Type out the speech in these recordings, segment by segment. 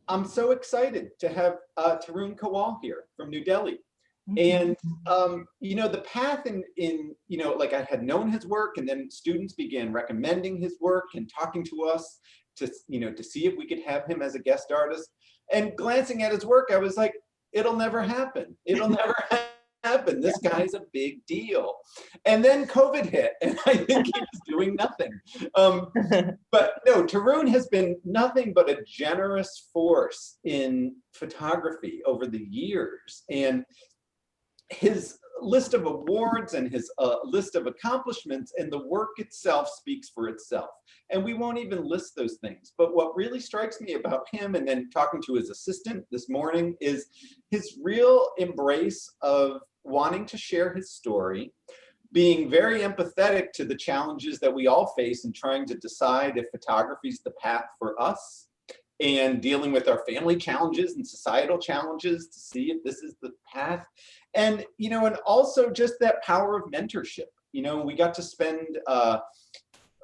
I'm so excited to have Tarun Khiwal here from New Delhi. And, the path like I had known his work, and then students began recommending his work and talking to us to see if we could have him as a guest artist. And glancing at his work, I was like, it'll never happen. It'll never happen. This guy's a big deal. And then COVID hit, and I think he was doing nothing. But no, Tarun has been nothing but a generous force in photography over the years. And his list of awards and his list of accomplishments and the work itself speaks for itself. And we won't even list those things. But what really strikes me about him, and then talking to his assistant this morning, is his real embrace of wanting to share his story, being very empathetic to the challenges that we all face in trying to decide if photography is the path for us, and dealing with our family challenges and societal challenges to see if this is the path. And, and also just that power of mentorship. We got to spend a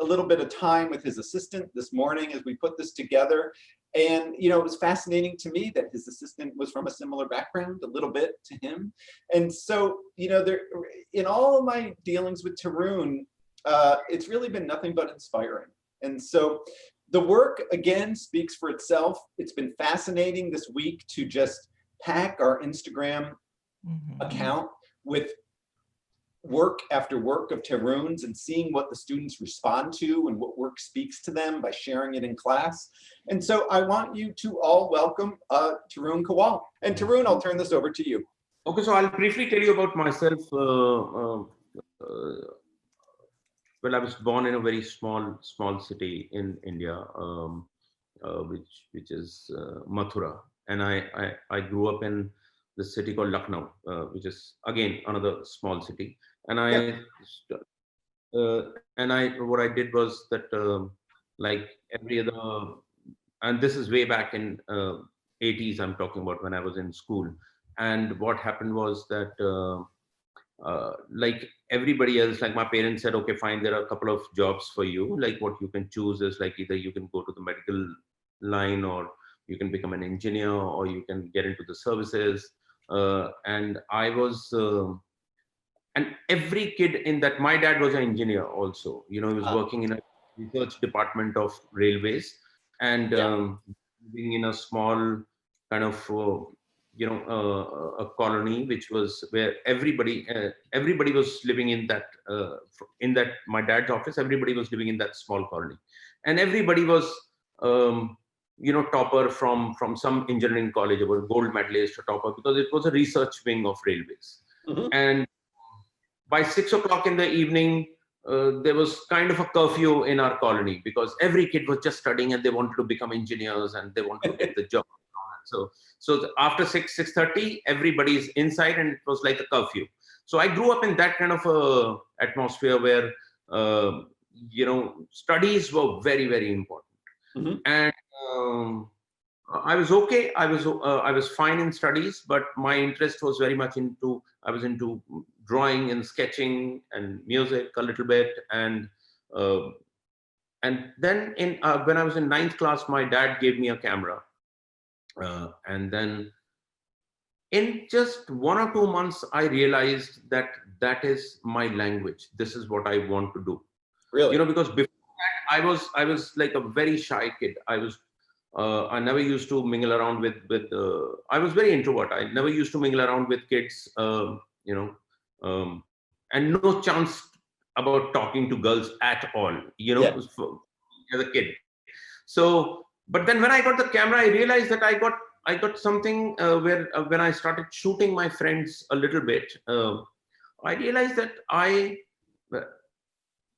little bit of time with his assistant this morning as we put this together. And, it was fascinating to me that his assistant was from a similar background, a little bit to him. And so, there, in all of my dealings with Tarun, it's really been nothing but inspiring. And so the work, again, speaks for itself. It's been fascinating this week to just pack our Instagram account with work after work of Tarun's and seeing what the students respond to and what work speaks to them by sharing it in class. And so I want you to all welcome Tarun Khiwal. And Tarun, I'll turn this over to you. Okay, so I'll briefly tell you about myself. Well, I was born in a very small city in India, which is Mathura, and I grew up in this city called Lucknow, which is again another small city. And what I did was that like every other, and this is way back in 80s. I'm talking about when I was in school. And what happened was that like everybody else, like my parents said, okay, fine, there are a couple of jobs for you. Like what you can choose is like either you can go to the medical line, or you can become an engineer, or you can get into the services. And I was, and every kid in that, my dad was an engineer also. He was working in a research department of railways, and living in a small kind of a colony, which was where everybody was living in that my dad's office. Everybody was living in that small colony, and everybody was topper from some engineering college, or gold medalist or topper, because it was a research wing of railways. And by 6 o'clock in the evening, there was kind of a curfew in our colony, because every kid was just studying and they wanted to become engineers and they wanted to get the job. So after 6:30, everybody's inside, and it was like a curfew. So I grew up in that kind of a atmosphere where studies were very, very important. And I was okay. I was fine in studies, but my interest was very much into drawing and sketching and music a little bit. And then when I was in 9th class, my dad gave me a camera. And then in just 1 or 2 months, I realized that is my language. This is what I want to do. Really? Because before that, I was like a very shy kid. I never used to mingle around with I was very introvert. I never used to mingle around with kids, and no chance about talking to girls at all, as a kid. So, but then when I got the camera, I realized that I got something where when I started shooting my friends a little bit, I realized that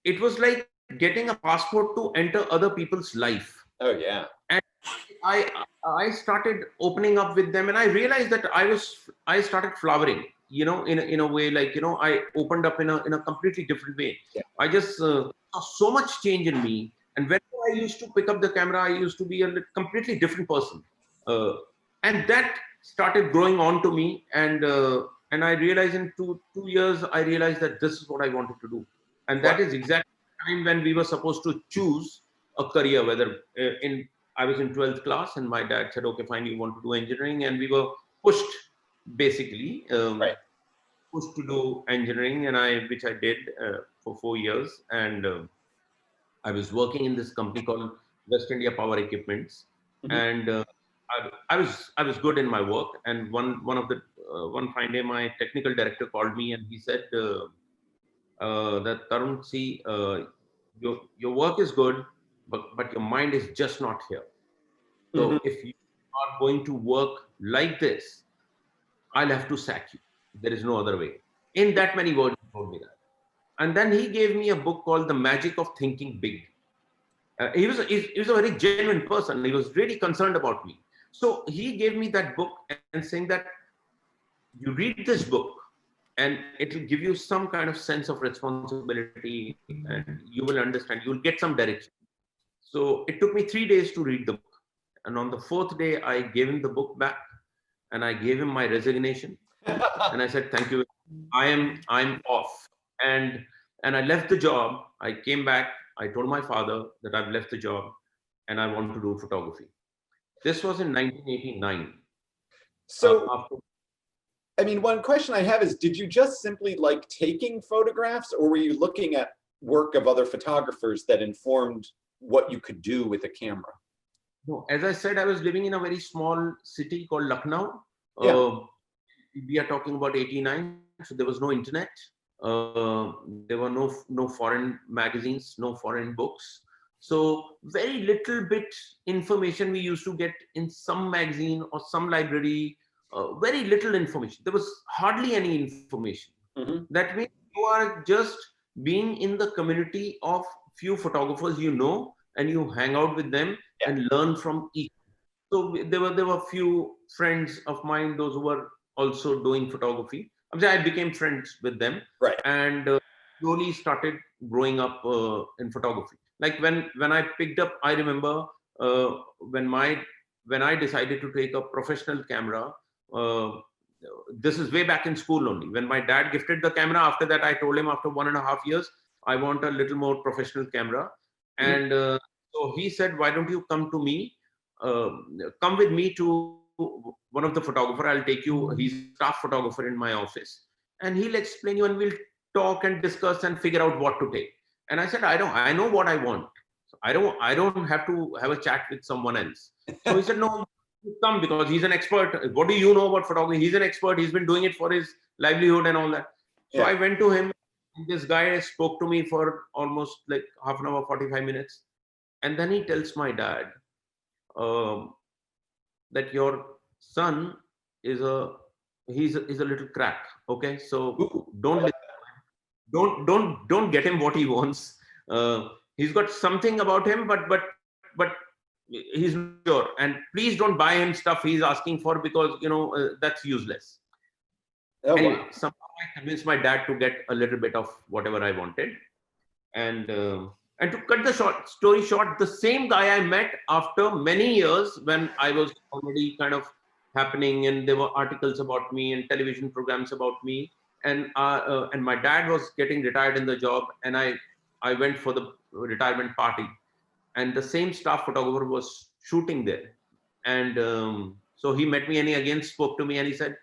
it was like getting a passport to enter other people's life. Oh yeah. And I started opening up with them, and I realized that I started flowering, in a way, like, I opened up in a completely different way. Yeah. I just saw so much change in me. And whenever I used to pick up the camera, I used to be a completely different person. And that started growing on to me. And I realized in two years, I realized that this is what I wanted to do. And that is exactly the time when we were supposed to choose a career, whether in I was in 12th class, and my dad said, okay, fine, you want to do engineering? And we were pushed, basically, Right. pushed to do engineering, which I did for 4 years. And I was working in this company called West India Power Equipments, Mhm. and I was good in my work. And one fine day, my technical director called me, and he said that, Tarun, see, your work is good, but your mind is just not here. Mhm. So if you are going to work like this, I'll have to sack you. There is no other way. In that many words, he told me that. And then he gave me a book called The Magic of Thinking Big. He was a very genuine person. He was really concerned about me. So he gave me that book and saying that you read this book and it will give you some kind of sense of responsibility, and you will understand, you'll get some direction. So it took me 3 days to read the book. And on the fourth day, I gave him the book back and I gave him my resignation. And I said, thank you. I'm off. And and I left the job. I came back. I told my father that I've left the job and I want to do photography. This was in 1989. So, After I mean, one question I have is, did you just simply like taking photographs, or were you looking at work of other photographers that informed what you could do with a camera? No, as I said, I was living in a very small city called Lucknow. Yeah. We are talking about 89, so there was no internet. There were no foreign magazines, no foreign books. So very little bit information we used to get in some magazine or some library. Very little information. There was hardly any information. Mhm. That means you are just being in the community of few photographers you know, and you hang out with them Yeah. and learn from each. So there were few friends of mine, those who were also doing photography. I became friends with them, Right. and slowly started growing up in photography. Like when I picked up, I remember uh, when my when I decided to take a professional camera. Uh, this is way back in school only. When my dad gifted the camera, after that I told him, after 1.5 years, I want a little more professional camera. Mhm. And so he said, why don't you come with me to one of the photographer. I'll take you. He's a staff photographer in my office, and he'll explain you, and we'll talk and discuss and figure out what to take. And I said, I know what I want. So I don't have to have a chat with someone else. So he said, no, you come, because he's an expert. What do you know about photography? He's an expert. He's been doing it for his livelihood and all that. So Yeah. I went to him. This guy spoke to me for almost like half an hour, 45 minutes. And then he tells my dad, um, that your son is a little crack. Okay, so Ooh, I don't like don't get him what he wants. He's got something about him, but he's not sure. And please don't buy him stuff he's asking for, because that's useless. that. Oh, Anyway, wow. somehow I convinced my dad to get a little bit of whatever I wanted. And uh, and to cut the story short, the same guy I met after many years, when I was already kind of happening, and there were articles about me and television programs about me. And my dad was getting retired in the job, and I went for the retirement party, and the same staff photographer was shooting there. And so he met me, and he again spoke to me, and he said,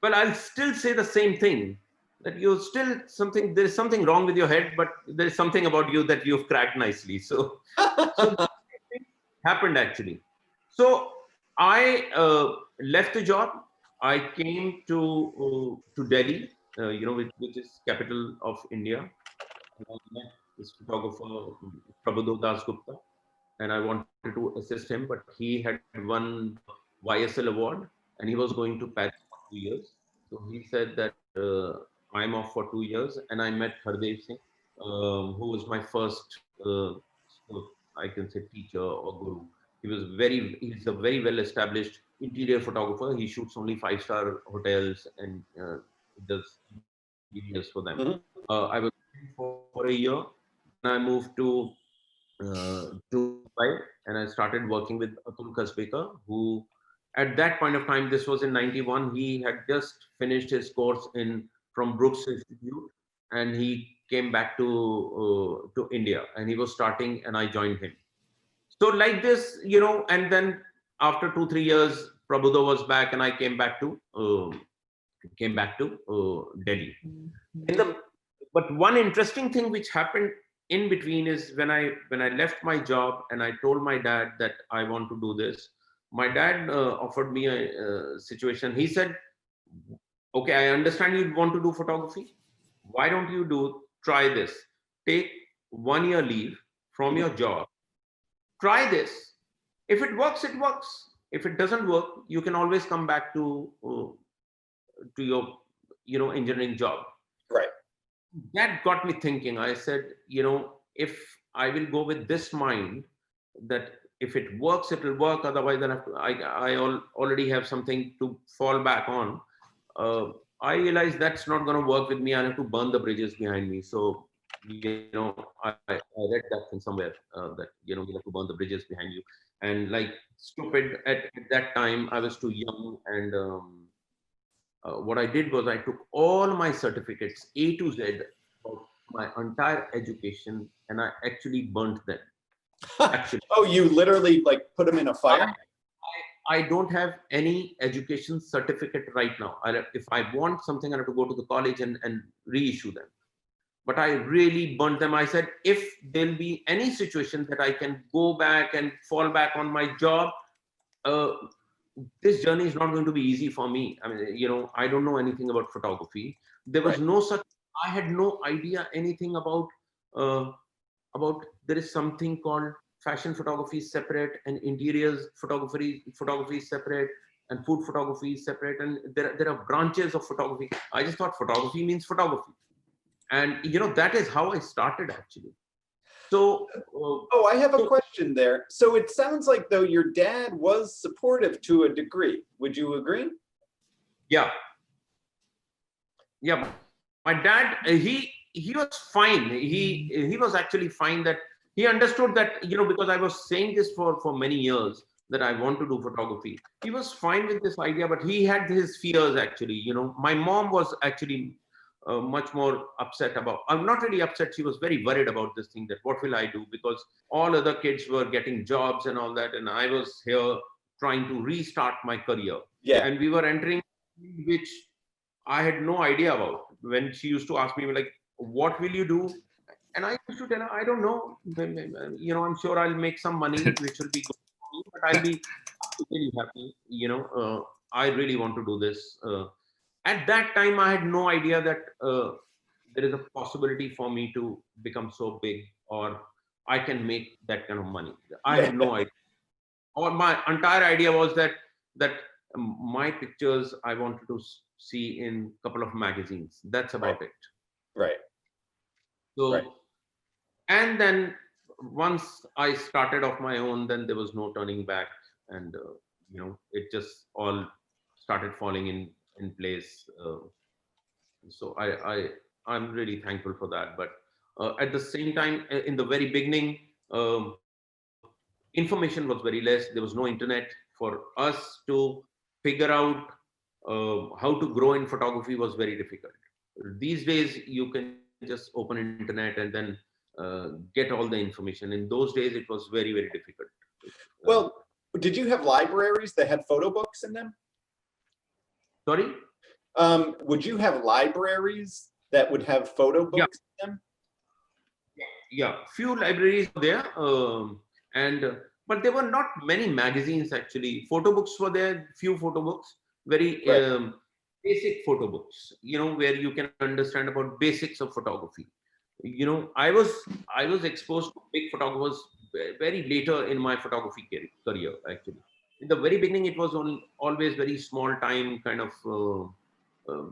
well, I'll still say the same thing, that you're still something, there is something wrong with your head, but there is something about you that you've cracked nicely. So the same thing happened actually. So I left the job. I came to Delhi, which is capital of India. And I met this photographer, Prabodh Das Gupta, and I wanted to assist him, but he had won the YSL award, and he was going to Paris for 2 years. So he said that I'm off for 2 years, and I met Hardev Singh, who was my first, I can say, teacher or guru. He's a very well established interior photographer. He shoots only 5-star hotels, and does interiors for them. Mhm. I was for a year. Then I moved to Mumbai, and I started working with Atul Kasbekar, who at that point of time, this was in 91, he had just finished his course in from Brooks Institute, and he came back to India, and he was starting, and I joined him. So like this, and then after 2-3 years, Prabhuda was back, and I came back to Delhi. But one interesting thing which happened in between is when I left my job and I told my dad that I want to do this. My dad offered me a situation. He said, "Okay, I understand you want to do photography. Why don't you try this? Take 1 year leave from your job. Try this. If it works, it works. If it doesn't work, you can always come back to your engineering job." Right. That got me thinking. I said, if I will go with this mind, that if it works, it will work. Otherwise, then already have something to fall back on. I realized that's not going to work with me. I have to burn the bridges behind me. So, I read that thing somewhere, that, you have to burn the bridges behind you. And like stupid at that time, I was too young. And what I did was I took all my certificates, A to Z, of my entire education, and I actually burnt them. Actually, Oh, you literally like put them in a fire? I don't have any education certificate right now. If I want something, I have to go to the college and reissue them. But I really burnt them. I said, if there'll be any situation that I can go back and fall back on my job, this journey is not going to be easy for me. I mean, I don't know anything about photography. There was no such, I had no idea anything about there is something called fashion photography is separate, and interiors photography is separate, and food photography is separate. And there are branches of photography. I just thought photography means photography. And, that is how I started actually. So, oh, I have a question there. So it sounds like though your dad was supportive to a degree. Would you agree? Yeah. My dad, he was fine. He was actually fine. That he understood that, because I was saying this for many years that I want to do photography. He was fine with this idea, but he had his fears actually. My mom was actually much more upset about, I'm not really upset. She was very worried about this thing, that what will I do? Because all other kids were getting jobs and all that. And I was here trying to restart my career. Yeah. And we were entering, which I had no idea about. When she used to ask me, like, what will you do? And I used to tell her, I don't know. I'm sure I'll make some money, which will be good for me, but I'll be really happy. I really want to do this. At that time, I had no idea that there is a possibility for me to become so big, or I can make that kind of money. I had no idea. Or my entire idea was that my pictures I wanted to see in a couple of magazines. That's about it. Right. So, and then once I started off my own, then there was no turning back, and it just all started falling in place. So I'm really thankful for that. But at the same time, in the very beginning, information was very less. There was no internet. For us to figure out how to grow in photography was very difficult. These days, you can just open internet and then get all the information. In those days, it was very, very difficult. Well, did you have libraries that had photo books in them? Sorry? Would you have libraries that would have photo books in them? Yeah, few libraries there, but there were not many magazines actually. Photo books were there, few photo books, very basic photo books, where you can understand about basics of photography. I was exposed to big photographers very later in my photography career actually. In the very beginning, it was always very small time, kind of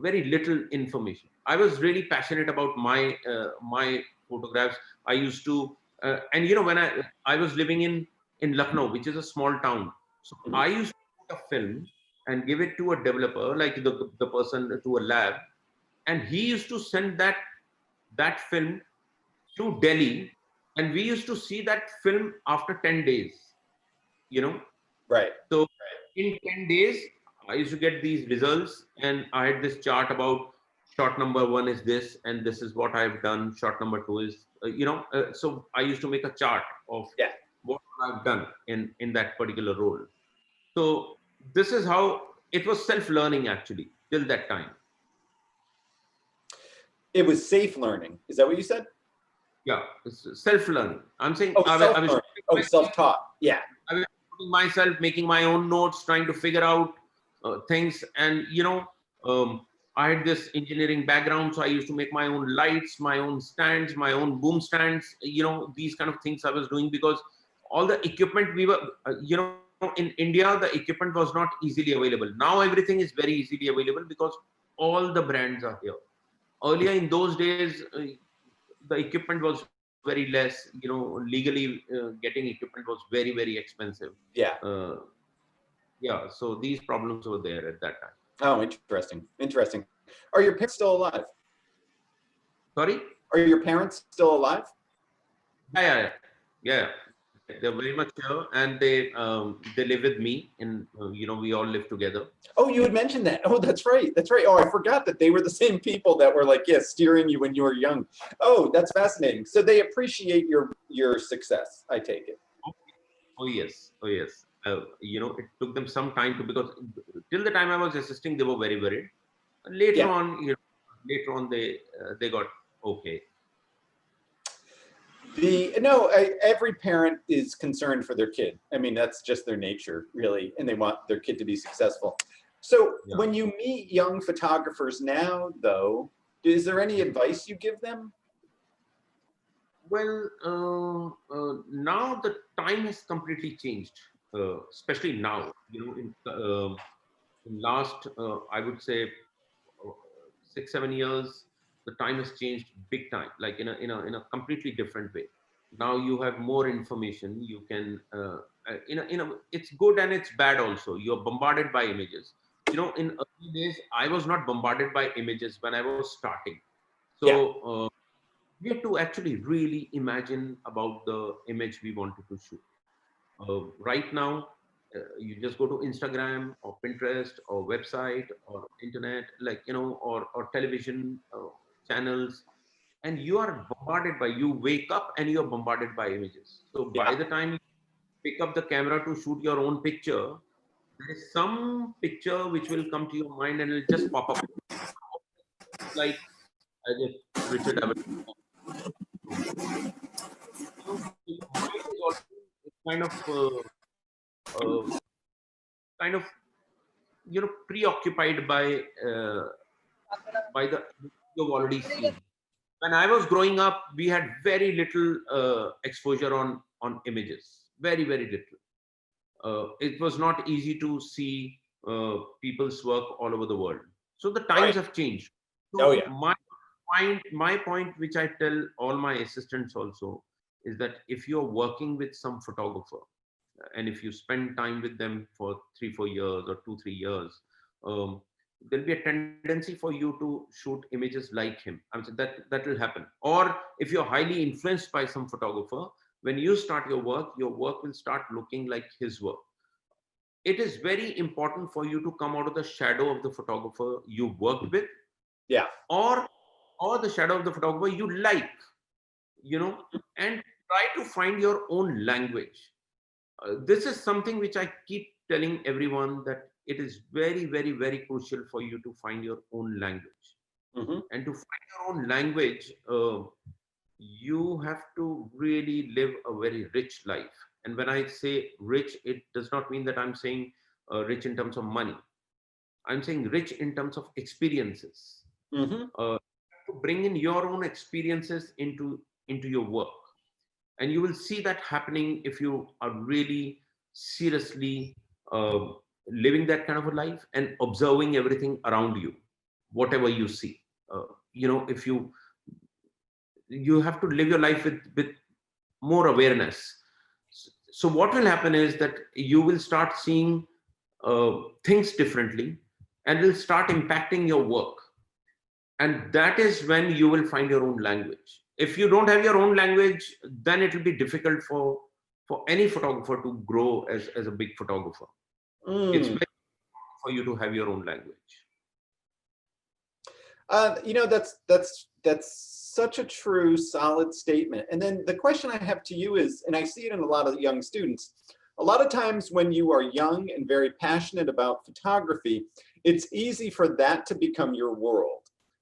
very little information. I was really passionate about my photographs. I used to, and when I was living in Lucknow, which is a small town, so I used to put a film and give it to a developer, like the person, to a lab, and he used to send that film to Delhi, and we used to see that film after 10 days. Right. So in 10 days, I used to get these results, and I had this chart about shot number 1 is this, and this is what I've done. Shot number 2 is, so I used to make a chart of what I've done in that particular role. So this is how it was self-learning actually till that time. It was safe learning. Is that what you said? Yeah, it's self-learning. I'm saying Oh, I was self-learning. Oh, self-taught. Yeah. I was putting myself, making my own notes, trying to figure out things. And, I had this engineering background, so I used to make my own lights, my own stands, my own boom stands, these kind of things I was doing because all the equipment we were, in India, the equipment was not easily available. Now everything is very easily available because all the brands are here. Earlier in those days, the equipment was very less, legally getting equipment was very, very expensive. Yeah. Yeah, so these problems were there at that time. Oh, interesting. Interesting. Are your parents still alive? Sorry? Are your parents still alive? Yeah. They're very much here, and they live with me, and we all live together. Oh, you had mentioned that. Oh, that's right. That's right. Oh, I forgot that they were the same people that were like, yeah, steering you when you were young. Oh, that's fascinating. So they appreciate your success, I take it. Oh yes. It took them some time to, because till the time I was assisting, they were very worried. Later Yeah. on, they got okay. Every parent is concerned for their kid. I mean, that's just their nature, really, and they want their kid to be successful. So Yeah. when you meet young photographers now, though, is there any advice you give them? Well, now the time has completely changed, especially now. In last, I would say, 6 7 years, the time has changed big time, like in a completely different way. Now you have more information. You can, it's good and it's bad also. You're bombarded by images. In early days, I was not bombarded by images when I was starting. So. Yeah. We had to actually really imagine about the image we wanted to shoot. Right now, you just go to Instagram or Pinterest or website or internet, or television channels, and you are bombarded by. You wake up and you are bombarded by images. So by Yeah. the time you pick up the camera to shoot your own picture, there is some picture which will come to your mind and it'll just pop up, like as if Richard Avedon. Your mind is also kind of uh, kind of preoccupied by the you've already seen. When I was growing up, we had very little exposure on images, very very little. It was not easy to see people's work all over the world. So the times Right. have changed. Oh, So yeah. my point, which I tell all my assistants also, is that if you're working with some photographer, and if you spend time with them for 3 4 years or 2 3 years, um, there'll be a tendency for you to shoot images like him. I mean, that will happen. Or if you're highly influenced by some photographer, when you start your work will start looking like his work. It is very important for you to come out of the shadow of the photographer you worked with, Yeah. or the shadow of the photographer you like, you know and try to find your own language. This is something which I keep telling everyone, that it is very very very crucial for you to find your own language. Hmm. And to find your own language, you have to really live a very rich life. And when I say rich, it does not mean that I'm saying rich in terms of money. I'm saying rich in terms of experiences. Hmm. To bring in your own experiences into your work, and you will see that happening if you are really seriously uh, living that kind of a life and observing everything around you, whatever you see. If you have to live your life with more awareness. So what will happen is that you will start seeing things differently, and will start impacting your work. And that is when you will find your own language. If you don't have your own language, then it will be difficult for any photographer to grow as a big photographer. It's Mm. very important for you to have your own language. That's such a true, solid statement. And then the question I have to you is, and I see it in a lot of young students, a lot of times when you are young and very passionate about photography, it's easy for that to become your world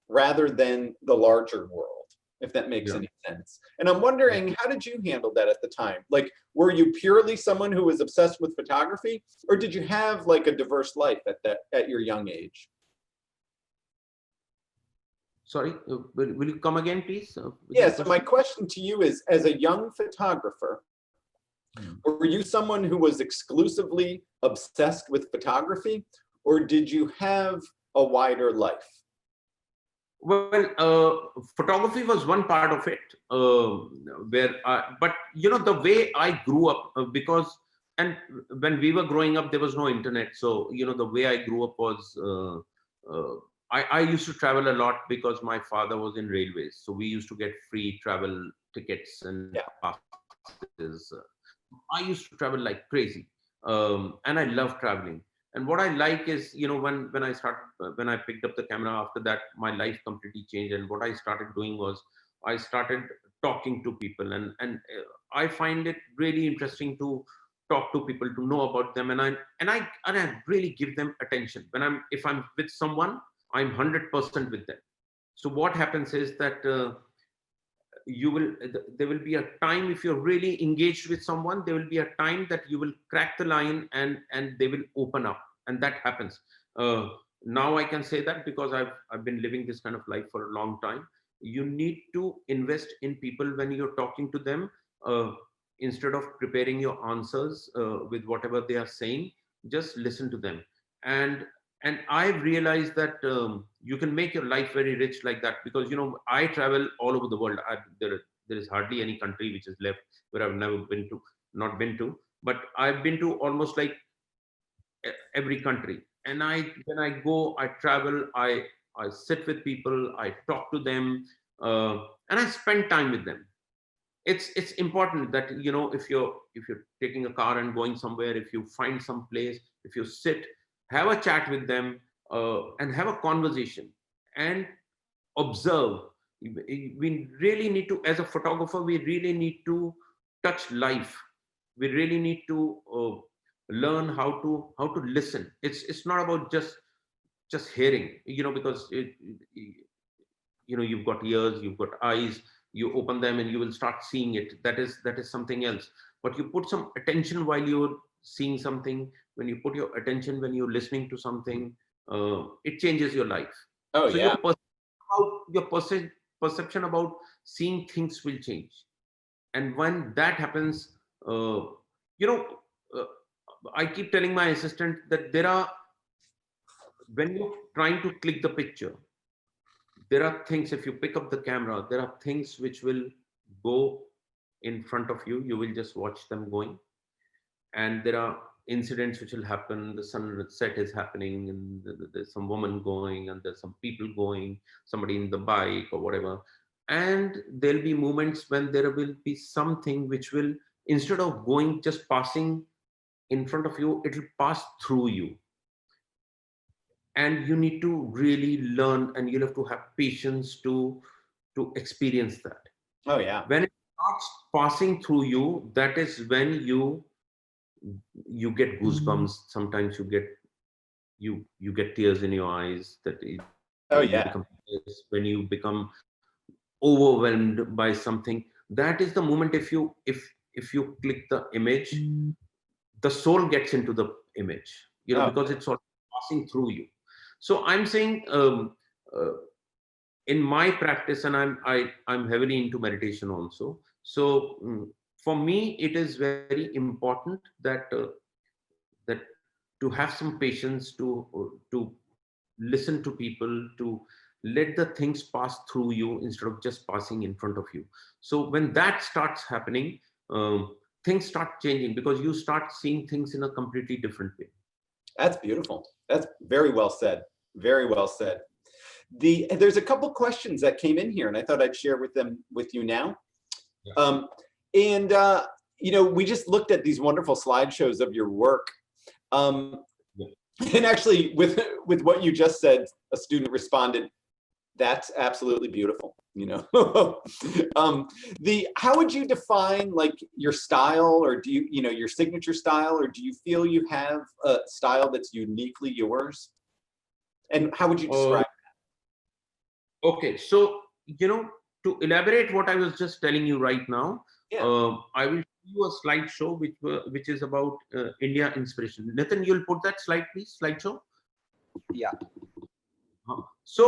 rather than the larger world, if that makes any sense. And I'm wondering, how did you handle that at the time? Like, were you purely someone who was obsessed with photography, or did you have like a diverse life at your young age? Sorry, will you come again, please? Yeah, so my question to you is, as a young photographer, were you someone who was exclusively obsessed with photography, or did you have a wider life? Well, photography was one part of it, but the way I grew up, and when we were growing up, there was no internet. So, the way I grew up was, I used to travel a lot because my father was in railways. So we used to get free travel tickets and passes. I used to travel like crazy, and I love traveling. And what I like is, when I picked up the camera, after that, my life completely changed. And what I started doing was, I started talking to people, and I find it really interesting to talk to people, to know about them, and I really give them attention. If I'm with someone, I'm 100% with them. So what happens is that there will be a time, if you're really engaged with someone, there will be a time that you will crack the line and they will open up, and that happens. Now I can say that because I've been living this kind of life for a long time. You need to invest in people when you're talking to them, instead of preparing your answers with whatever they are saying. Just listen to them. And I've realized that you can make your life very rich like that, because I travel all over the world. There is hardly any country which is left where I've not been to, but I've been to almost like every country. And when I go, I travel, I sit with people, I talk to them, and I spend time with them. It's important that if you're taking a car and going somewhere, if you find some place, if you sit, have a chat with them, and have a conversation and observe. We really need to, as a photographer, we really need to touch life. We really need to learn how to listen. It's not about just hearing, because you've got ears, you've got eyes, you open them and you will start seeing it. That is something else. But you put some attention while you're seeing something. When you put your attention, when you're listening to something, it changes your life. Oh, so yeah. your perception about seeing things will change. And when that happens, I keep telling my assistant that when you're trying to click the picture, there are things, if you pick up the camera, there are things which will go in front of you. You will just watch them going. And there are incidents which will happen. The sunset is happening, and there's some woman going, and there's some people going, somebody in the bike or whatever. And there'll be moments when there will be something which will, instead of going, just passing in front of you, it will pass through you. And you need to really learn, and you'll have to have patience to experience that. Oh, yeah. When it starts passing through you, that is when you get goosebumps. Sometimes you get tears in your eyes. When you become overwhelmed by something, that is the moment. If you click the image, the soul gets into the image, because it's all passing through you. So I'm saying, in my practice, and I'm heavily into meditation also. So for me, it is very important that to have some patience, to listen to people, to let the things pass through you instead of just passing in front of you. So when that starts happening, things start changing, because you start seeing things in a completely different way. That's beautiful. That's very well said. Very well said. There's a couple questions that came in here, and I thought I'd share with you now. Yeah. We just looked at these wonderful slideshows of your work. And actually, with what you just said, a student responded, That's absolutely beautiful, you know. How would you define like your style, or do you know, your signature style, or do you feel you have a style that's uniquely yours? And how would you Uh, describe okay, so to elaborate what I was just telling you right now, it? Yeah, I will show you a slideshow which is about India inspiration. Nathan, you'll put that slide, please, slideshow. yeah. So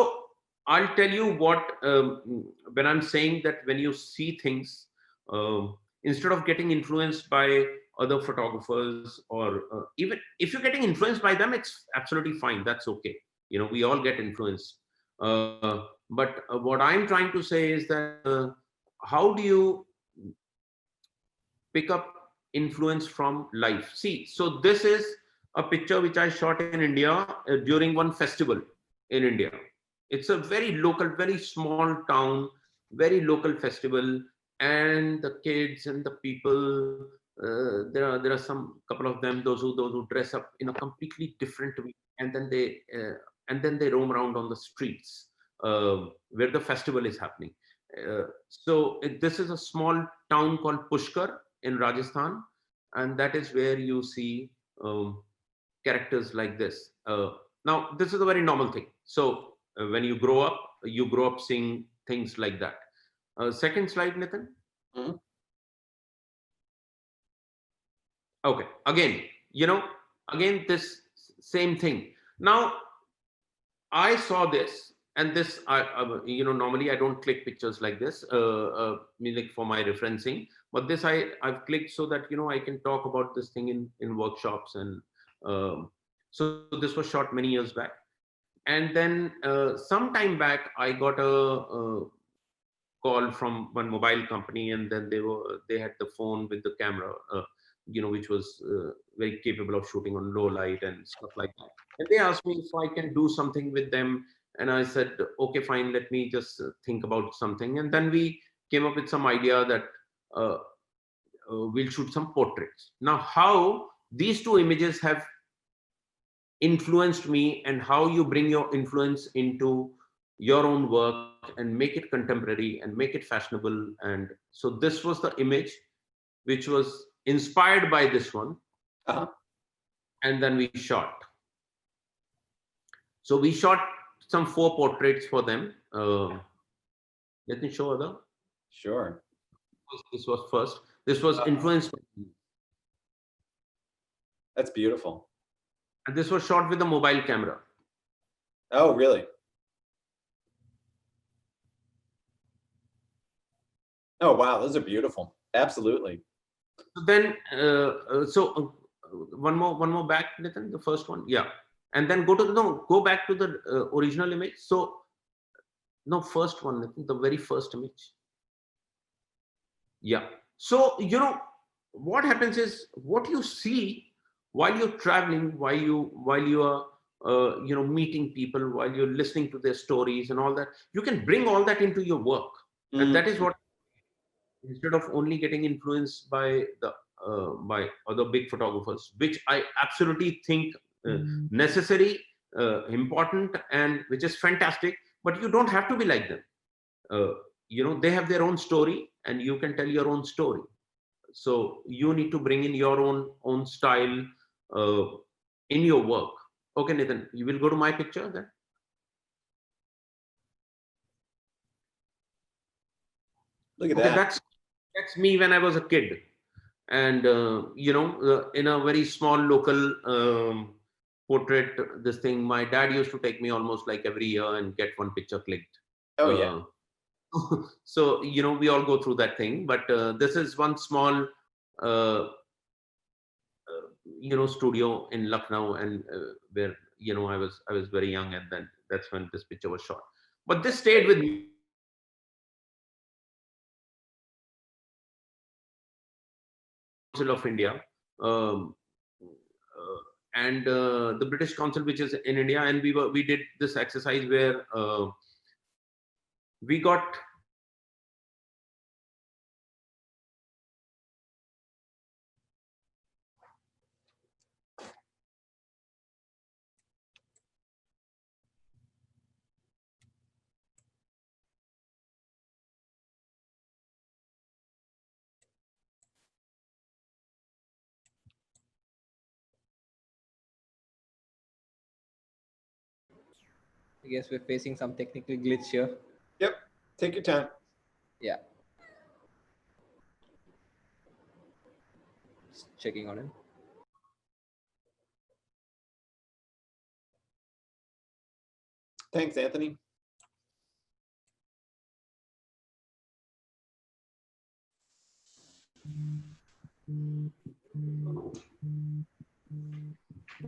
I'll tell you what, when I'm saying that when you see things, instead of getting influenced by other photographers, or even if you're getting influenced by them, it's absolutely fine. That's okay. We all get influenced. But what I'm trying to say is that how do you pick up influence from life? See, so this is a picture which I shot in India during one festival in India. It's a very local, very small town, very local festival, and the kids and the people. There are some couple of them, those who dress up in a completely different way, and then they roam around on the streets where the festival is happening. This is a small town called Pushkar in Rajasthan, and that is where you see characters like this. Now, this is a very normal thing. So, when you grow up seeing things like that. Second slide, Nathan. Mhm. Okay, again, this same thing. Now, I saw this, and this, normally I don't click pictures like this, like for my referencing, but this I've clicked so that I can talk about this thing in workshops, and so this was shot many years back, and then some time back I got a call from one mobile company, and then they had the phone with the camera, which was very capable of shooting on low light and stuff like that. And they asked me if I can do something with them, and I said, okay, fine, let me just think about something. And then we came up with some idea that uh, we'll shoot some portraits. Now, how these two images have influenced me, and how you bring your influence into your own work and make it contemporary and make it fashionable. And so this was the image which was inspired by this one, Uh-huh. and then we shot. So we shot some 4 portraits for them. Let me show other. Sure. This was first. This was influenced, That's beautiful. and this was shot with a mobile camera. Oh, really? Oh, wow. Those are beautiful. Absolutely. So then, one more back, Nathan. The first one, yeah, and then go back to the original image. So no, first one, Nathan, the very first image. Yeah. So what happens is, what you see while you're traveling, while you are meeting people, while you're listening to their stories and all that, you can bring all that into your work, and that is Mhm. what, instead of only getting influenced by other big photographers, which I absolutely think necessary, important, and which is fantastic, but you don't have to be like them. uh, they have their own story, and you can tell your own story. So you need to bring in your own style uh, in your work. Okay, Nathan, you will go to my picture then. Look at Okay, that. that's me when I was a kid, and in a very small local portrait, this thing, my dad used to take me almost like every year and get one picture clicked. Oh, yeah. uh, so we all go through that thing, but this is one small uh, studio in Lucknow, and where I was very young, and then that's when this picture was shot. But this stayed with me. Council of India, um, and the British Council, which is in India, and we did this exercise where we got I guess we're facing some technical glitch here. Yep. Take your time. Yeah. Just checking on him. Thanks, Anthony.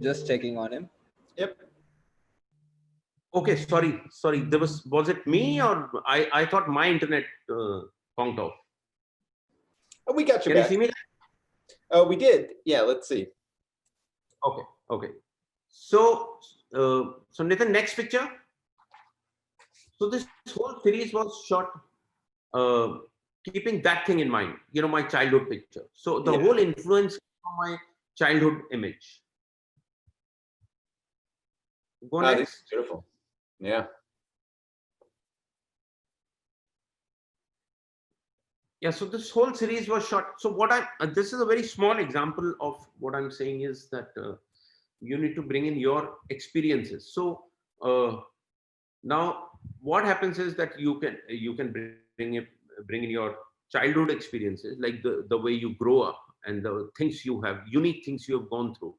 Just checking on him. Yep. Okay, sorry. Was it me or I thought my internet conked off. Oh, we got your Can you back. see me? Oh, we did. Yeah, let's see. Okay. So Nitin, next picture. So this whole series was shot keeping that thing in mind, my childhood picture. So the whole influence from my childhood image. Go This next. is beautiful. Yeah. Yeah, so this whole series was shot. So this is a very small example of what I'm saying is that you need to bring in your experiences. So now what happens is that you can bring in your childhood experiences, like the way you grow up and the things you have, unique things you have gone through.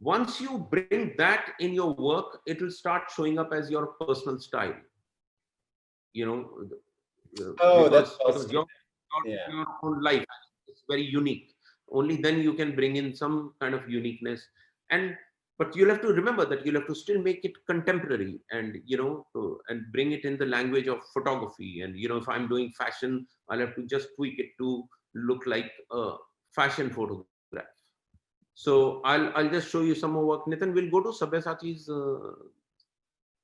Once you bring that in your work, it will start showing up as your personal style. Because your own life is very unique. Only then you can bring in some kind of uniqueness. But you'll have to remember that you'll have to still make it contemporary and and bring it in the language of photography. And if I'm doing fashion, I'll have to just tweak it to look like a fashion photograph. So I'll just show you some more work. Nitin, we'll go to Sabyasachi's.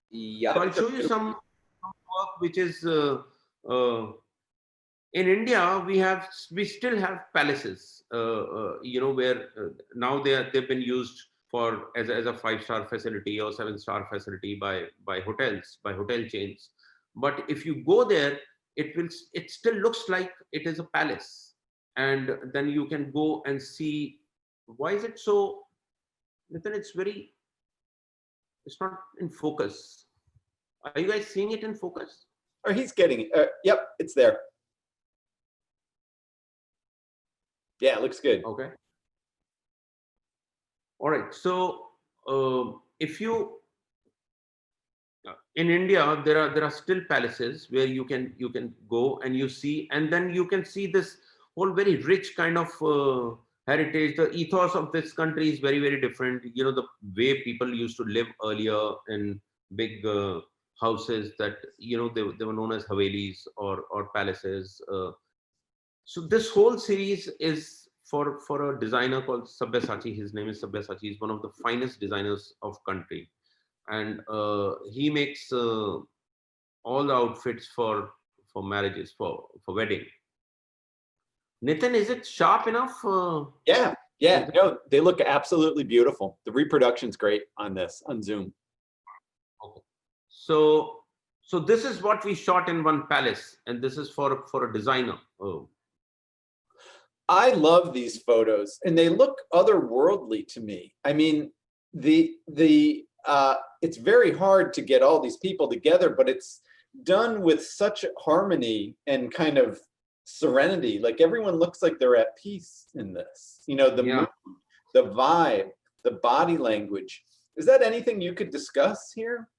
Yeah. So I'll show you some work which is in India. We still have palaces, where now they've been used for as a 5-star facility or 7-star facility by hotels, by hotel chains. But if you go there, it still looks like it is a palace, and then you can go and see. Why is it so? Nitin, it's not in focus. Are you guys seeing it in focus? Oh, he's getting it. Yep, it's there. Yeah, it looks good. Okay. All right. So if you in India, there are still palaces where you can go and you see, and then you can see this whole very rich kind of heritage. The ethos of this country is very, very different. The way people used to live earlier in big houses that they were known as havelis or palaces. So this whole series is for a designer called Sabyasachi. His name is Sabyasachi. He's one of the finest designers of country, and he makes all the outfits for marriages, for wedding. Nitin, is it sharp enough? Yeah. No, they look absolutely beautiful. The reproduction's great on Zoom. Okay. So this is what we shot in one palace, and this is for a designer. Oh. I love these photos, and they look otherworldly to me. I mean, it's very hard to get all these people together, but it's done with such harmony and kind of serenity. Like everyone looks like they're at peace in this. The mood, the vibe, the body language. Is that anything you could discuss here?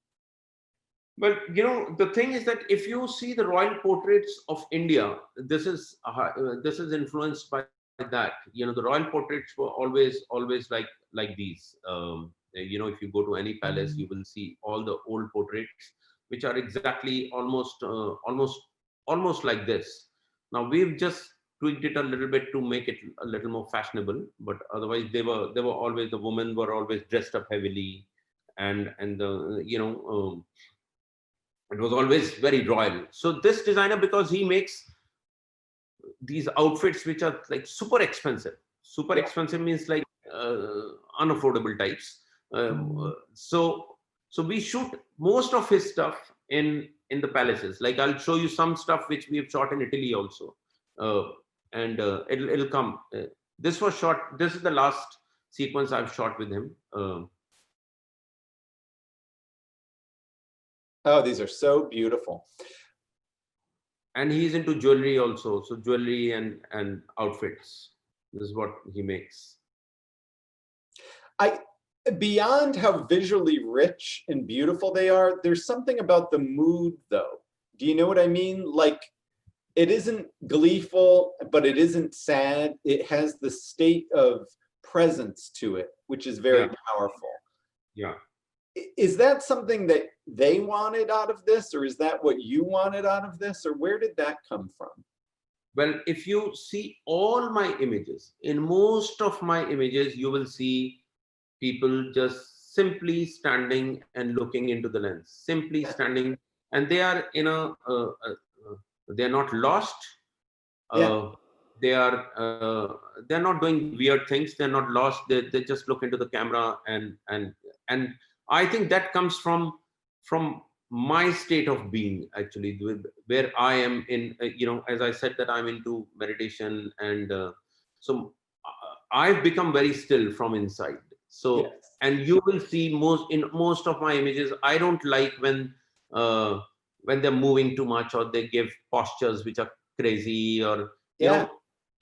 Well, the thing is that if you see the royal portraits of India, this is influenced by that. The royal portraits were always like these. If you go to any palace, you will see all the old portraits, which are exactly almost like this. Now we've just tweaked it a little bit to make it a little more fashionable, but otherwise they were always, the women were always dressed up heavily, and the it was always very royal. So this designer, because he makes these outfits which are like super expensive. Super expensive means like unaffordable types. So we shoot most of his stuff in the palaces. Like I'll show you some stuff which we have shot in Italy also, and it'll come. This was shot. This is the last sequence I've shot with him. Oh, these are so beautiful. And he's into jewelry also. So jewelry and outfits. This is what he makes. Beyond how visually rich and beautiful they are, there's something about the mood though. Do you know what I mean? Like, it isn't gleeful, but it isn't sad. It has the state of presence to it, which is very powerful. Yeah. Is that something that they wanted out of this, or is that what you wanted out of this, or where did that come from? Well, if you see all my images, in most of my images, you will see people just simply standing and looking into the lens, simply standing, and they are in they're not lost. They're not doing weird things. They're not lost. They just look into the camera, and I think that comes from my state of being, actually, where I am in, as I said, that I'm into meditation, and so I've become very still from inside. So, and you will see in most of my images, I don't like when they're moving too much, or they give postures which are crazy, or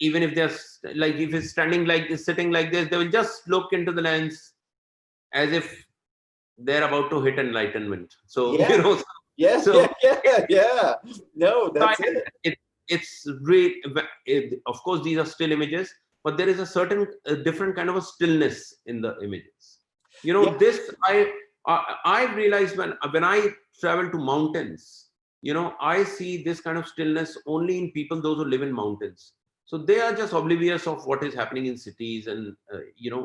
even if they're like, if it's standing like this, sitting like this, they will just look into the lens as if they're about to hit enlightenment. So no, that's it. It's great. Of course, these are still images, but there is a certain different kind of a stillness in the images. This I realized when I travel to mountains. I see this kind of stillness only in people, those who live in mountains. So they are just oblivious of what is happening in cities, and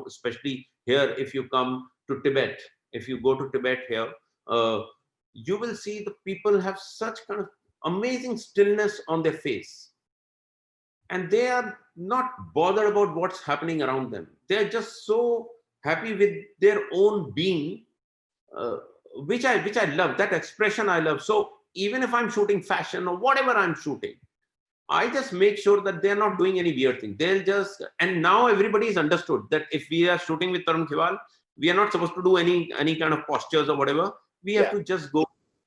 especially here, if you come to Tibet, if you go to Tibet here, you will see the people have such kind of amazing stillness on their face, and they are not bothered about what's happening around them. They are just so happy with their own being, which I love. That expression I love. So even if I'm shooting fashion or whatever I'm shooting, I just make sure that they're not doing any weird thing. They'll just, and now everybody is understood that if we are shooting with Tarun Khiwal, we are not supposed to do any kind of postures or whatever. We have to just go,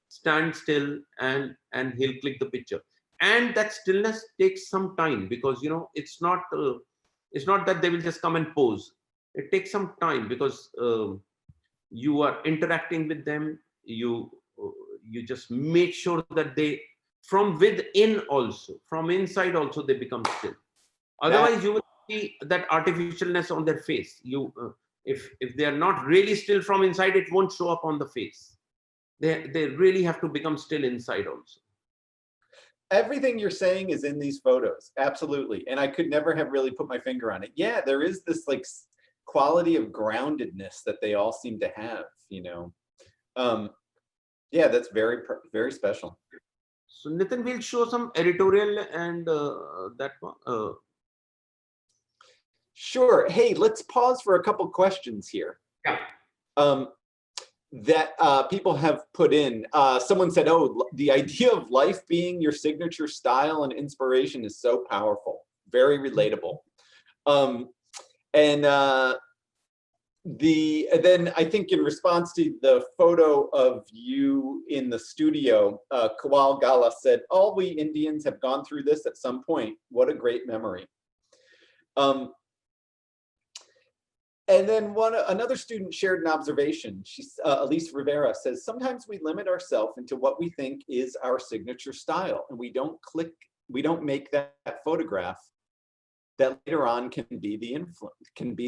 stand still, and he'll click the picture. And that stillness takes some time, because it's not that they will just come and pose. It takes some time, because you are interacting with them. You just make sure that they, from within also, from inside also, they become still. Otherwise, you will see that artificialness on their face. If they are not really still from inside, it won't show up on the face. They really have to become still inside also. Everything you're saying is in these photos, absolutely. And I could never have really put my finger on it. Yeah, there is this like quality of groundedness that they all seem to have, yeah, that's very, very special. So Nitin, we'll show some editorial and that one. Sure. Hey, let's pause for a couple questions here. That people have put in. Someone said, oh, the idea of life being your signature style and inspiration is so powerful. Very relatable. Then I think in response to the photo of you in the studio, Khiwal Gala said, all we Indians have gone through this at some point. What a great memory. And then another student shared an observation. Elise Rivera says, sometimes we limit ourselves into what we think is our signature style, and we don't make that photograph that later on can be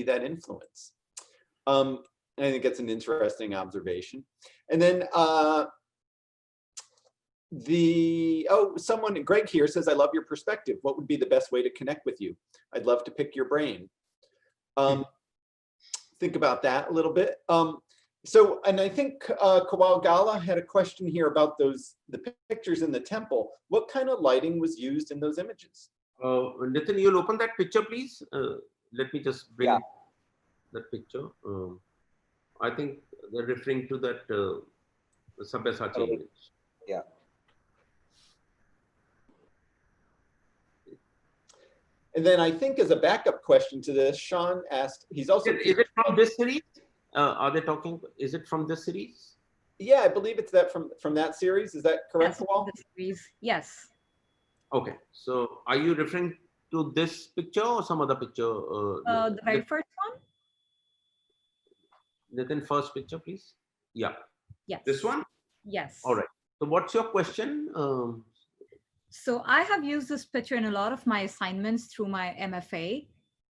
that influence. I think it's an interesting observation. And then Greg here says, I love your perspective. What would be the best way to connect with you? I'd love to pick your brain. Think about that a little bit. And I think Khiwal Gala had a question here about the pictures in the temple. What kind of lighting was used in those images? Nitin, you'll open that picture, please. Let me just bring that picture. I think they're referring to that Sabyasachi image. Yeah. And then I think as a backup question to this, Sean asked, he's also— Is it from this series? Are they talking, is it from this series? Yeah, I believe it's that from that series. Is that correct, Yes, Khiwal? the series. Yes. Okay, so are you referring to this picture or some other picture? The very first one? Nitin, first picture, please. Yeah, Yes. this one. Yes. All right. So what's your question? So I have used this picture in a lot of my assignments through my MFA.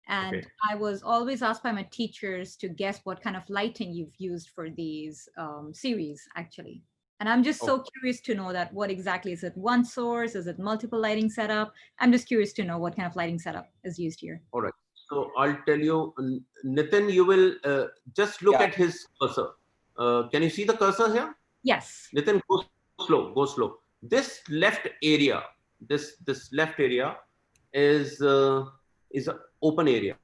And Okay. I was always asked by my teachers to guess what kind of lighting you've used for these series, actually. And I'm just so curious to know that what exactly is it? One source? Is it multiple lighting setup? I'm just curious to know what kind of lighting setup is used here. All right. So I'll tell you, Nitin, you will just look Yeah. at his cursor. Can you see the cursor here? Yes. Nitin, go slow, go slow. This left area, this left area is an open area.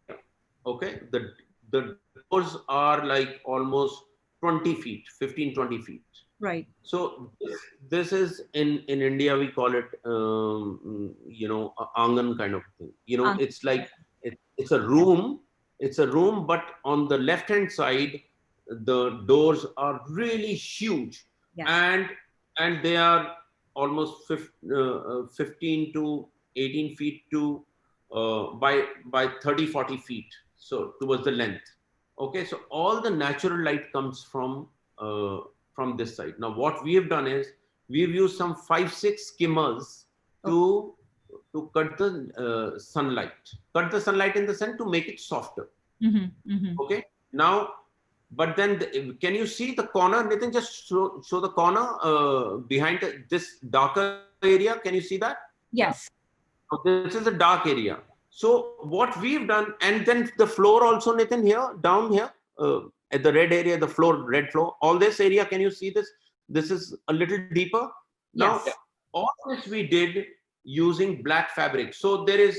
Okay, the doors are like almost 20 feet, 15, 20 feet. Right. So this is in India we call it a angan kind of thing. It's like it's a room. It's a room, but on the left hand side, the doors are really huge, Yes. and they are almost 15 to 18 feet to by 30, 40 feet. So towards the length. Okay, so all the natural light comes from this side. Now, what we have done is we've used some 5-6 skimmers to cut the cut the sunlight in the sun to make it softer. Okay. Now, but then can you see the corner? Nitin, just show the corner behind this darker area. Can you see that? Yes. So this is a dark area. So what we've done, and then the floor also, Nitin, here, down here, at the red area, the floor, red floor, all this area, can you see this? This is a little deeper. Now, Yes. all this we did using black fabric. So there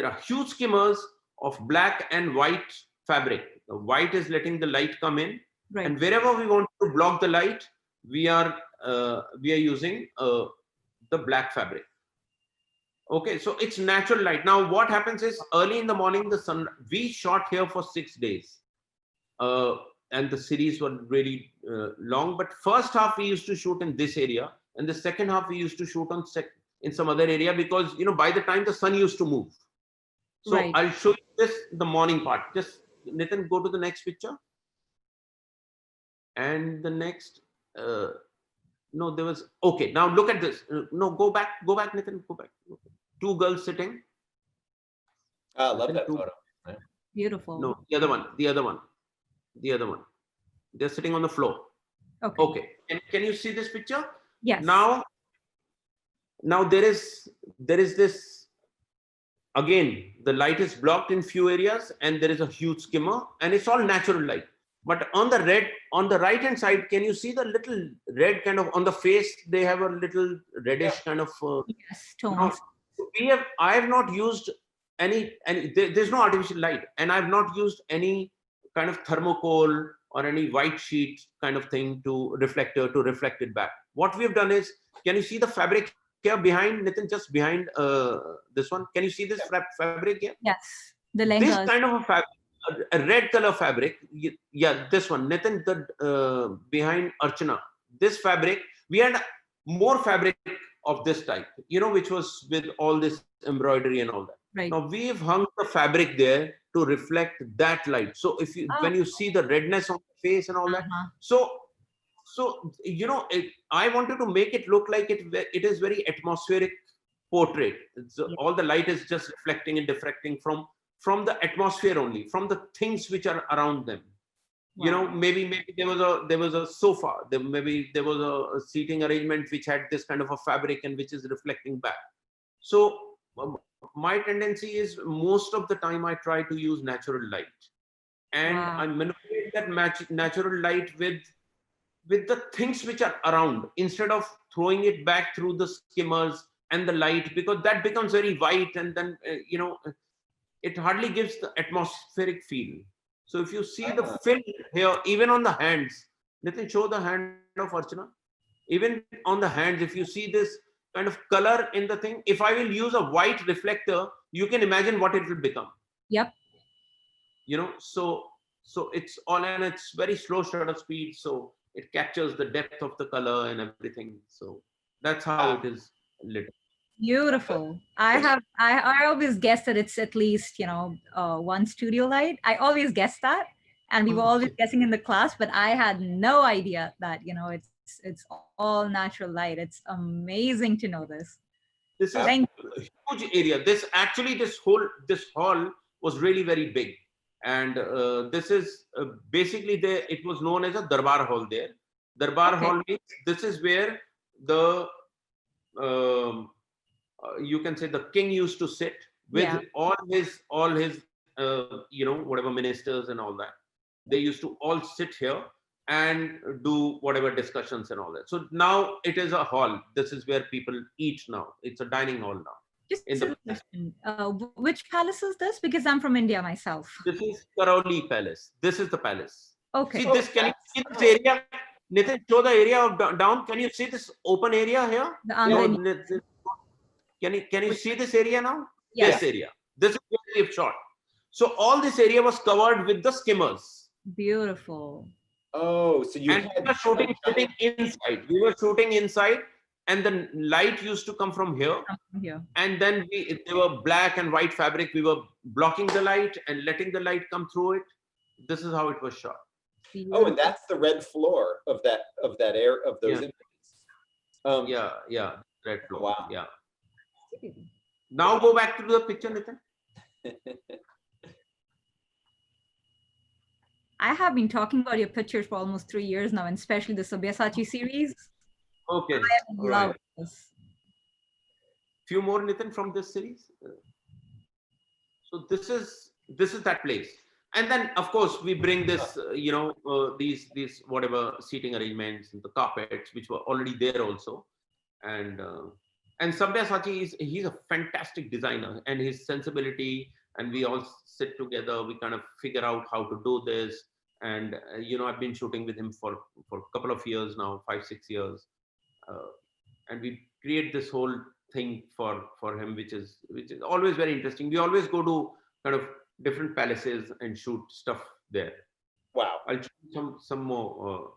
are huge skimmers of black and white fabric. The white is letting the light come in, Right. and wherever we want to block the light, we are using the black fabric. Okay, so it's natural light. Now, what happens is early in the morning, the sun. We shot here for 6 days, and the series were really long. But first half we used to shoot in this area, and the second half we used to shoot in some other area because by the time the sun used to move. So Right. I'll show you this the morning part. Just Nitin, go to the next picture, and the next. No, there was okay. Now look at this. No, go back, Nitin, go back. Two girls sitting. I love that photo. Beautiful. No, the other one. They're sitting on the floor. Okay. Okay. Can you see this picture? Yes. Now there is this. Again, the light is blocked in few areas, and there is a huge skimmer, and it's all natural light. But on the right hand side, can you see the little red kind of on the face? They have a little reddish kind of. Yes. Tones. I have not used any. There's no artificial light, and I've not used any kind of thermocol or any white sheet kind of thing to reflector to reflect it back. What we have done is, can you see the fabric here behind, Nitin? Just behind this one. Can you see this fabric here? Yes. The This lengas. kind of a fabric. A red color fabric, yeah, this one, Nitin, behind Archana, this fabric, we had more fabric of this type, which was with all this embroidery and all that. Right. Now we've hung the fabric there to reflect that light. So when you see the redness on the face and all that, so I wanted to make it look like it is very atmospheric portrait. All the light is just reflecting and diffracting from the atmosphere only, from the things which are around them. Wow. Maybe there was a sofa, maybe there was a seating arrangement which had this kind of a fabric and which is reflecting back. So my tendency is most of the time I try to use natural light, and I manipulate that natural light with the things which are around instead of throwing it back through the skimmers and the light, because that becomes very white, and then it hardly gives the atmospheric feel. So if you see the film here, even on the hands, Nitin, show the hand of Archana. Even on the hands, if you see this kind of color in the thing, if I will use a white reflector, you can imagine what it will become. Yep. So it's all, and it's very slow shutter speed. So it captures the depth of the color and everything. So that's how it is lit. Beautiful. I always guess that it's at least, one studio light. I always guess that. And we were always guessing in the class, but I had no idea that, it's all natural light. It's amazing to know this. This is Thank a huge area. This hall was really very big. And this is basically it was known as a Darbar Hall there. Darbar Hall means this is where the, you can say the king used to sit with all his whatever ministers and all that. They used to all sit here and do whatever discussions and all that. So now it is a hall. This is where people eat now. It's a dining hall now. Just a question. Which palace is this? Because I'm from India myself. This is Karauli Palace. This is the palace. Okay. See this? Can you see this area? Nitin, show the area of down. Can you see this open area here? Can you see this area now? Yes. This area. This is where we've shot. So all this area was covered with the skimmers. Beautiful. Oh, so you and we were shooting inside. We were shooting inside, and the light used to come from here. And then they were black and white fabric. We were blocking the light and letting the light come through it. This is how it was shot. Oh, and that's the red floor of that air of those images. Yeah, red floor. Wow. Yeah. Now go back to the picture, Nitin. I have been talking about your pictures for almost 3 years now, and especially the Sabyasachi series. Okay. I love this. Few more, Nitin, from this series. So this is that place. And then, of course, we bring this, these whatever seating arrangements and the carpets, which were already there also. And Sabyasachi he's a fantastic designer, and his sensibility, and we all sit together, we kind of figure out how to do this. And, I've been shooting with him for a couple of years now, 5-6 years. And we create this whole thing for him, which is always very interesting. We always go to kind of different palaces and shoot stuff there. Wow. I'll show you some more.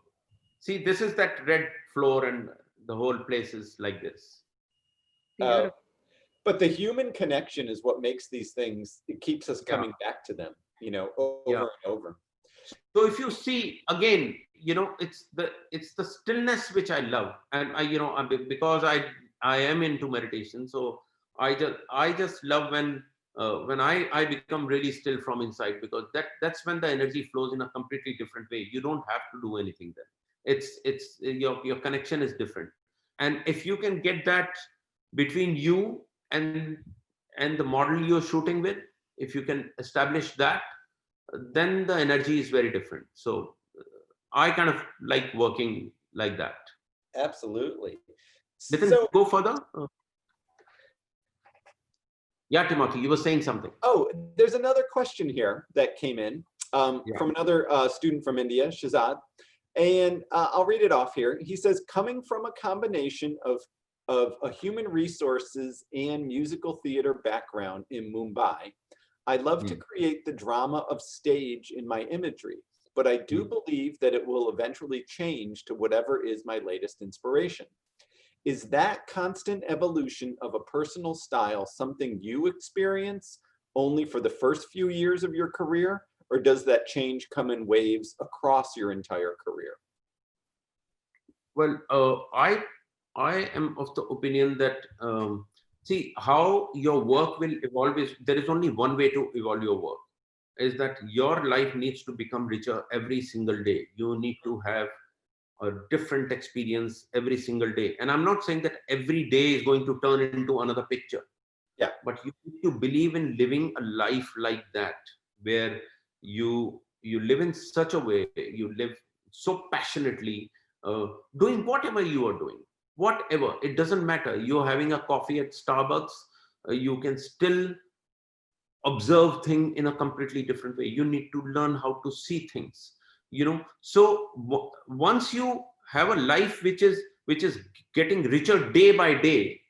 See, this is that red floor, and the whole place is like this. But the human connection is what makes these things, it keeps us coming back to them, over and over. So if you see again, it's the stillness which I love, and because I am into meditation, so I just love when I become really still from inside, because that's when the energy flows in a completely different way. You don't have to do anything then. It's your connection is different, and if you can get that between you and the model you're shooting with, if you can establish that, then the energy is very different. So I kind of like working like that. Absolutely. Nitin, So go further. Yeah, Timothy, you were saying something. Oh, there's another question here that came in from another student from India, Shahzad. And I'll read it off here. He says, coming from a combination of a human resources and musical theater background in Mumbai, I love to create the drama of stage in my imagery, but I do believe that it will eventually change to whatever is my latest inspiration. Is that constant evolution of a personal style something you experience only for the first few years of your career, or does that change come in waves across your entire career? Well, I am of the opinion that see how your work will evolve is there is only one way to evolve your work, is that your life needs to become richer every single day. You need to have a different experience every single day. And I'm not saying that every day is going to turn into another picture. Yeah. But you need to believe in living a life like that, where you live in such a way, you live so passionately, doing whatever you are doing, whatever, it doesn't matter. You're having a coffee at Starbucks, you can still observe things in a completely different way. You need to learn how to see things, so once you have a life which is getting richer day by day,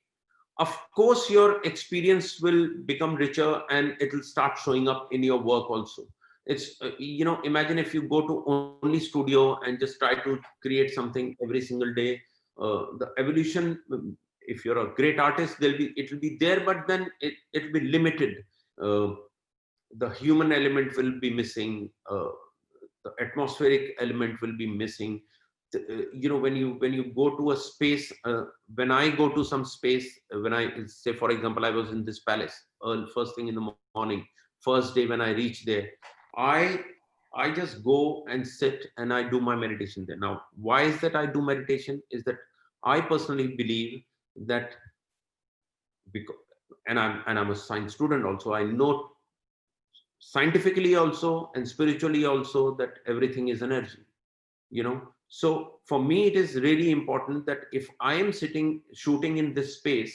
of course your experience will become richer, and it will start showing up in your work also. It's, imagine if you go to only studio and just try to create something every single day. The evolution, if you're a great artist, it will be there, but then it'll be limited. Uh, the human element will be missing. The atmospheric element will be missing. When you go to a space, when I go to some space, when I say, for example, I was in this palace first thing in the morning, first day when I reached there, I just go and sit and I do my meditation there. Now, why is that I do meditation? Is that I personally believe that because, and I'm a science student also, I know scientifically also and spiritually also that everything is energy. So for me, it is really important that if I am shooting in this space,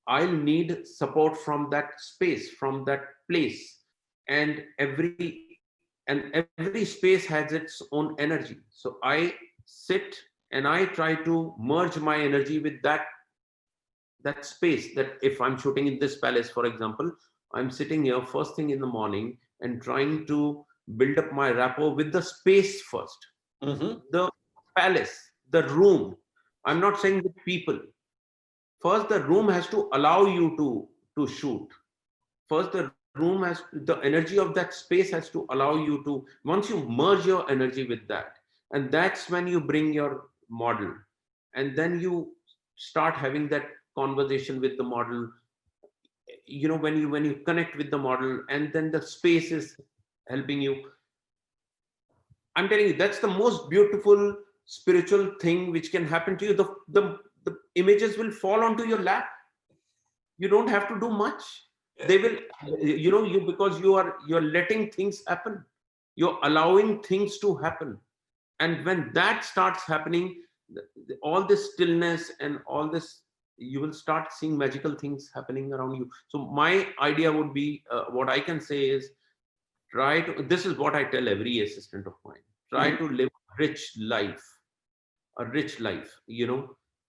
I'll need support from that space, from that place. And every space has its own energy. So I sit and I try to merge my energy with that space. That if I'm shooting in this palace, for example, I'm sitting here first thing in the morning and trying to build up my rapport with the space first. The palace, the room. I'm not saying the people. First, the room has to allow you to shoot. First, the energy of that space has to allow you to, once you merge your energy with that, and that's when you bring your model. And then you start having that conversation with the model. When you connect with the model, and then the space is helping you. I'm telling you, that's the most beautiful spiritual thing which can happen to you. The images will fall onto your lap. You don't have to do much. They will, because you're letting things happen. You're allowing things to happen. And when that starts happening, all this stillness and all this, you will start seeing magical things happening around you. So my idea would be, what I can say is, this is what I tell every assistant of mine, try to live a rich life,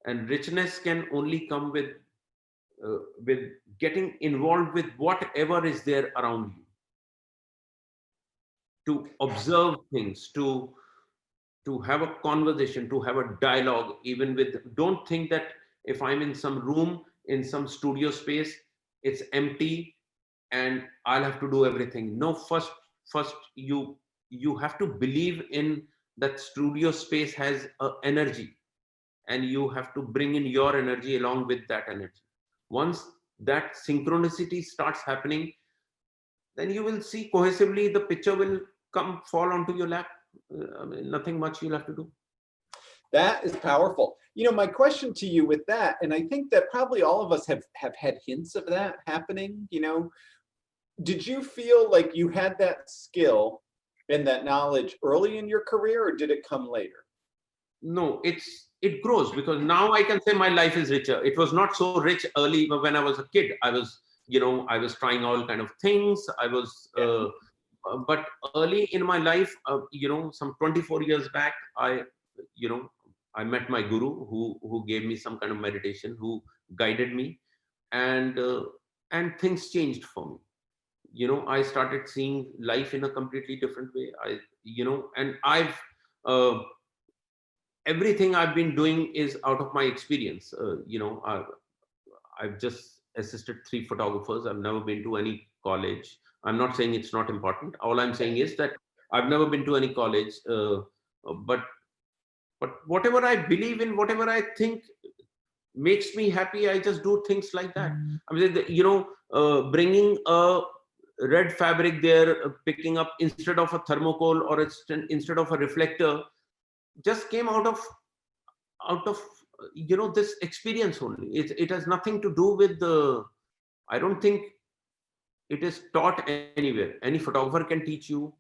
and richness can only come with getting involved with whatever is there around you, to observe things, to have a conversation, to have a dialogue, even with, don't think that if I'm in some room, in some studio space, it's empty and I'll have to do everything. No, first you have to believe in that studio space has energy, and you have to bring in your energy along with that energy. Once that synchronicity starts happening, then you will see cohesively the picture will fall onto your lap. Nothing much you'll have to do. That is powerful. My question to you with that, and I think that probably all of us have had hints of that happening, did you feel like you had that skill and that knowledge early in your career, or did it come later? No, it grows, because now I can say my life is richer. It was not so rich early, but when I was a kid, I was trying all kind of things. But early in my life, some 24 years back, I met my guru who gave me some kind of meditation, who guided me, and things changed for me. I started seeing life in a completely different way. And everything I've been doing is out of my experience. I've just assisted 3 photographers. I've never been to any college. I'm not saying it's not important. All I'm saying is that I've never been to any college. But whatever I believe in, whatever I think makes me happy, I just do things like that. I mean, bringing a red fabric there, picking up instead of a thermocol or instead of a reflector, just came out of this experience only. It has nothing to do with I don't think it is taught anywhere. Any photographer can teach you.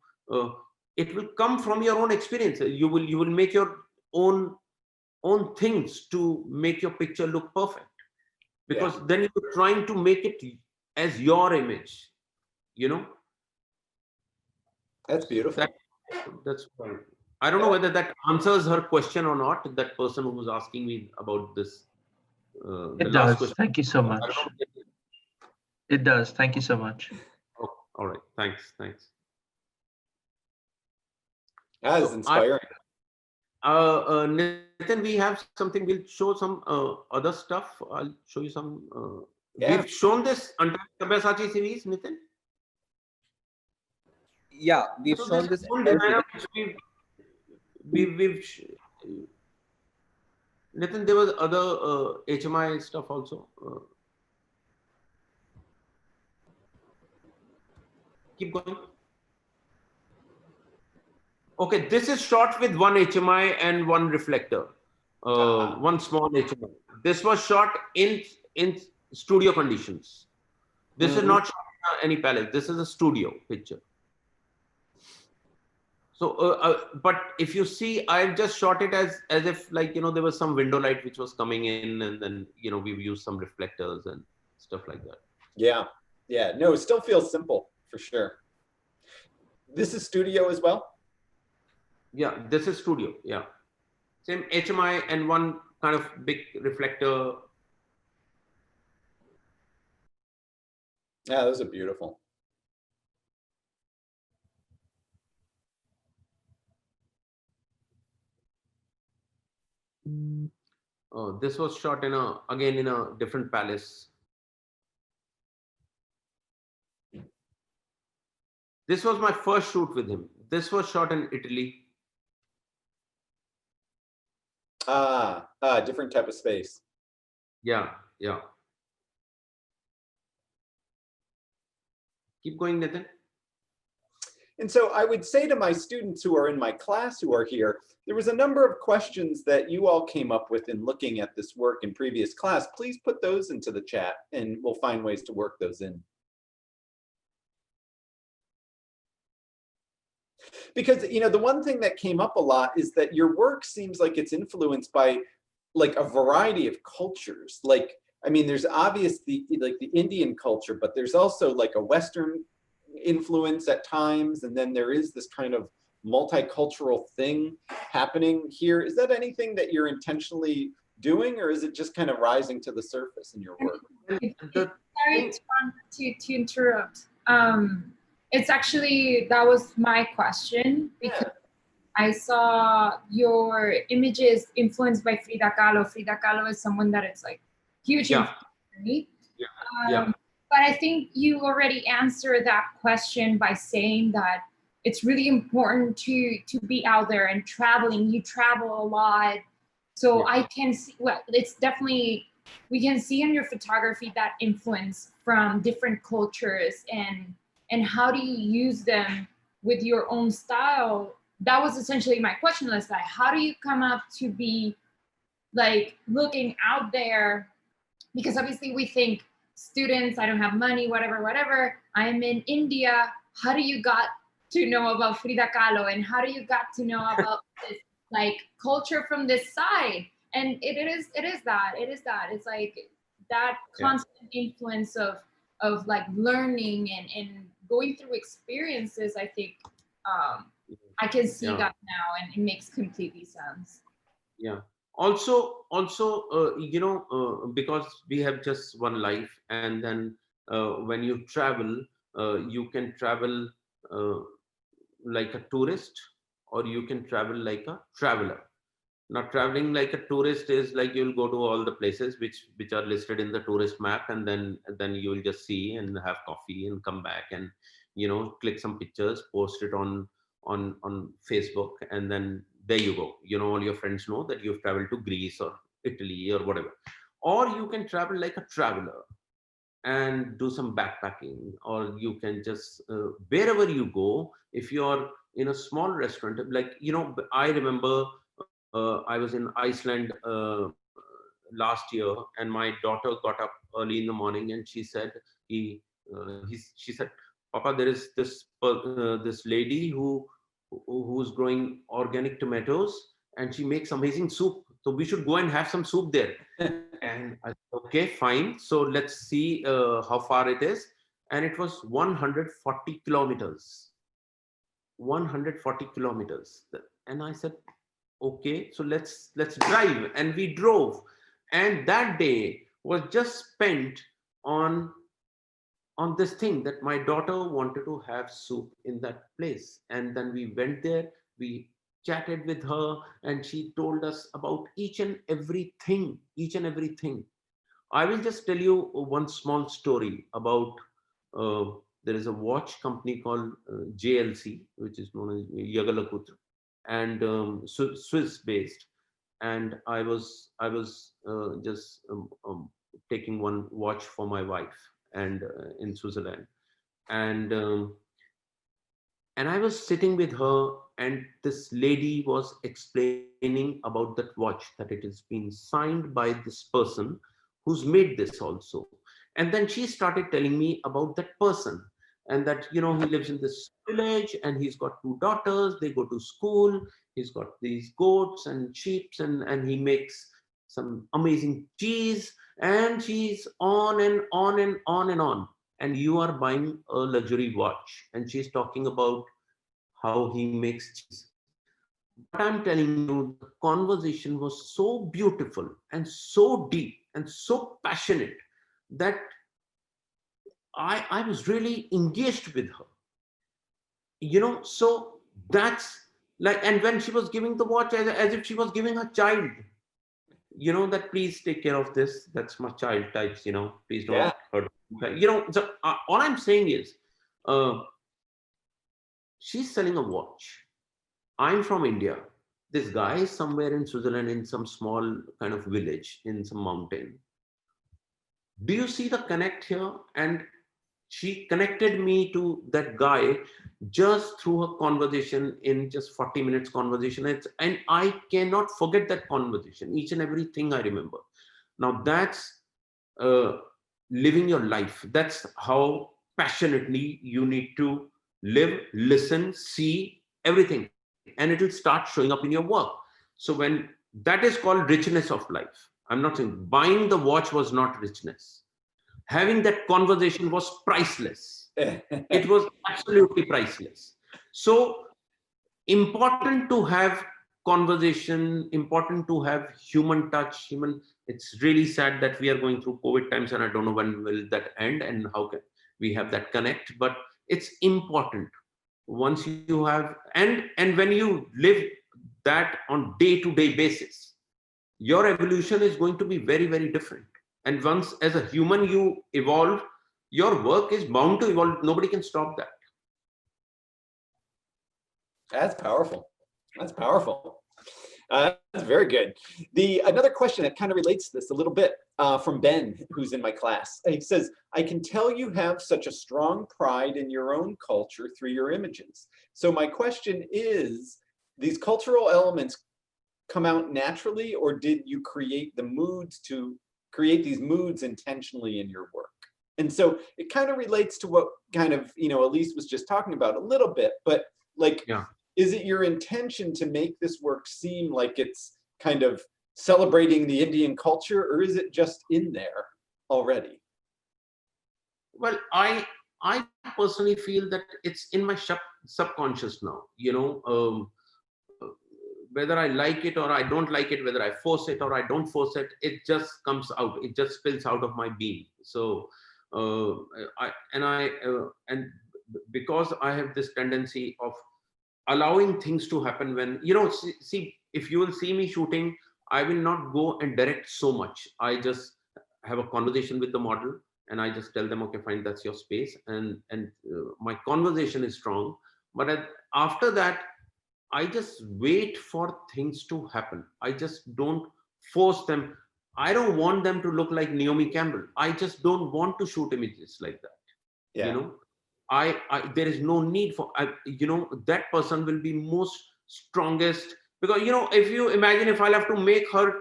It will come from your own experience. You will make your own things to make your picture look perfect, because then you're trying to make it as your image. That's beautiful. That's fine. I don't know whether that answers her question or not. That person who was asking me about this. It does. Thank you so much. It does. Thank you so much. Oh, all right. Thanks. That is So inspiring. Nitin, we have something. We'll show some other stuff. I'll show you some. Yeah. We've shown this entire Sabyasachi series, Nitin. Yeah, we've So shown this this whole entire designer, series. Nitin, there was other HMI stuff also. Keep going. Okay, this is shot with one HMI and one reflector, one small HMI. This was shot in studio conditions. This is not shot in any palace. This is a studio picture. So, but if you see, I've just shot it as if, like, you know, there was some window light which was coming in, and then, you know, we've used some reflectors and stuff like that. Yeah. Yeah. No, it still feels simple for sure. This is studio as well? Yeah, this is studio. Yeah. Same HMI and one kind of big reflector. Yeah, those are beautiful. This was shot in again in a different palace. This was my first shoot with him. This was shot in Italy. Different type of space. Yeah, yeah. Keep going, Nitin. And so I would say to my students who are in my class who are here, there was a number of questions that you all came up with in looking at this work in previous class. Please put those into the chat and we'll find ways to work those in. Because, you know, the one thing that came up a lot is that your work seems like it's influenced by like a variety of cultures. Like, I mean, there's obviously like the Indian culture, but there's also like a Western influence at times. And then there is this kind of multicultural thing happening here. Is that anything that you're intentionally doing, or is it just kind of rising to the surface in your work? Sorry to interrupt. It's actually, that was my question, because I saw your images influenced by Frida Kahlo. Frida Kahlo is someone that is like huge influence for me. But I think you already answered that question by saying that it's really important to be out there and traveling. You travel a lot. So I can see, well, it's definitely, we can see in your photography that influence from different cultures, and how do you use them with your own style? That was essentially my question last night. How do you come up to be like looking out there? Because obviously we think students, I don't have money, whatever. I'm in India. How do you got to know about Frida Kahlo, and how do you got to know about this like culture from this side? And it is that. It's like that constant influence of like learning and going through experiences. I think I can see that now, and it makes completely sense. Yeah. Also, you know, because we have just one life, and then when you travel, you can travel like a tourist, or you can travel like a traveler. Now, traveling like a tourist is like you'll go to all the places which are listed in the tourist map, and then you'll just see and have coffee and come back and, you know, click some pictures, post it on Facebook, and then there you go. You know, all your friends know that you've traveled to Greece or Italy or whatever. Or you can travel like a traveler and do some backpacking, or you can just wherever you go. If you're in a small restaurant, like, you know, I remember I was in Iceland last year, and my daughter got up early in the morning, and she said, she said, Papa, there is this lady who's growing organic tomatoes, and she makes amazing soup. So we should go and have some soup there. And I said, okay, fine. So let's see how far it is. And it was 140 kilometers. 140 kilometers. And I said, okay, so let's drive. And we drove. And that day was just spent on this thing that my daughter wanted to have soup in that place. And then we went there, we chatted with her, and she told us about each and everything, each and everything. I will just tell you one small story about, there is a watch company called JLC, which is known as Yagalaputra, and Swiss based. And I was just taking one watch for my wife, and in Switzerland, and and I was sitting with her, and this lady was explaining about that watch, that it has been signed by this person who's made this also. And then she started telling me about that person, and that, he lives in this village, and he's got two daughters, they go to school, he's got these goats and sheep, and he makes some amazing cheese, and she's on and on and on and on. And you are buying a luxury watch, and she's talking about how he makes cheese. But I'm telling you, the conversation was so beautiful and so deep and so passionate that I was really engaged with her. So that's like, and when she was giving the watch, as if she was giving her child, that please take care of this. That's my child types, please don't Yeah. hurt. So all I'm saying is, she's selling a watch. I'm from India. This guy is somewhere in Switzerland, in some small kind of village, in some mountain. Do you see the connect here? And she connected me to that guy just through a conversation, in just 40 minutes conversation. And I cannot forget that conversation, each and everything I remember. Now that's living your life. That's how passionately you need to live, listen, see everything, and it will start showing up in your work. So when that is called richness of life. I'm not saying buying the watch was not richness. Having that conversation was priceless. It was absolutely priceless. So important to have conversation, important to have human touch, it's really sad that we are going through COVID times, and I don't know when will that end and how can we have that connect, but it's important. Once you have, and when you live that on day-to-day basis, your evolution is going to be very, very different. And once as a human you evolve, your work is bound to evolve. Nobody can stop that. That's powerful. That's powerful. That's very good. Another question that kind of relates to this a little bit from Ben, who's in my class. He says, I can tell you have such a strong pride in your own culture through your images. So my question is, these cultural elements come out naturally, or did you create the moods to create these moods intentionally in your work? And so it kind of relates to what kind of, Elise was just talking about a little bit, but like, Yeah. Is it your intention to make this work seem like it's kind of celebrating the Indian culture, or is it just in there already? Well, I personally feel that it's in my subconscious now, whether I like it or I don't like it, whether I force it or I don't force it, it just comes out, it just spills out of my being. So and because I have this tendency of allowing things to happen, when see, if you will see me shooting, I will not go and direct so much. I just have a conversation with the model, and I just tell them, okay, fine, that's your space, and my conversation is strong. But after that, I just wait for things to happen. I just don't force them. I don't want them to look like Naomi Campbell. I just don't want to shoot images like that. Yeah. There is no need for, that person will be most strongest, because if you imagine, if I'll have to make her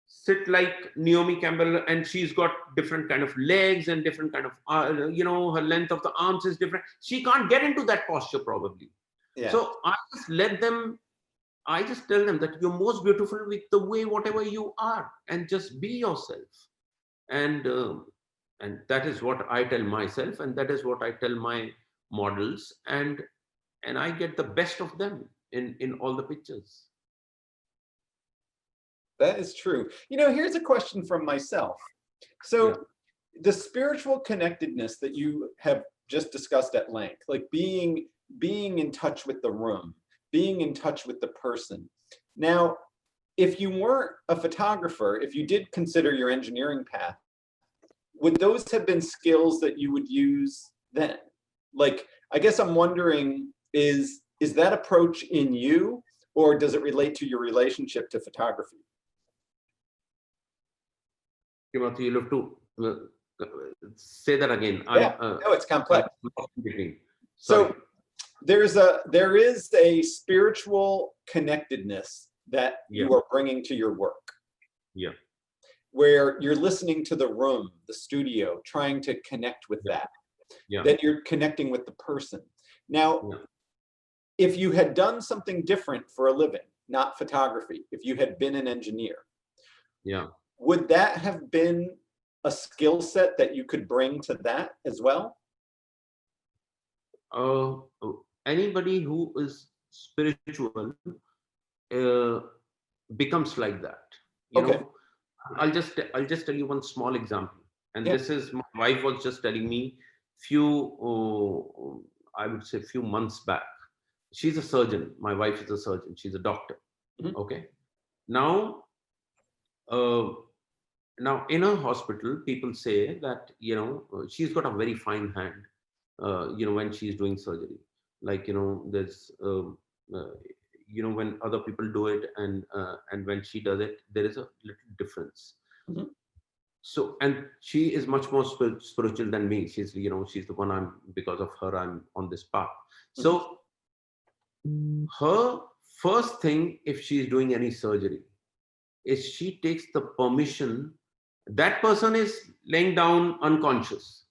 sit like Naomi Campbell, and she's got different kind of legs and different kind of her length of the arms is different, she can't get into that posture probably. Yeah. So I just tell them that you're most beautiful with the way whatever you are, and just be yourself. And that is what I tell myself, and that is what I tell my models, and I get the best of them in all the pictures. That is true. Here's a question from myself. So Yeah. The spiritual connectedness that you have just discussed at length, like being in touch with the room, being in touch with the person. Now, if you weren't a photographer, if you did consider your engineering path, would those have been skills that you would use then? Like, I guess I'm wondering, is that approach in you, or does it relate to your relationship to photography? Timothy, you'll have to say that again. Yeah, no, it's complex. Sorry. So there is a spiritual connectedness that you are bringing to your work. Yeah. Where you're listening to the room, the studio, trying to connect with that. Yeah. Then you're connecting with the person. Now, if you had done something different for a living, not photography, if you had been an engineer, would that have been a skill set that you could bring to that as well? Anybody who is spiritual becomes like that. You know, I'll just tell you one small example. And this is, my wife was just telling me I would say few months back. She's a surgeon. My wife is a surgeon. She's a doctor. Okay. Now in her hospital, people say that, you know, she's got a very fine hand, you know, when she's doing surgery. Like, you know, there's, you know, when other people do it and when she does it, there is a little difference. So, and she is much more spiritual than me. She's, you know, she's the one because of her, I'm on this path. So her first thing, if she's doing any surgery, is she takes the permission. That person is laying down unconscious.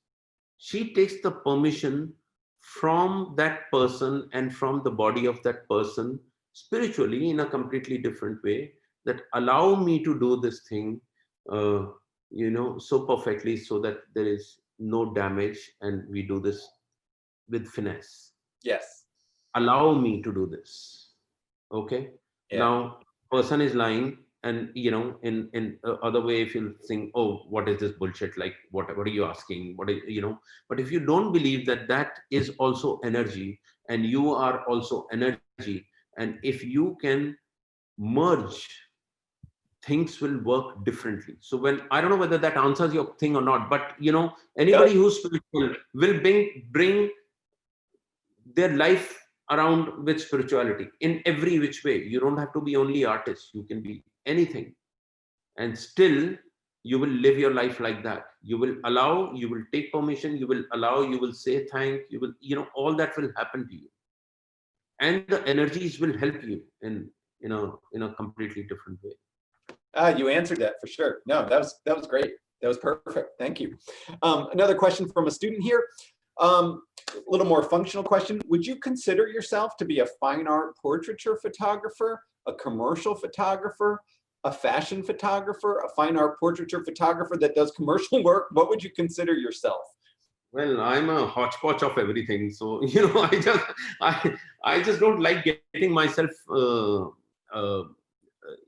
She takes the permission from that person and from the body of that person spiritually in a completely different way, that allow me to do this thing, you know, so perfectly, so that there is no damage, and we do this with finesse. Yes. Allow me to do this. Okay. Now, person is lying, and, you know, in other way, if you think, oh, what is this bullshit? Like, what are you asking? What is, you know? But if you don't believe that that is also energy, and you are also energy, and if you can merge, things will work differently. So when, I don't know whether that answers your thing or not, but, you know, anybody who's spiritual will bring their life around with spirituality in every which way. You don't have to be only artist. You can be anything, and still you will live your life like that. You will allow, you will take permission, you will allow, you will say thank, you will, you know, all that will happen to you, and the energies will help you in a completely different way. You answered that for sure. No, that was great. That was perfect. Thank you. Another question from a student here. A little more functional question. Would you consider yourself to be a fine art portraiture photographer, a commercial photographer, a fashion photographer, a fine art portraiture photographer that does commercial work? What would you consider yourself? Well, I'm a hodgepodge of everything. So, you know, I just don't like getting myself,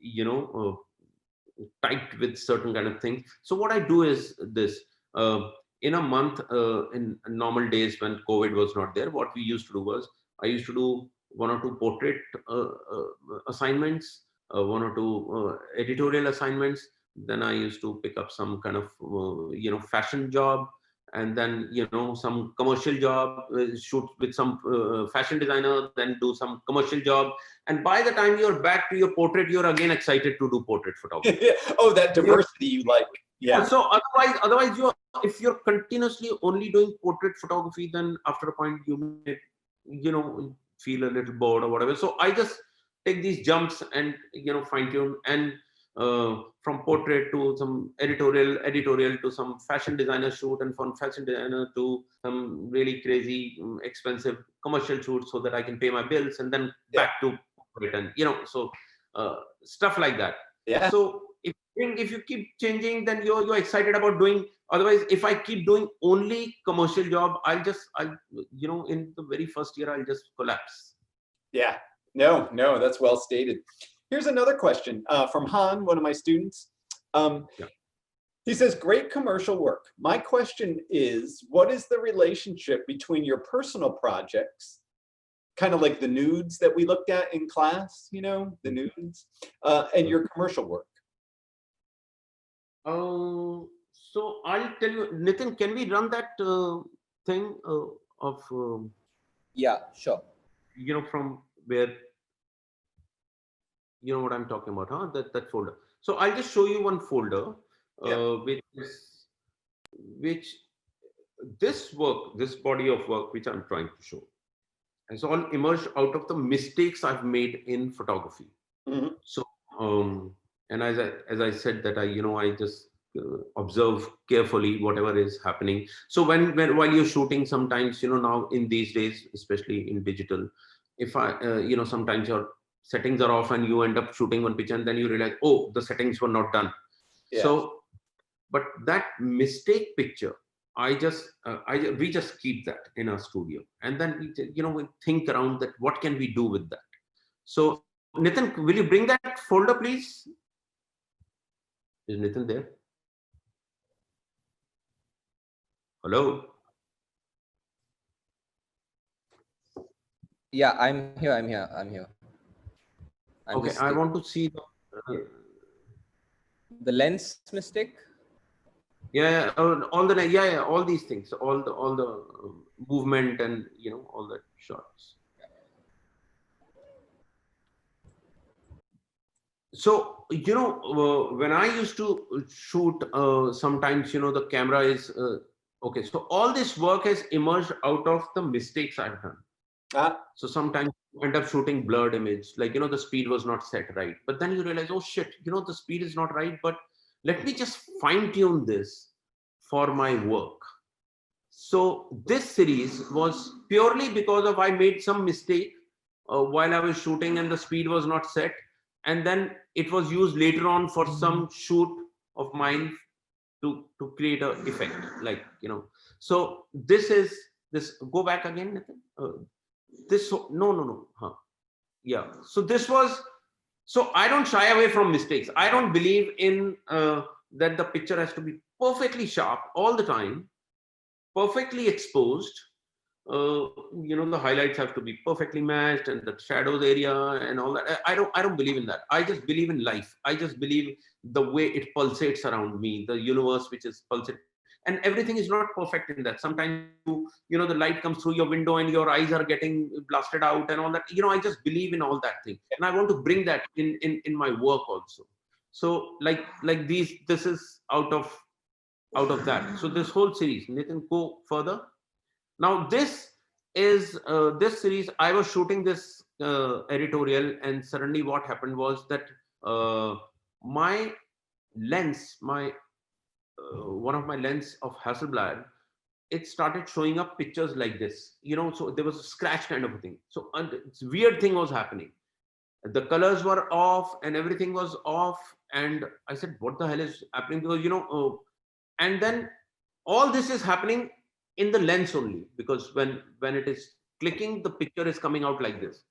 you know, tight with certain kind of things. So what I do is this, in a month, in normal days when COVID was not there, what we used to do was, I used to do 1 or 2 portrait assignments, 1 or 2 editorial assignments. Then I used to pick up some kind of, you know, fashion job, and then, you know, some commercial job, shoot with some fashion designer, then do some commercial job. And by the time you're back to your portrait, you're again excited to do portrait photography. Oh, that diversity you like. Yeah. So otherwise if you're continuously only doing portrait photography, then after a point you may, you know, feel a little bored or whatever. So I just take these jumps and, you know, fine tune, and from portrait to some editorial to some fashion designer shoot, and from fashion designer to some really crazy expensive commercial shoot, so that I can pay my bills, and then back to portrait, and, you know, so stuff like that. Yeah. So if you keep changing, then you're excited about doing. Otherwise, if I keep doing only commercial job, I'll you know, in the very first year, I'll just collapse. Yeah. No, that's well stated. Here's another question from Han, one of my students. He says, great commercial work. My question is, what is the relationship between your personal projects kind of like the nudes that we looked at in class, you know, the nudes, and your commercial work. So I'll tell you, Nitin, can we run that thing of, Yeah, sure. you know, from where, you know what I'm talking about, huh? That folder. So I'll just show you one folder, which this work, this body of work, which I'm trying to show, has all emerged out of the mistakes I've made in photography. Mm-hmm. So, and as I said that I just observe carefully whatever is happening. So while you're shooting, sometimes, now in these days, especially in digital, if sometimes your settings are off and you end up shooting one picture and then you realize, oh, the settings were not done. Yeah. So, but that mistake picture, we just keep that in our studio, and then we think around that, what can we do with that? So Nitin, will you bring that folder, please? Is Nitin there? Hello? Yeah, I'm here. Okay, I want to see the lens mistake. All these things, all the movement and all that shots. So when I used to shoot, sometimes the camera is okay. So all this work has emerged out of the mistakes I've done. So sometimes you end up shooting blurred image, like the speed was not set right, but then you realize, oh shit, the speed is not right, but let me just fine tune this for my work. So this series was purely because of I made some mistake while I was shooting and the speed was not set, and then it was used later on for some shoot of mine to create a effect, like So this go back again, Nathan. Yeah. So this was. So I don't shy away from mistakes. I don't believe in that the picture has to be perfectly sharp all the time, perfectly exposed. The highlights have to be perfectly matched and the shadows area and all that. I don't believe in that. I just believe in life. I just believe the way it pulsates around me, the universe which is pulsating. And everything is not perfect in that. Sometimes the light comes through your window and your eyes are getting blasted out and all that. I just believe in all that thing, and I want to bring that in my work also. So like this is out of that. So this whole series, Nathan, go further. Now this is this series. I was shooting this editorial, and suddenly what happened was that my lens, one of my lens of Hasselblad, it started showing up pictures like this, so there was a scratch kind of a thing. So it's weird thing was happening. The colors were off and everything was off. And I said, what the hell is happening? Because, and then all this is happening in the lens only, because when it is clicking, the picture is coming out like this.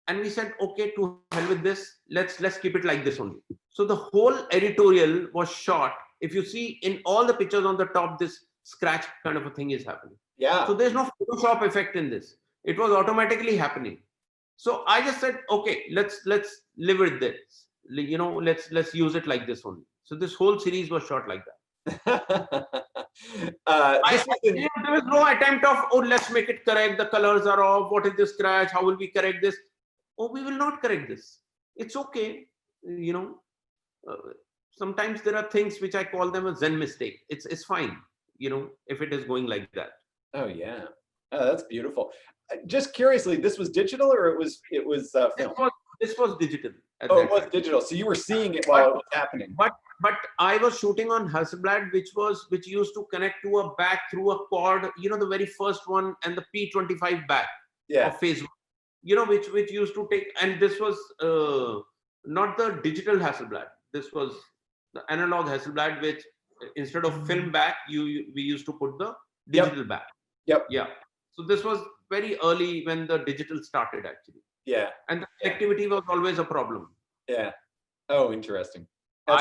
And we said, okay, to hell with this, let's keep it like this only. So the whole editorial was shot. If you see in all the pictures on the top, this scratch kind of a thing is happening. Yeah. So there's no Photoshop effect in this. It was automatically happening. So I just said, okay, let's live with this. Let's use it like this only. So this whole series was shot like that. There was no attempt of, oh, let's make it correct. The colors are off. What is this scratch? How will we correct this? Oh, we will not correct this. It's okay. Sometimes there are things which I call them a Zen mistake. It's fine, if it is going like that. Oh yeah, that's beautiful. Just curiously, this was digital or it was film? This was digital. Oh, it was digital. So you were seeing it while it was happening. But I was shooting on Hasselblad, which used to connect to a back through a cord. The very first one, and the P25 back of phase one. Which used to take, and this was not the digital Hasselblad. This was the analog Hasselblad, which instead of film back, we used to put the digital back. Yep. Yeah. So this was very early when the digital started actually. Yeah. And the connectivity was always a problem. Yeah. Oh, interesting. So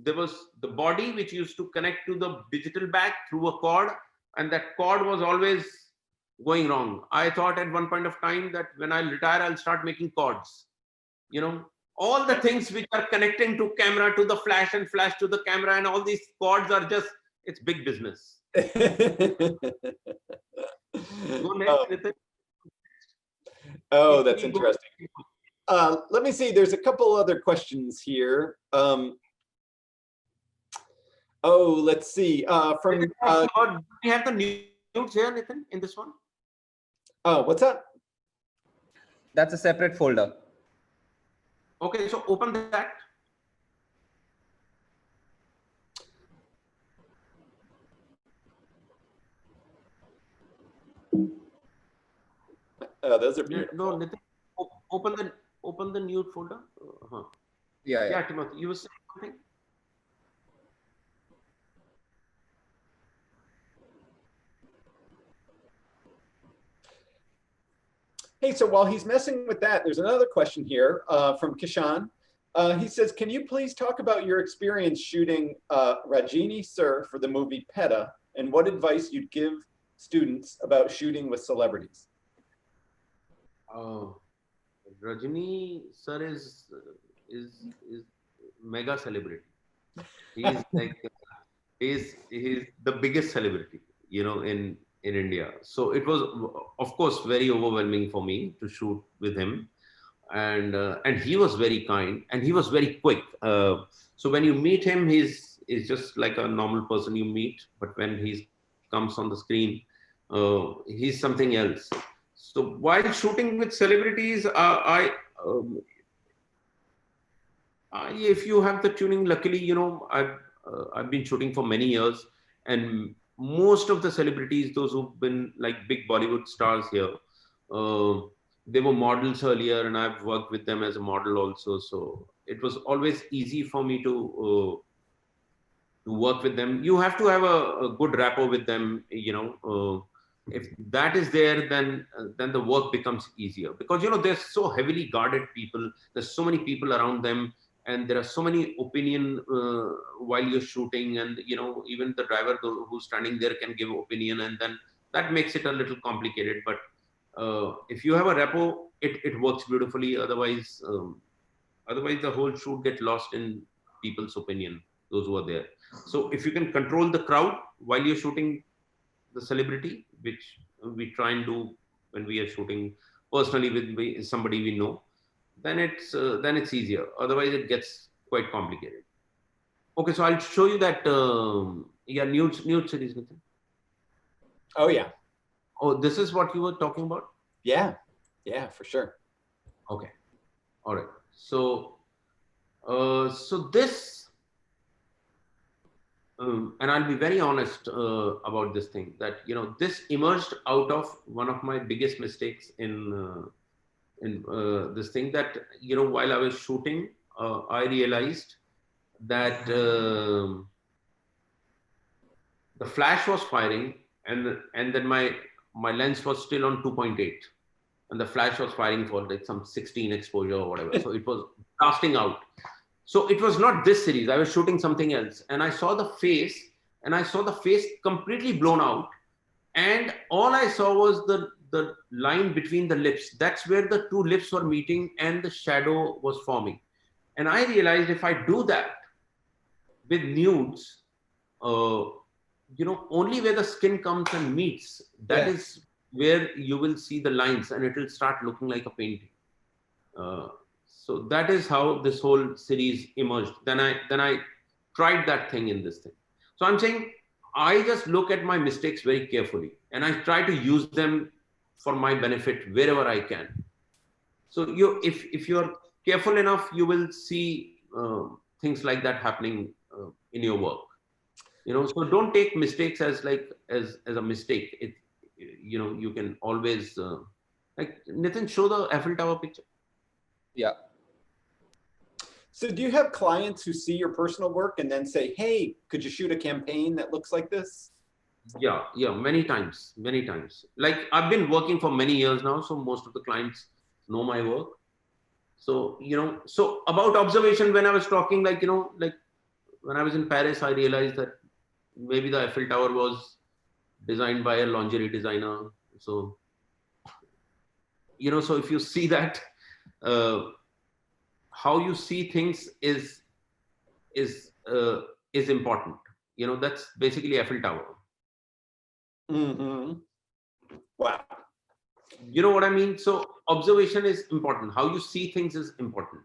there was the body which used to connect to the digital back through a cord, and that cord was always going wrong. I thought at one point of time that when I retire, I'll start making cords. You know, all the things which are connecting to camera, to the flash, and flash to the camera, and all these cords are just, it's big business. Go next, Nitin. Oh, that's interesting. Let me see. There's a couple other questions here. Oh, let's see. From we have the nudes here, Nitin, in this one. Oh, what's that? That's a separate folder. Okay, so open that. Those are beautiful. No, Nitin, open the nude folder. Yeah. Timothy, you were saying something? Hey, so while he's messing with that, there's another question here from Kishan. He says, can you please talk about your experience shooting Rajini Sir for the movie PETA, and what advice you'd give students about shooting with celebrities? Rajini Sir is mega celebrity. He's like, he's the biggest celebrity, you know, in India. So it was, of course, very overwhelming for me to shoot with him. And he was very kind, and he was very quick. So when you meet him, he's just like a normal person you meet, but when he comes on the screen, he's something else. So while shooting with celebrities, if you have the tuning, luckily, you know, I've been shooting for many years, and most of the celebrities, those who've been like big Bollywood stars here, they were models earlier, and I've worked with them as a model also. So it was always easy for me to work with them. You have to have a good rapport with them, you know. If that is there, then the work becomes easier, because, you know, they're so heavily guarded people. There's so many people around them, and there are so many opinion while you're shooting, and, you know, even the driver who's standing there can give opinion, and then that makes it a little complicated. But if you have a rapport, it works beautifully. Otherwise the whole shoot gets lost in people's opinion, those who are there. So if you can control the crowd while you're shooting the celebrity, which we try and do when we are shooting personally with somebody we know, then it's easier. Otherwise, it gets quite complicated. Okay, so I'll show you that nude series, Nitin. Oh yeah. Oh, this is what you were talking about? Yeah, for sure. Okay, all right. So this. And I'll be very honest about this thing, that, you know, this emerged out of one of my biggest mistakes in this thing, that, you know, while I was shooting, I realized that the flash was firing, and then my lens was still on 2.8, and the flash was firing for like some 16 exposure or whatever. So it was blasting out. So it was not this series. I was shooting something else, and I saw the face, completely blown out. And all I saw was the line between the lips. That's where the two lips were meeting, and the shadow was forming. And I realized if I do that with nudes, you know, only where the skin comes and meets, that is where you will see the lines, and it will start looking like a painting. So that is how this whole series emerged. Then I tried that thing in this thing. So I'm saying I just look at my mistakes very carefully, and I try to use them for my benefit wherever I can. So if you're careful enough, you will see things like that happening in your work. You know, so don't take mistakes as a mistake. You know, you can always like Nitin, show the Eiffel Tower picture. Yeah. So do you have clients who see your personal work and then say, hey, could you shoot a campaign that looks like this? Yeah, many times. Like, I've been working for many years now, so most of the clients know my work. So, you know, so about observation, when I was talking, like, you know, like when I was in Paris, I realized that maybe the Eiffel Tower was designed by a lingerie designer. So, so if you see that, how you see things is important. That's basically Eiffel Tower. Mm-hmm. Wow. You know what I mean? So observation is important. How you see things is important.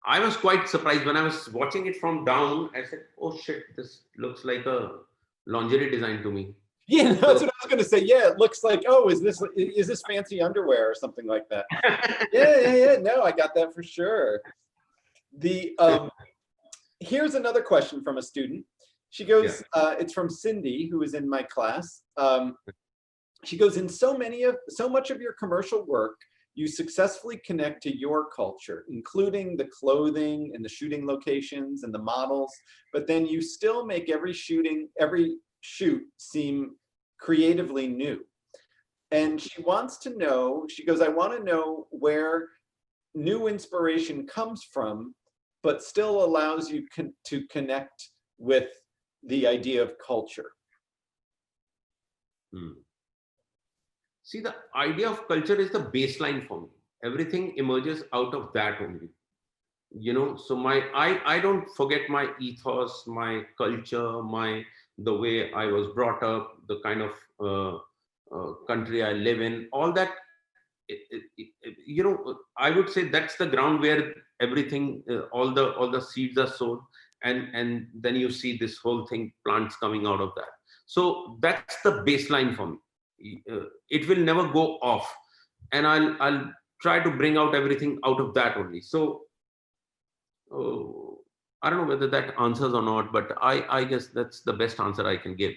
I was quite surprised when I was watching it from down. I said, "Oh shit, this looks like a lingerie design to me." Yeah, that's what I was going to say. Yeah, it looks like, oh, is this fancy underwear or something like that? Yeah. No, I got that for sure. Here's another question from a student. She goes, it's from Cindy, who is in my class. She goes, in so much of your commercial work, you successfully connect to your culture, including the clothing and the shooting locations and the models, but then you still make every shoot seem creatively new. And she wants to know, she goes, I want to know where new inspiration comes from, but still allows you to connect with the idea of culture. See, the idea of culture is the baseline for me. Everything emerges out of that only. So I don't forget my ethos, my culture, the way I was brought up, the kind of country I live in, all that. I would say that's the ground where everything, all the seeds are sown, and then you see this whole thing, plants coming out of that. So that's the baseline for me. It will never go off, and I'll try to bring out everything out of that only. So I don't know whether that answers or not, but I guess that's the best answer I can give.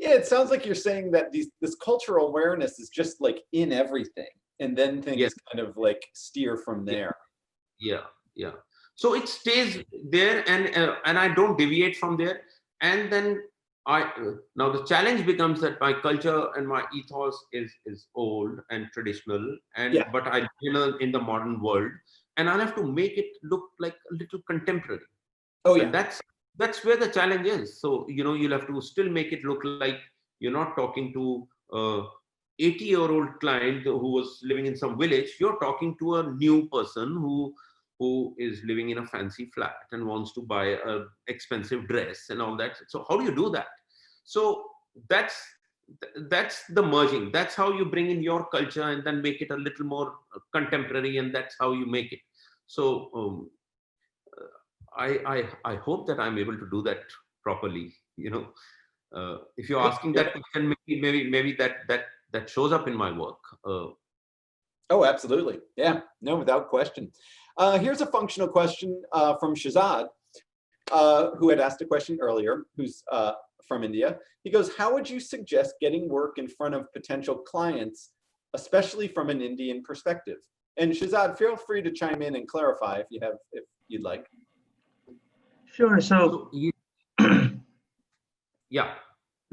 Yeah, it sounds like you're saying that this cultural awareness is just like in everything, and then things kind of like steer from there. Yeah. So it stays there, and I don't deviate from there. And then now the challenge becomes that my culture and my ethos is old and traditional, but I live in the modern world, and I'll have to make it look like a little contemporary. Oh yeah. And that's where the challenge is. So you'll have to still make it look like you're not talking to a 80-year-old client who was living in some village. You're talking to a new person who is living in a fancy flat and wants to buy a expensive dress and all that. So how do you do that? So that's the merging. That's how you bring in your culture and then make it a little more contemporary, and that's how you make it. So I hope that I'm able to do that properly. If you're asking that question, maybe that shows up in my work. Oh, absolutely. Yeah, no, without question. Here's a functional question from Shahzad, who had asked a question earlier, who's from India. He goes, how would you suggest getting work in front of potential clients, especially from an Indian perspective? And Shahzad, feel free to chime in and clarify if you'd like. Sure. So yeah.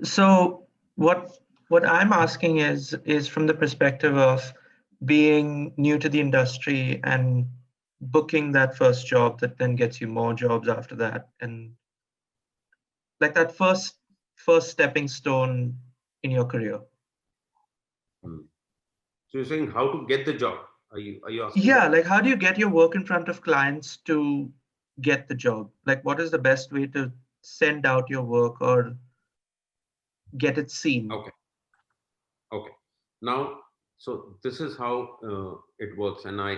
So what I'm asking is from the perspective of being new to the industry and booking that first job that then gets you more jobs after that, and like that first stepping stone in your career. So you're saying how to get the job? Are you asking? Yeah, like how do you get your work in front of clients to get the job? Like what is the best way to send out your work or get it seen? Okay. Now, so this is how it works, and I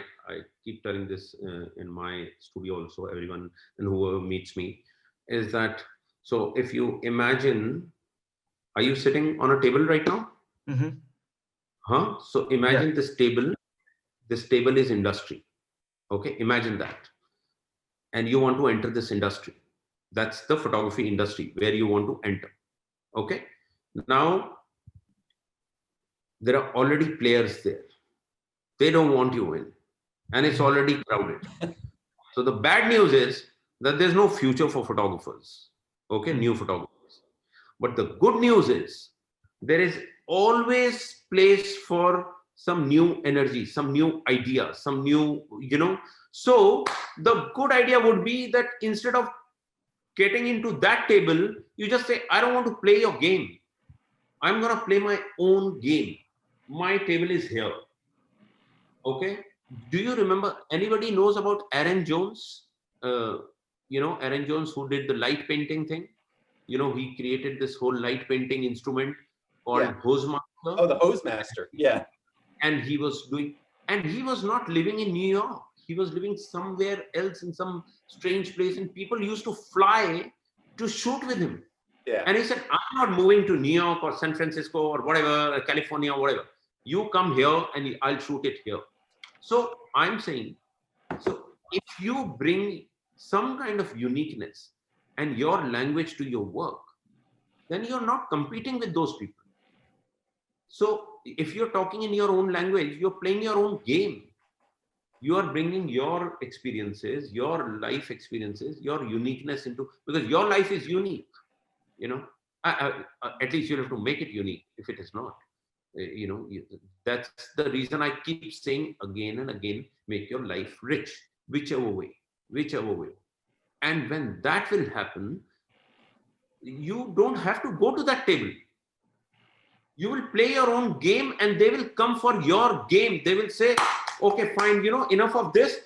keep telling this in my studio also. Everyone and whoever meets me is that. So if you imagine, are you sitting on a table right now? Mm-hmm. So imagine this table. This table is industry. Okay, imagine that. And you want to enter this industry. That's the photography industry where you want to enter. Okay. Now, there are already players there. They don't want you in, and it's already crowded. So the bad news is that there's no future for photographers. Okay, new photographers. But the good news is there is always place for some new energy, some new idea, some new, So the good idea would be that instead of getting into that table, you just say, I don't want to play your game. I'm going to play my own game. My table is here. Okay. Do you remember, anybody knows about Aaron Jones? Aaron Jones, who did the light painting thing. He created this whole light painting instrument called Hose Master. Oh, the Hose Master. Yeah. And he was not living in New York. He was living somewhere else in some strange place, and people used to fly to shoot with him. Yeah. And he said, I'm not moving to New York or San Francisco or whatever, California or whatever. You come here and I'll shoot it here. So I'm saying, so if you bring some kind of uniqueness and your language to your work, then you're not competing with those people. So if you're talking in your own language, you're playing your own game. You are bringing your experiences, your life experiences, your uniqueness into, because your life is unique. At least you have to make it unique if it is not. That's the reason I keep saying again and again, make your life rich, whichever way. And when that will happen, you don't have to go to that table. You will play your own game and they will come for your game. They will say, okay, fine, enough of this.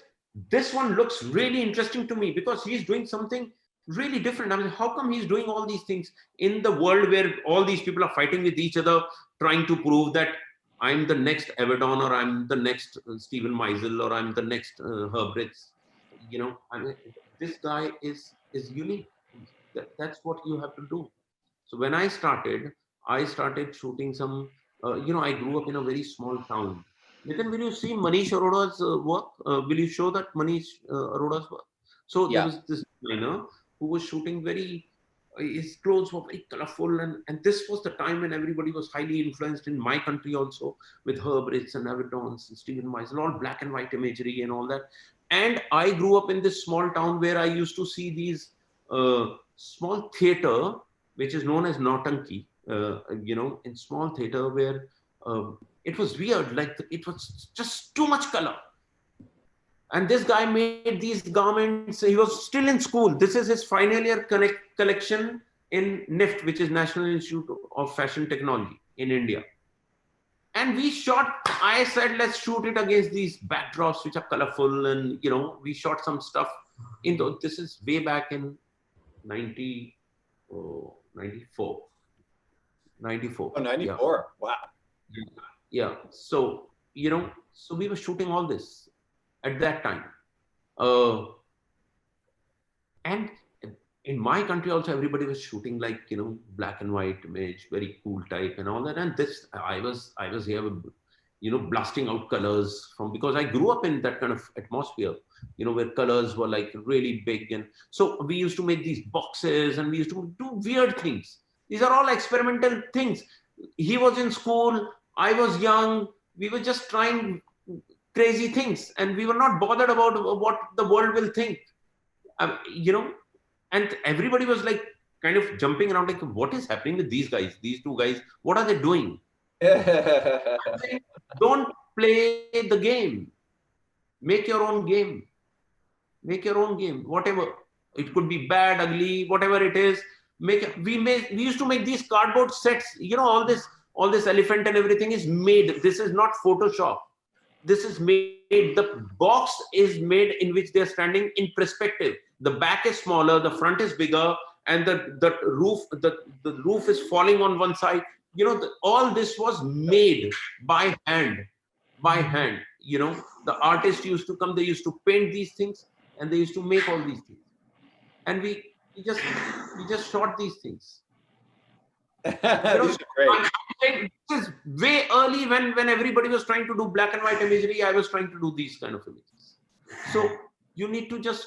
This one looks really interesting to me because he's doing something really different. I mean, how come he's doing all these things in the world where all these people are fighting with each other, trying to prove that I'm the next Avedon, or I'm the next Stephen Meisel, or I'm the next Herb Ritz. I mean, this guy is unique. That's what you have to do. So when I started shooting some, I grew up in a very small town. Nitin, will you see Manish Arora's work? Will you show that Manish Arora's work? So there was this designer who was shooting his clothes were very colorful, and this was the time when everybody was highly influenced in my country also with Herb Ritz and Avedons and Stephen Meisel, all black and white imagery and all that. And I grew up in this small town where I used to see these small theater, which is known as Nautanki, in small theater where it was weird, like it was just too much color. And this guy made these garments. He was still in school. This is his final year collection in NIFT, which is National Institute of Fashion Technology in India. And I said, let's shoot it against these backdrops, which are colorful. And, we shot some stuff. This is way back in 94. 94. Oh, 94. Yeah. Wow. Yeah. So, so we were shooting all this at that time. And in my country also, everybody was shooting like, black and white image, very cool type and all that. And this, I was here, blasting out colors because I grew up in that kind of atmosphere, where colors were like really big. And so we used to make these boxes and we used to do weird things. These are all experimental things. He was in school, I was young, we were just trying crazy things and we were not bothered about what the world will think, and everybody was like kind of jumping around like, what is happening with these guys, these two guys, what are they doing? Don't play the game, make your own game, whatever, it could be bad, ugly, whatever it is, we used to make these cardboard sets, all this elephant and everything is made. This is not Photoshop. This is made, the box is made in which they're standing in perspective. The back is smaller, the front is bigger, and the roof is falling on one side. All this was made by hand. The artists used to come, they used to paint these things, and they used to make all these things. And we just shot these things. These are great. This is way early when everybody was trying to do black and white imagery. I was trying to do these kind of images. So you need to just,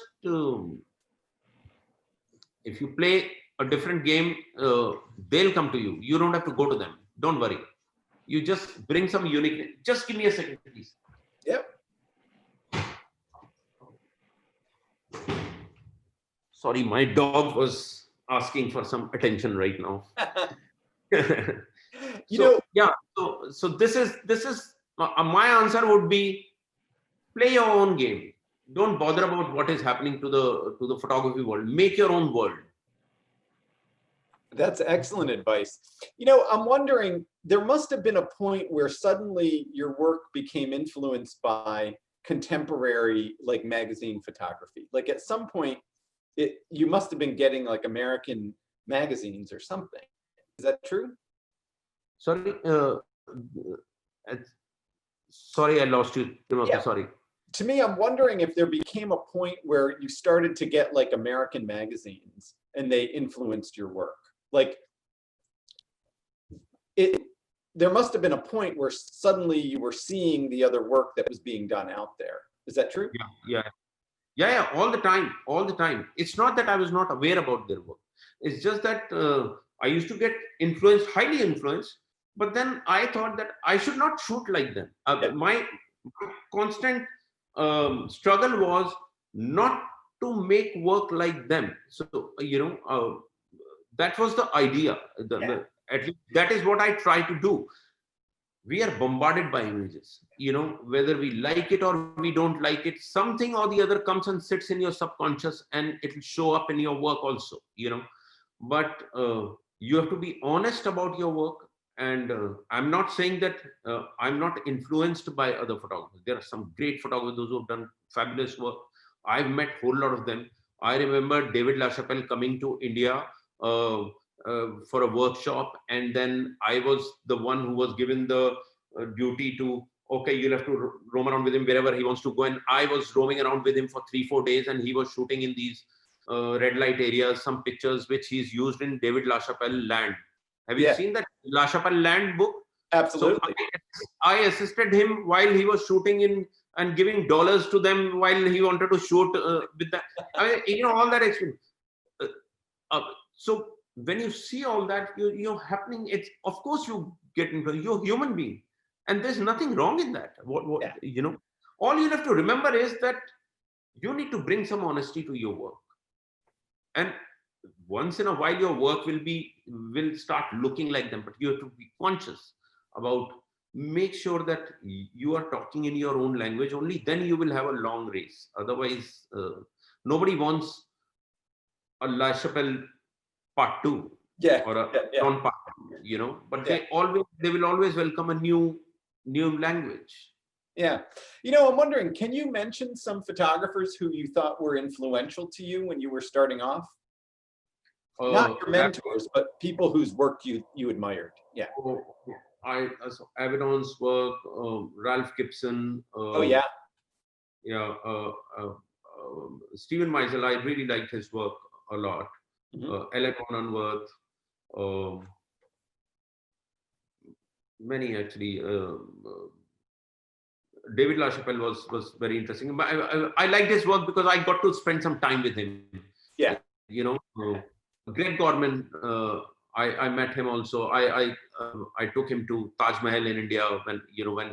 if you play a different game, they'll come to you. You don't have to go to them. Don't worry. You just bring some uniqueness. Just give me a second, please. Yep. Sorry, my dog was asking for some attention right now. So this is my answer would be, play your own game. Don't bother about what is happening to the photography world. Make your own world. That's excellent advice. You know, I'm wondering, there must have been a point where suddenly your work became influenced by contemporary like magazine photography. Like at some point, you must have been getting like American magazines or something. Is that true? Sorry, sorry, I lost you, Timothy. Yeah. Sorry. To me, I'm wondering if there became a point where you started to get like American magazines and they influenced your work. Like there must have been a point where suddenly you were seeing the other work that was being done out there. Is that true? Yeah, all the time, all the time. It's not that I was not aware about their work. It's just that I used to get influenced, highly influenced, but then I thought that I should not shoot like them. My constant struggle was not to make work like them. So, that was the idea. At least that is what I try to do. We are bombarded by images, whether we like it or we don't like it, something or the other comes and sits in your subconscious and it will show up in your work also, but you have to be honest about your work. And I'm not saying that I'm not influenced by other photographers. There are some great photographers, those who have done fabulous work. I've met a whole lot of them. I remember David LaChapelle coming to India for a workshop, and then I was the one who was given the duty to, okay, you'll have to roam around with him wherever he wants to go. And I was roaming around with him for 3-4 days, and he was shooting in these red light areas, some pictures which he's used in David LaChapelle Land. Have you seen that LaChapelle Land book? Absolutely. So I assisted him while he was shooting in and giving dollars to them while he wanted to shoot with that. All that experience. So when you see all that, you're happening, it's of course you get into, you're a human being, and there's nothing wrong in that. All you have to remember is that you need to bring some honesty to your work, and once in a while your work will start looking like them, but you have to be conscious about, make sure that you are talking in your own language. Only then you will have a long race. Otherwise nobody wants a LaChapelle part 2 or a non-part 2, but they will always welcome a new language. Yeah. I'm wondering, can you mention some photographers who you thought were influential to you when you were starting off? Not your mentors, but people whose work you admired. Yeah. Avedon's work, Ralph Gibson. Stephen Meisel, I really liked his work a lot. Ellen Cronenworth, many actually. David LaChapelle was very interesting. I liked his work because I got to spend some time with him. Yeah. Greg Gorman, I met him also. I took him to Taj Mahal in India when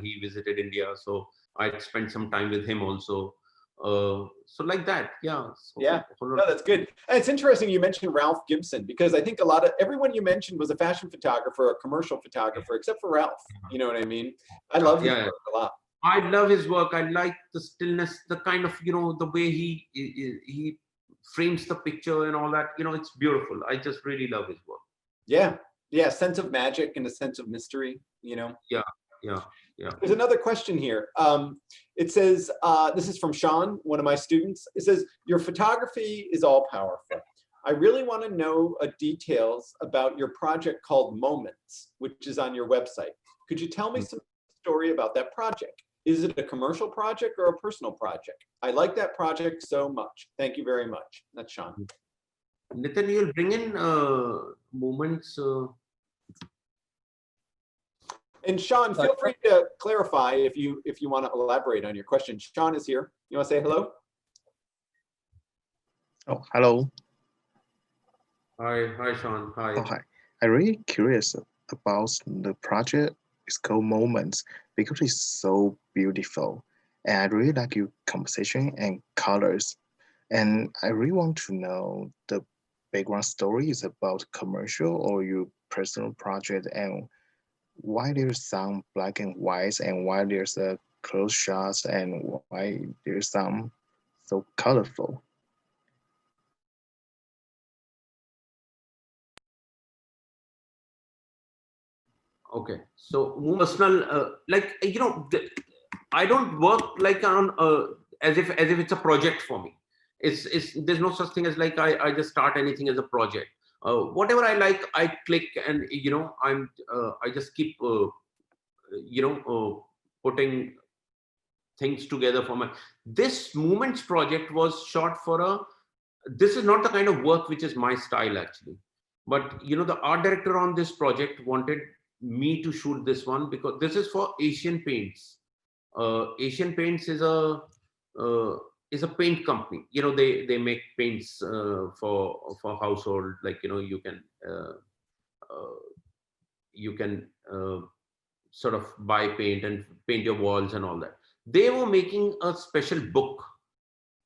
he visited India. So I spent some time with him also. So like that, no, that's good. And it's interesting you mentioned Ralph Gibson, because I think everyone you mentioned was a fashion photographer, a commercial photographer, except for Ralph. You know what I mean? I love his work a lot. I love his work. I like the stillness, the kind of the way he frames the picture and all that. It's beautiful. I just really love his work. Yeah, sense of magic and a sense of mystery. Yeah. There's another question here. It says, this is from Sean, one of my students. It says, your photography is all powerful. I really want to know details about your project called Moments, which is on your website. Could you tell me some story about that project? Is it a commercial project or a personal project? I like that project so much. Thank you very much. That's Sean. Nitin, you'll bring in Moments. And Sean, feel free to clarify if you want to elaborate on your question. Sean is here. You want to say hello? Oh, hello. Hi, Sean. Hi. Oh, hi. I'm really curious about the project. It's called Moments because it's so beautiful, and I really like your composition and colors. And I really want to know the background story is about commercial or your personal project, and why there's some black and white, and why there's a close shots, and why there's some so colorful. Okay, so personal, like I don't work like on as if it's a project for me. It's there's no such thing as like I just start anything as a project. Whatever I like, I click, and I just keep putting things together for my. This Movements project was shot for a. This is not the kind of work which is my style actually, but the art director on this project wanted me to shoot this one because this is for Asian Paints. Asian Paints is a paint company. They make paints for household. Like you can sort of buy paint and paint your walls and all that. They were making a special book,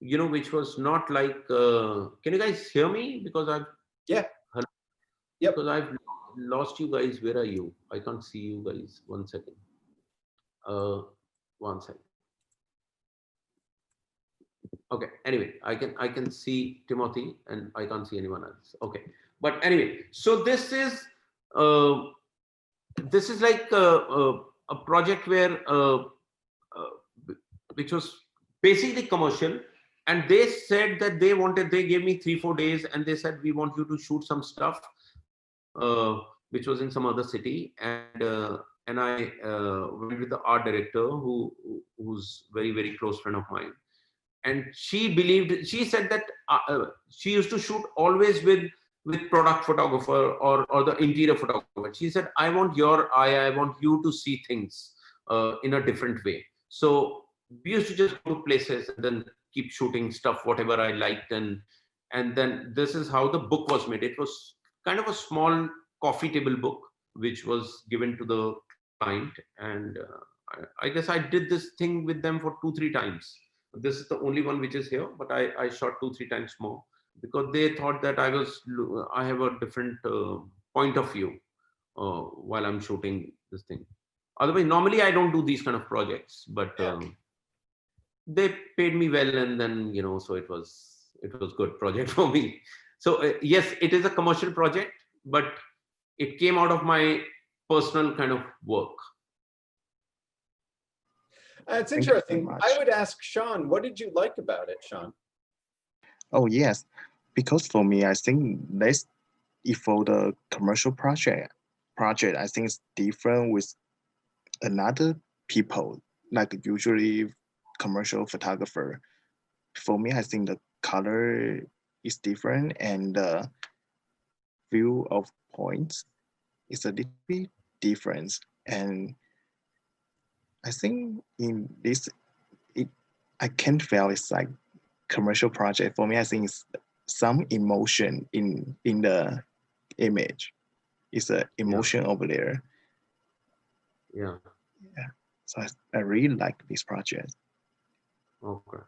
which was not like. Can you guys hear me? Because I've Yeah. Yep. Because I've lost you guys. Where are you? I can't see you guys. 1 second. 1 second. Okay. Anyway, I can see Timothy and I can't see anyone else. Okay. But anyway, so this is like a project where which was basically commercial, and they said that they gave me 3-4 days, and they said we want you to shoot some stuff which was in some other city, and I went with the art director who's very, very close friend of mine, and she said that she used to shoot always with product photographer or the interior photographer. She said, I want your eye, I want you to see things in a different way. So we used to just go to places and then keep shooting stuff whatever I liked, and then this is how the book was made. It was kind of a small coffee table book which was given to the client, and I guess I did this thing with them for 2-3 times. This is the only one which is here, but I shot 2-3 times more because they thought that I have a different point of view while I'm shooting this thing. Otherwise, normally I don't do these kind of projects, but they paid me well, and then so it was good project for me. So yes, it is a commercial project, but it came out of my personal kind of work. It's interesting. I would ask Sean, what did you like about it, Sean? Oh yes, because for me, I think for the commercial project, I think it's different with another people, like usually commercial photographer. For me, I think the color is different and the view of points is a little bit different. And I think in this, I can't feel it's like commercial project. For me, I think it's some emotion in the image. It's an emotion over there. Yeah. So I really like this project. Okay.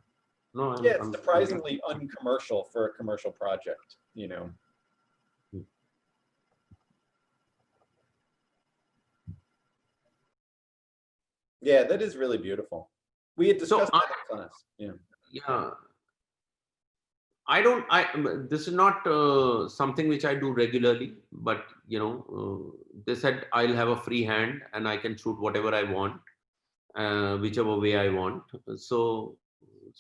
No, it's surprisingly uncommercial for a commercial project, Yeah, that is really beautiful. We had discussed that in class. Yeah. This is not something which I do regularly, but they said I'll have a free hand and I can shoot whatever I want, whichever way I want. So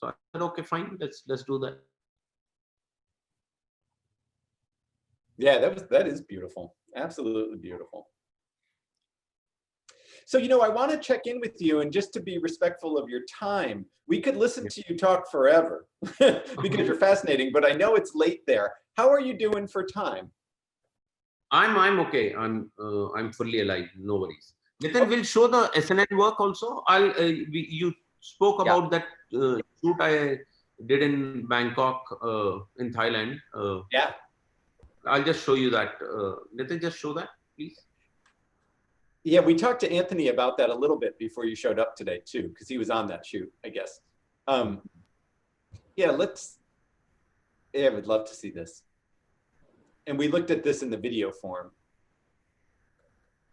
I said, okay, fine, let's do that. Yeah, that is beautiful. Absolutely beautiful. So, I want to check in with you, and just to be respectful of your time, we could listen to you talk forever because you're fascinating, but I know it's late there. How are you doing for time? I'm okay. I'm fully alive. No worries. Nitin will show the SNN work also. You spoke about that shoot I did in Bangkok, in Thailand. Yeah. I'll just show you that. Nitin, just show that, please. Yeah, we talked to Anthony about that a little bit before you showed up today too, because he was on that shoot, I guess. Yeah, I would love to see this. And we looked at this in the video form.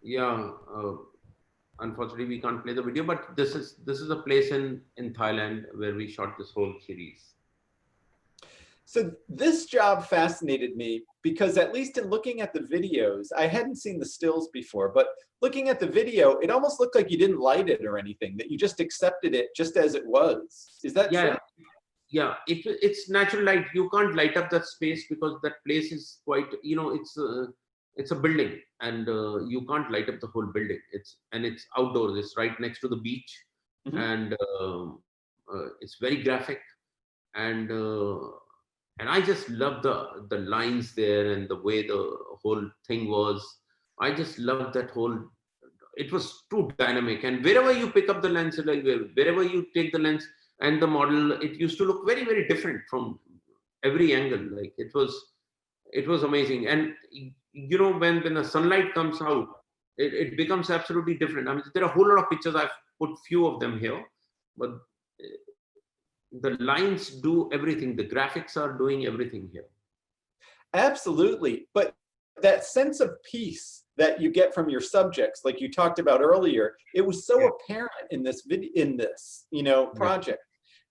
Yeah, unfortunately we can't play the video, but this is a place in Thailand where we shot this whole series. So this job fascinated me because at least in looking at the videos, I hadn't seen the stills before, but looking at the video, it almost looked like you didn't light it or anything, that you just accepted it just as it was. Is that true? Yeah, it's natural light. You can't light up that space because that place is quite, it's a building, and you can't light up the whole building. It's outdoors. It's right next to the beach, and it's very graphic, and I just love the lines there and the way the whole thing was. I just love that whole. It was too dynamic, and wherever you pick up the lens, like wherever you take the lens and the model, it used to look very, very different from every angle. Like it was amazing. And when the sunlight comes out, it becomes absolutely different. I mean, there are a whole lot of pictures. I've put few of them here, but the lines do everything. The graphics are doing everything here. Absolutely. But that sense of peace that you get from your subjects, like you talked about earlier, it was so apparent in this project.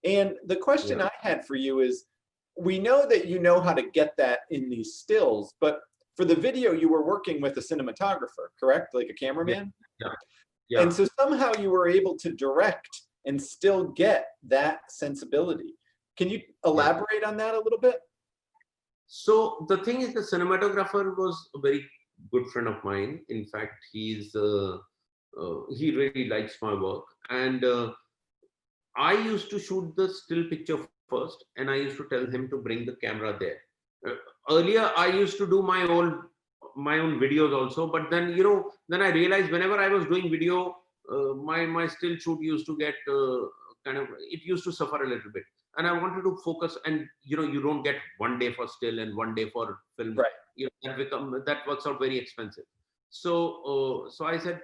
And the question I had for you is, we know that you know how to get that in these stills, but for the video, you were working with a cinematographer, correct? Like a cameraman? Yeah. And so somehow you were able to direct and still get that sensibility. Can you elaborate on that a little bit? So the thing is, the cinematographer was a very good friend of mine. In fact, he really likes my work, and I used to shoot the still picture first, and I used to tell him to bring the camera there. Earlier, I used to do my own videos also, but then then I realized whenever I was doing video, my still shoot used to get it used to suffer a little bit, and I wanted to focus. And you don't get one day for still and one day for film, right? That works out very expensive. So I said,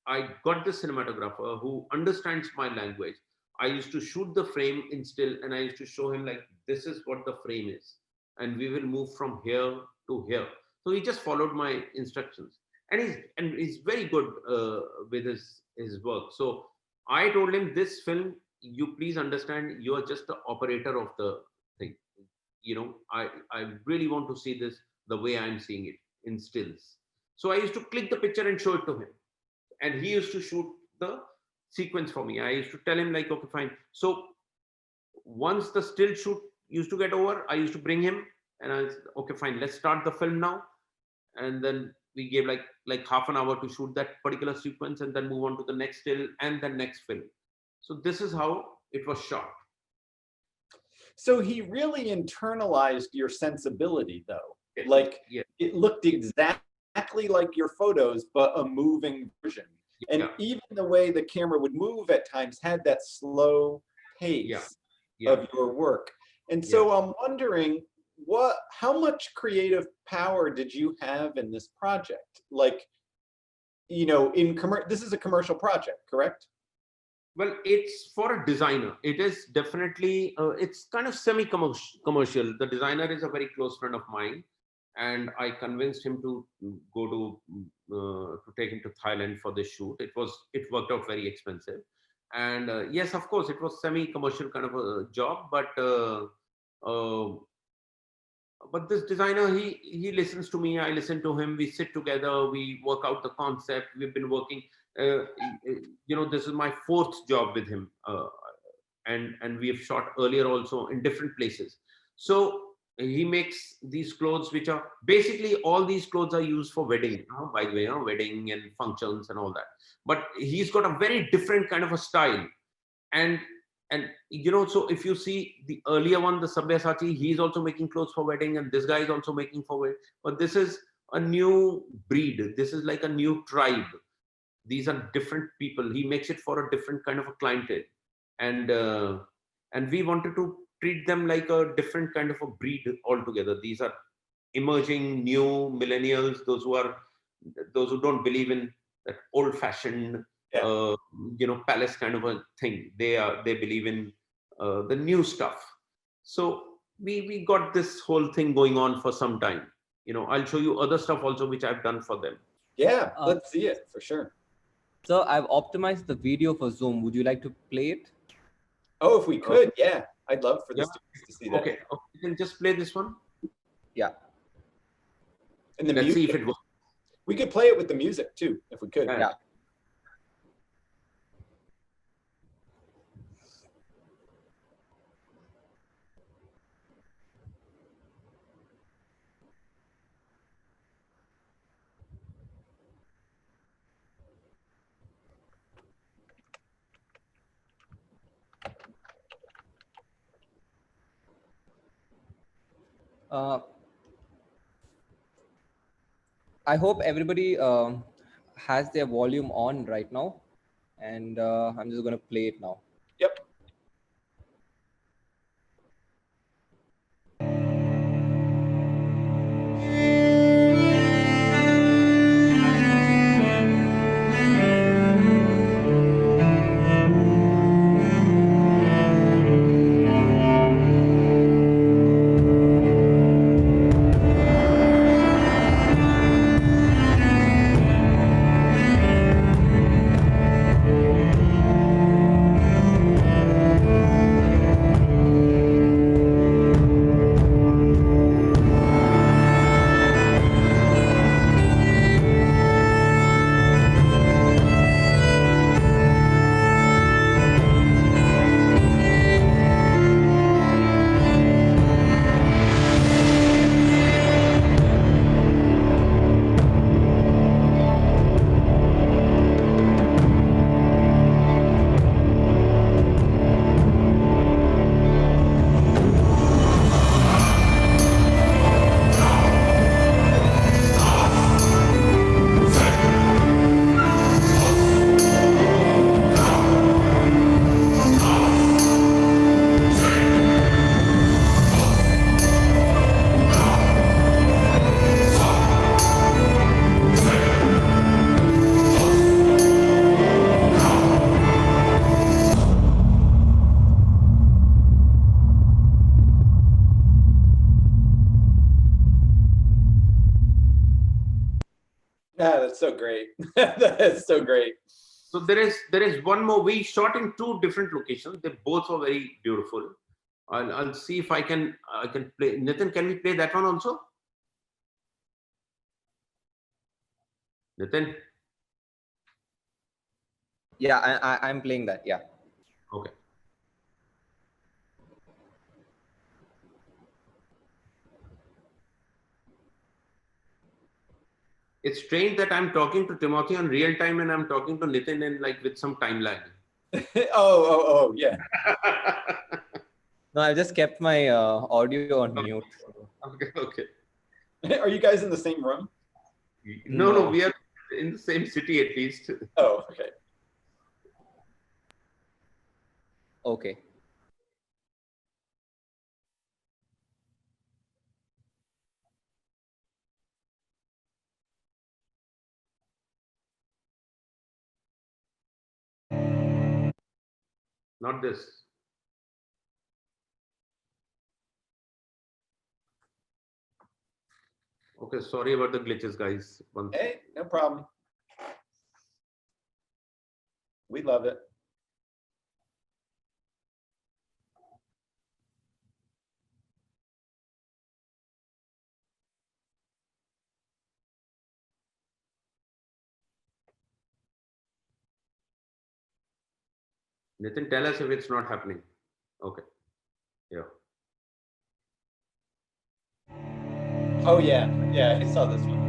I got the cinematographer who understands my language. I used to shoot the frame in still, and I used to show him, like, this is what the frame is, and we will move from here to here. So he just followed my instructions, and he's very good with his work. So I told him, this film, you please understand, you are just the operator of the thing. I really want to see this the way I'm seeing it in stills. So I used to click the picture and show it to him, and he used to shoot the sequence for me. I used to tell him, like, okay, fine. So once the still shoot used to get over, I used to bring him, and I said, okay, fine, let's start the film now. And then we gave like half an hour to shoot that particular sequence, and then move on to the next still and the next film. So this is how it was shot. So he really internalized your sensibility, though. Like, it looked exactly like your photos, but a moving version. And even the way the camera would move at times had that slow pace of your work. And so I'm wondering, how much creative power did you have in this project? Like, this is a commercial project, correct? Well, it's for a designer. It is definitely, it's kind of semi-commercial. The designer is a very close friend of mine, and I convinced him to go to take him to Thailand for this shoot. It worked out very expensive, and yes, of course, it was semi-commercial kind of a job. But this designer, he listens to me. I listen to him. We sit together. We work out the concept. We've been working. This is my 4th job with him, and we have shot earlier also in different places. So he makes these clothes, which are basically, all these clothes are used for wedding, by the way, wedding and functions and all that. But he's got a very different kind of a style, and so if you see the earlier one, the Sabyasachi, he's also making clothes for wedding, and this guy is also making for wedding. But this is a new breed. This is like a new tribe. These are different people. He makes it for a different kind of a clientele, and we wanted to treat them like a different kind of a breed altogether. These are emerging new millennials, those who don't believe in that old-fashioned palace kind of a thing. They believe in the new stuff. So we got this whole thing going on for some time. I'll show you other stuff also which I've done for them. Yeah, let's see it for sure. So I've optimized the video for Zoom. Would you like to play it? Oh, if we could, yeah. I'd love for the Yeah. students to see that. Okay, you can just play this one. Yeah. And the Let's see music, if it works. we could play it with the music too, if we could. Yeah. I hope everybody has their volume on right now, and I'm just going to play it now. Yep. Yeah, that's so great. That's so great. So there is one more. We shot in two different locations. They both were very beautiful. I'll see if I can play. Nitin, can we play that one also? Nitin? Yeah, I'm playing that. Yeah. Okay. It's strange that I'm talking to Timothy on real time and I'm talking to Nitin and like with some time lag. Oh, yeah. No, I just kept my audio on mute. Okay. Are you guys in the same room? No, we are in the same city at least. Oh, okay. Okay. Not this. Okay, sorry about the glitches, guys. Hey, no problem. We love it. Nitin, tell us if it's not happening. Okay. Yeah. Oh, yeah. Yeah, I saw this one.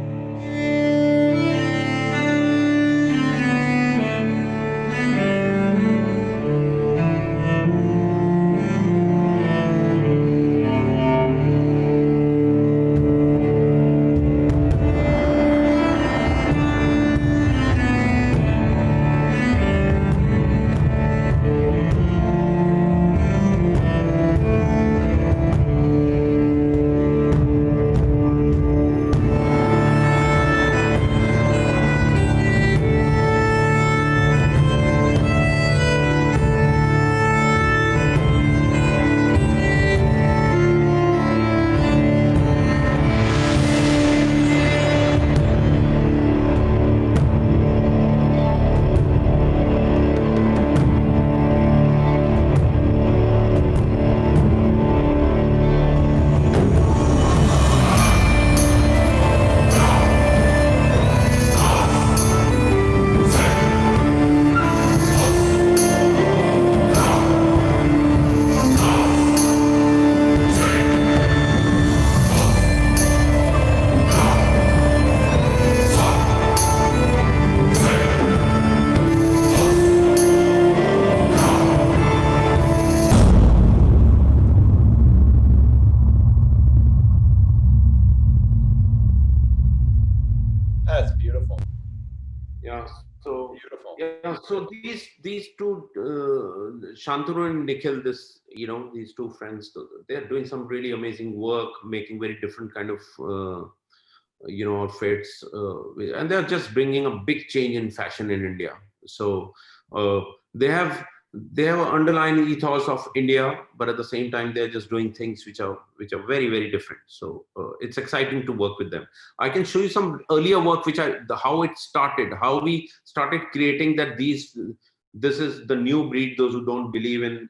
these two, Shantanu and Nikhil, these two friends, they're doing some really amazing work, making very different kind of outfits, and they're just bringing a big change in fashion in India. So they have an underlying ethos of India, but at the same time they're just doing things which are very, very different. So it's exciting to work with them. I can show you some earlier work how it started, how we started creating that this is the new breed, those who don't believe in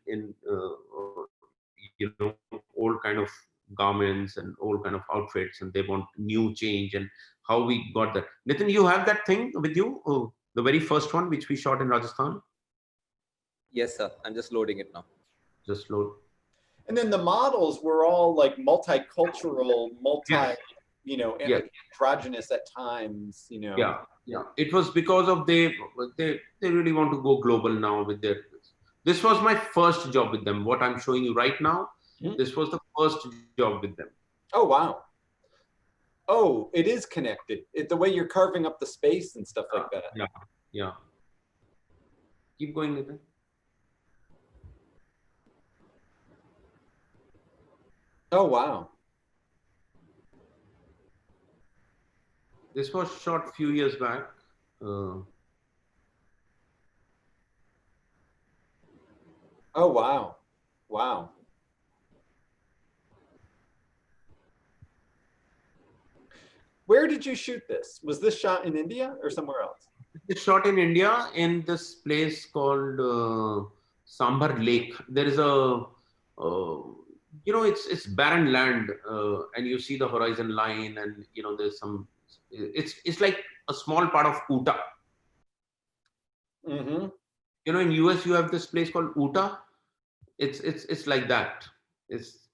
old kind of garments and old kind of outfits, and they want new change, and how we got that. Nitin, you have that thing with you, the very first one which we shot in Rajasthan? Yes, sir. I'm just loading it now. Just load. And then the models were all like multicultural, Yes. androgynous at times, Yeah. It was because of they really want to go global now with their. This was my first job with them. What I'm showing you right now, this was the first job with them. Oh, wow. Oh, it is connected. The way you're carving up the space and stuff like that. Yeah. Keep going, Nitin. Oh, wow. This was shot a few years back. Oh, wow. Wow. Where did you shoot this? Was this shot in India or somewhere else? It's shot in India in this place called Sambar Lake. There is it's barren land, and you see the horizon line, and there's some. It's like a small part of Utah. Mm-hmm. In US you have this place called Utah. It's like that. It's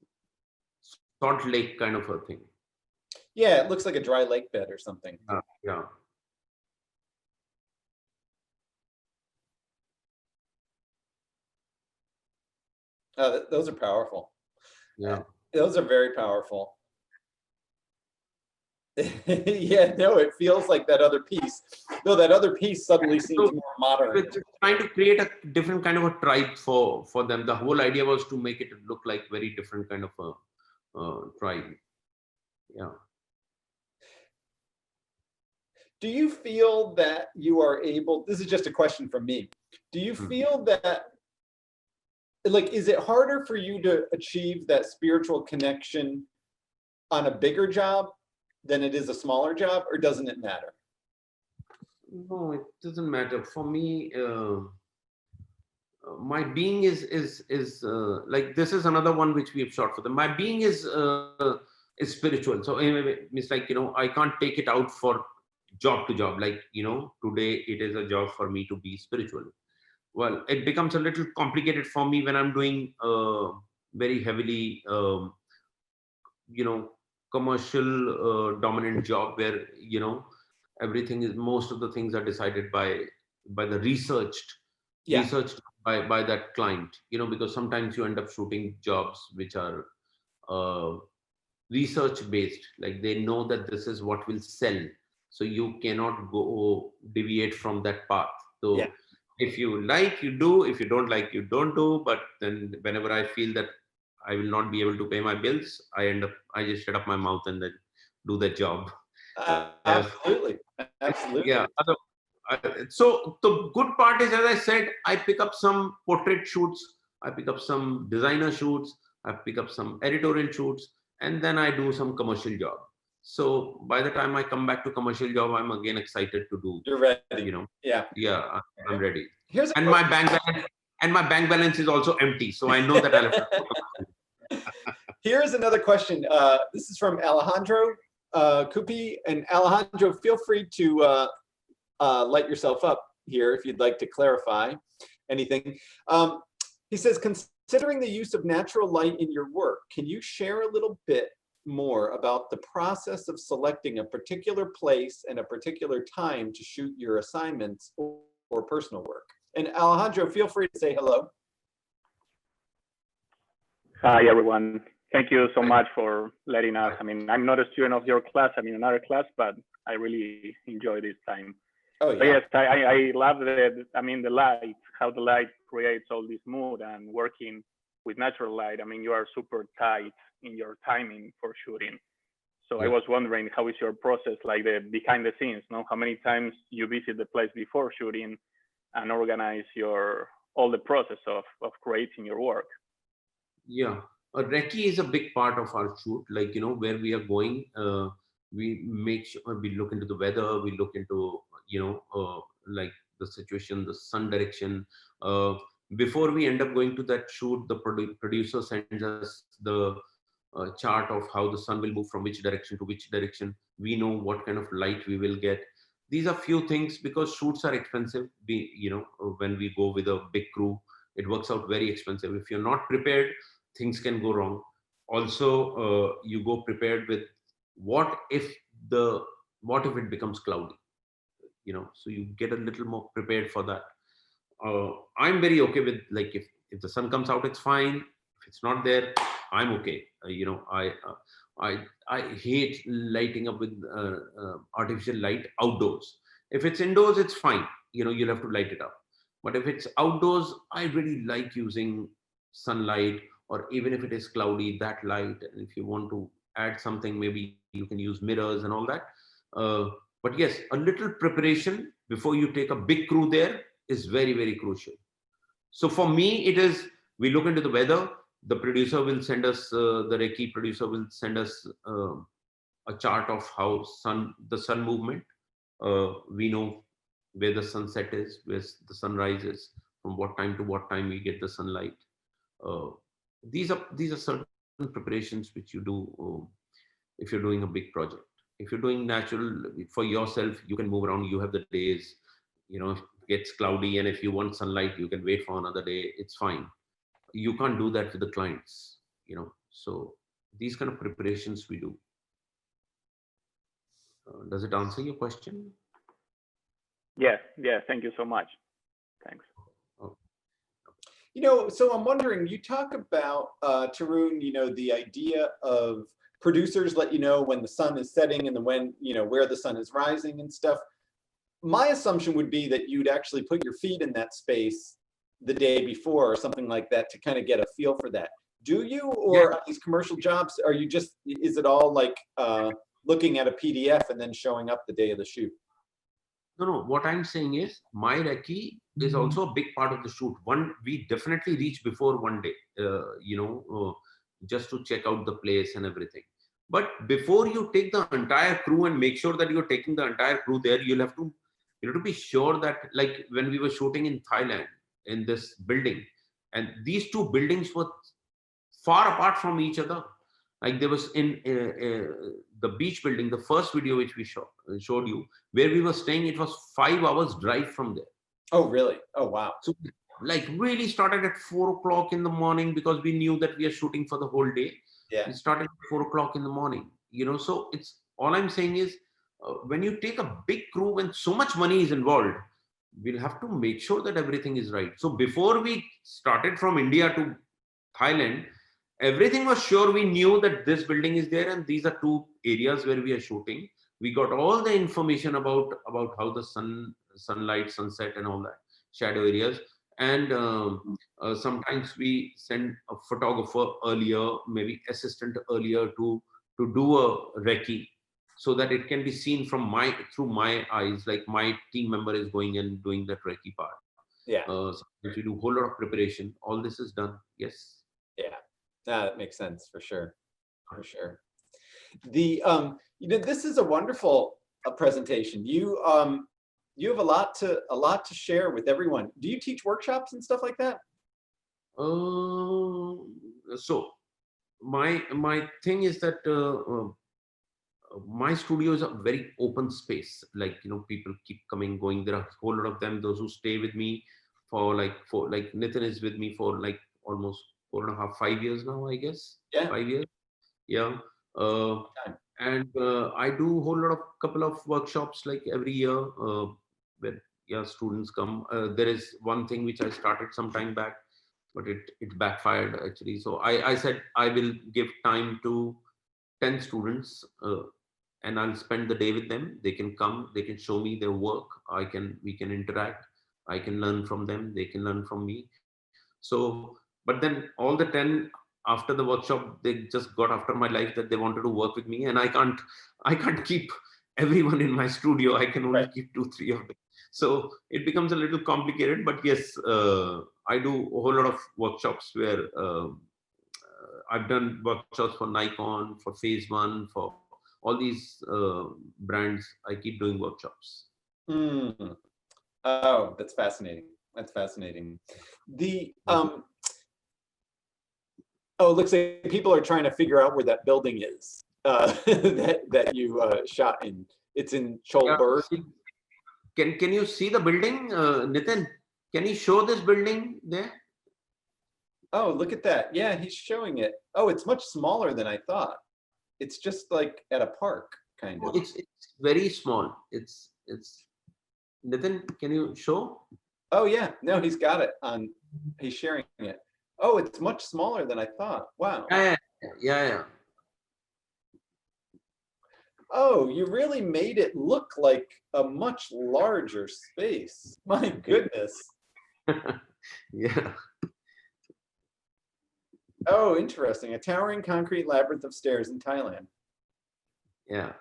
Salt Lake kind of a thing. Yeah, it looks like a dry lake bed or something. Yeah. Those are powerful. Yeah. Those are very powerful. Yeah, no, it feels like that other piece. No, that other piece suddenly seems more modern. We're trying to create a different kind of a tribe for them. The whole idea was to make it look like very different kind of a tribe. Yeah. Do you feel that you are able, this is just a question from me. Do you feel that, like, is it harder for you to achieve that spiritual connection on a bigger job than it is a smaller job, or doesn't it matter? No, it doesn't matter. For me, my being is like, this is another one which we have shot for them. My being is spiritual. So anyway, it's like, I can't take it out for job to job. Like, today it is a job for me to be spiritual. Well, it becomes a little complicated for me when I'm doing very heavily, commercial dominant job where, most of the things are decided by the researched by that client, because sometimes you end up shooting jobs which are research based, like they know that this is what will sell, so you cannot go deviate from that path. So if you like, you do. If you don't like, you don't do. But then whenever I feel that I will not be able to pay my bills, I just shut up my mouth and then do the job. Absolutely. Yeah. So the good part is, as I said, I pick up some portrait shoots, I pick up some designer shoots, I pick up some editorial shoots, and then I do some commercial job. So by the time I come back to commercial job, I'm again excited to do. You're ready. Yeah, I'm ready. And my bank balance is also empty, so I know that I'll have to. Here's another question. This is from Alejandro Cupi, and Alejandro, feel free to light yourself up here if you'd like to clarify anything. He says, considering the use of natural light in your work, can you share a little bit more about the process of selecting a particular place and a particular time to shoot your assignments or personal work? And Alejandro, feel free to say hello. Hi, everyone. Thank you so much for letting us. I mean, I'm not a student of your class, I'm in another class, but I really enjoy this time. Oh So yeah. yes, I love the light, how the light creates all this mood, and working with natural light. I mean, you are super tight in your timing for shooting. So I Yeah. was wondering, how is your process, like the behind the scenes? No, how many times you visit the place before shooting and organize all the process of creating your work? Yeah, a recce is a big part of our shoot. Like, where we are going, we make sure we look into the weather, we look into, like the situation, the sun direction. Uh, Before we end up going to that shoot, the producer sends us the chart of how the sun will move from which direction to which direction. We know what kind of light we will get. These are few things, because shoots are expensive. When we go with a big crew, it works out very expensive. If you're not prepared, things can go wrong. Also, you go prepared with what if it becomes cloudy, so you get a little more prepared for that. I'm very okay with, like, if the sun comes out, it's fine. If it's not there, I'm okay. I hate lighting up with artificial light outdoors. If it's indoors, it's fine. You'll have to light it up. But if it's outdoors, I really like using sunlight, or even if it is cloudy, that light. And if you want to add something, maybe you can use mirrors and all that. But yes, a little preparation before you take a big crew there is very, very crucial. So for me, it is, we look into the weather. The producer will send us, the recce producer will send us a chart of how the sun movement. We know where the sunset is, where the sunrise is, from what time to what time we get the sunlight. Uh, these are certain preparations which you do if you're doing a big project. If you're doing natural for yourself, you can move around. You have the days, if it gets cloudy, and if you want sunlight, you can wait for another day. It's fine. You can't do that with the clients, So these kind of preparations we do. Does it answer your question? Yeah. Thank you so much. Thanks. So I'm wondering, you talk about, Tarun, the idea of producers let you know when the sun is setting and then when, where the sun is rising and stuff. My assumption would be that you'd actually put your feet in that space the day before or something like that to kind of get a feel for that. Do you, or these commercial jobs, are you just, is it all like looking at a PDF and then showing up the day of the shoot? No. What I'm saying is, my recce is also a big part of the shoot. We definitely reach before one day, just to check out the place and everything. But before you take the entire crew and make sure that you're taking the entire crew there, you have to be sure that, like when we were shooting in Thailand in this building, and these two buildings were far apart from each other. Like there was in the beach building, the first video which we showed you, where we were staying, it was 5 hours drive from there. Oh, really? Oh, wow. So like really started at 4 o'clock in the morning, because we knew that we are shooting for the whole day. Yeah. We started at 4 o'clock in the morning, so it's, all I'm saying is, when you take a big crew, when so much money is involved, we'll have to make sure that everything is right. So before we started from India to Thailand, everything was sure. We knew that this building is there and these are two areas where we are shooting. We got all the information about how the sunlight, sunset and all that, shadow areas. And sometimes we send a photographer earlier, maybe assistant earlier, to do a recce, so that it can be seen through my eyes, like my team member is going and doing that recce part. Yeah. So if you do a whole lot of preparation, all this is done. Yes. Yeah. That makes sense for sure. For sure. The this is a wonderful presentation. You have a lot to share with everyone. Do you teach workshops and stuff like that? So my thing is that my studio is a very open space. Like, people keep coming, going. There are a whole lot of them, those who stay with me for like Nitin is with me for like almost 4.5, 5 years now, I guess. Yeah. 5 years. Yeah. And I do a whole lot of couple of workshops like every year where students come. There is one thing which I started some time back, but it backfired actually. So I said I will give time to 10 students and I'll spend the day with them. They can come, they can show me their work. We can interact. I can learn from them. They can learn from me. So, but then all the 10 after the workshop, they just got after my life that they wanted to work with me, and I can't keep everyone in my studio. I can only keep 2-3 of them. So it becomes a little complicated. But yes, I do a whole lot of workshops where I've done workshops for Nikon, for Phase One, for all these brands. I keep doing workshops. Mm. Oh, that's fascinating. That's fascinating. The oh, it looks like people are trying to figure out where that building is that you shot in. It's in Cholberg. Yeah, can you see the building, Nitin? Can you show this building there? Oh, look at that. Yeah, he's showing it. Oh, it's much smaller than I thought. It's just like at a park, kind of. It's very small. It's Nitin, can you show? Oh yeah, no, he's got it on. He's sharing it. Oh, it's much smaller than I thought. Wow. Yeah. Oh, you really made it look like a much larger space. My goodness. Yeah. Oh, interesting. A towering concrete labyrinth of stairs in Thailand. Yeah.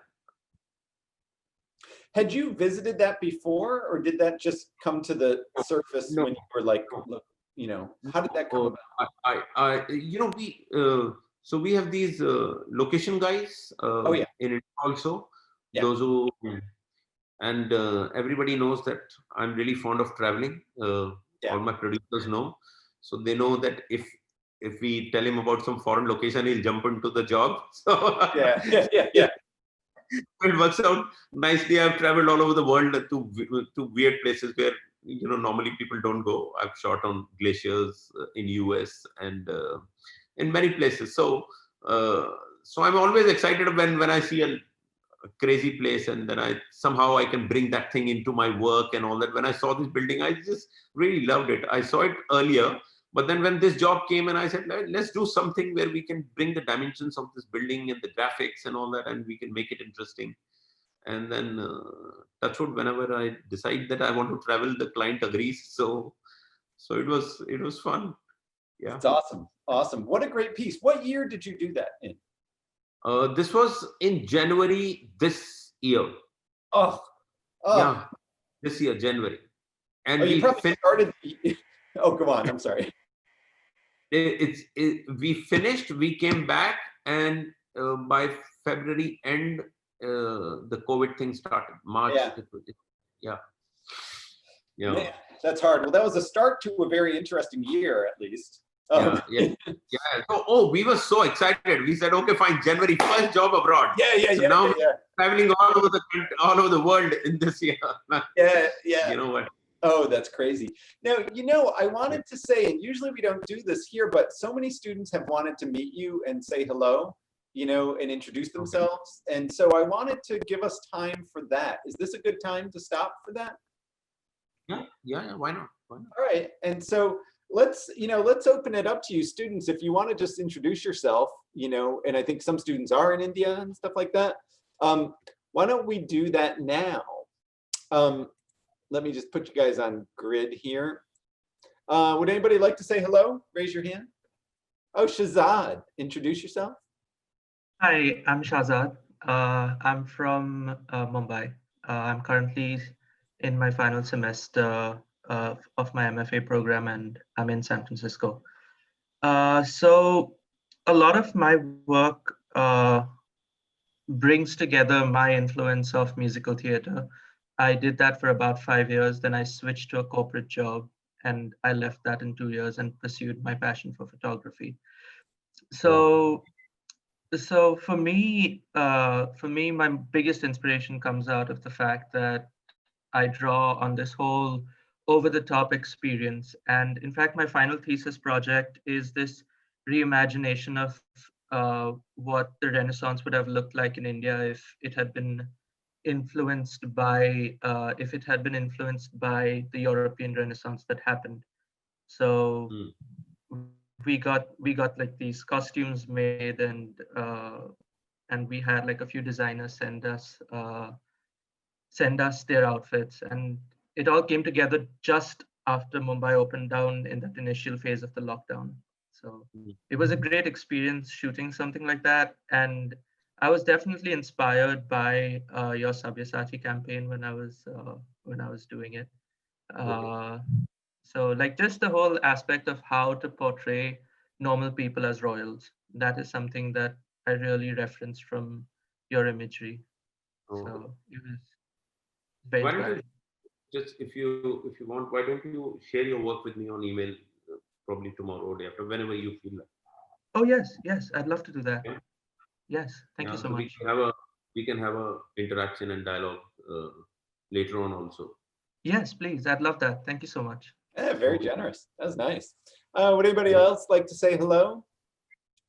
Had you visited that before, or did that just come to the surface when you were like, look, you know, how did that come about? So we have these location guys in it also. Yeah. Those who, and everybody knows that I'm really fond of traveling. All my producers know, so they know that if we tell him about some foreign location, he'll jump into the job. So yeah. It works out nicely. I've traveled all over the world to weird places where normally people don't go. I've shot on glaciers in US and in many places. So I'm always excited when I see a crazy place, and then I can bring that thing into my work and all that. When I saw this building, I just really loved it. I saw it earlier, but then when this job came, and I said, let's do something where we can bring the dimensions of this building and the graphics and all that, and we can make it interesting. And then touch wood, whenever I decide that I want to travel, the client agrees. So it was fun. Yeah, it's awesome. What a great piece. What year did you do that in? This was in January this year. Oh. Yeah, this year, January. And you probably started. Oh, go on. I'm sorry. We finished, we came back, and by February end, the COVID thing started. March. Yeah. Man, that's hard. Well, that was a start to a very interesting year, at least. Yeah. So, we were so excited. We said, okay, fine, January, first job abroad. So now traveling all over the world in this year. Yeah. You know what? Oh, that's crazy. Now, I wanted to say, and usually we don't do this here, but so many students have wanted to meet you and say hello, and introduce themselves. And so I wanted to give us time for that. Is this a good time to stop for that? Yeah. Why not? All right. And so let's open it up to you students. If you want to just introduce yourself, and I think some students are in India and stuff like that. Why don't we do that now? Let me just put you guys on grid here. Would anybody like to say hello? Raise your hand. Oh, Shahzad, introduce yourself. Hi, I'm Shahzad. I'm from Mumbai. I'm currently in my final semester of my MFA program, and I'm in San Francisco. So a lot of my work brings together my influence of musical theater. I did that for about 5 years. Then I switched to a corporate job, and I left that in 2 years and pursued my passion for photography. So for me, my biggest inspiration comes out of the fact that I draw on this whole over-the-top experience. And in fact, my final thesis project is this reimagination of what the Renaissance would have looked like in India if it had been influenced by the European Renaissance that happened. So we got like these costumes made, and and we had like a few designers send us their outfits, and it all came together just after Mumbai opened down in that initial phase of the lockdown. So it was a great experience shooting something like that, and I was definitely inspired by your Sabyasachi campaign when I was doing it. So like just the whole aspect of how to portray normal people as royals, that is something that I really referenced from your imagery. So it was very Why don't you inspiring. just, if you want, why don't you share your work with me on email, probably tomorrow or day after, whenever you feel like. Oh yes, I'd love to do that. Yeah. Yes, thank you so So much. we can have a interaction and dialogue later on also. Yes, please, I'd love that. Thank you so much. Yeah, very generous. That was nice. Would anybody else like to say hello?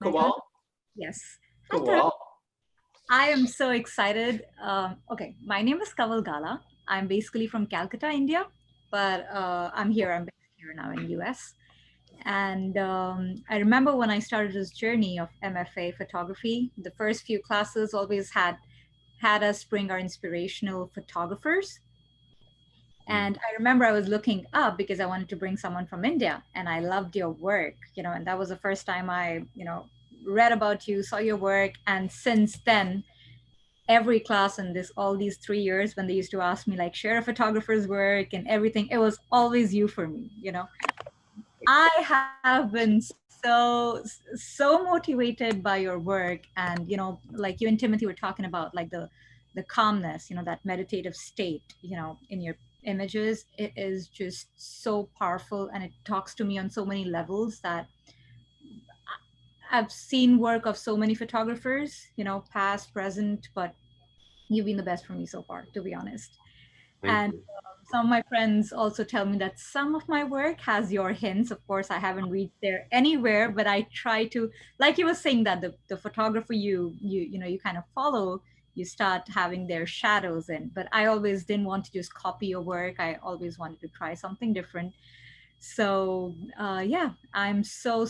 My turn? Kawal? Yes. Hi, Tarun. Kawal. I am so excited. Okay, my name is Kaval Gala. I'm basically from Calcutta, India, but I'm based here now in US. And I remember when I started this journey of MFA photography, the first few classes always had us bring our inspirational photographers. And I remember I was looking up because I wanted to bring someone from India, and I loved your work, and that was the first time I, read about you, saw your work. And since then, every class in all these 3 years, when they used to ask me like share a photographer's work and everything, it was always you for me. I have been so motivated by your work, and like you and Timothy were talking about, like the calmness, that meditative state, in your images. It is just so powerful, and it talks to me on so many levels that I've seen work of so many photographers, past, present, but you've been the best for me so far, to be honest. Thank And you. some of my friends also tell me that some of my work has your hints. Of course, I haven't reached there anywhere, but I try to, like you were saying, that the photographer you kind of follow, you start having their shadows in. But I always didn't want to just copy your work. I always wanted to try something different. So yeah, I'm so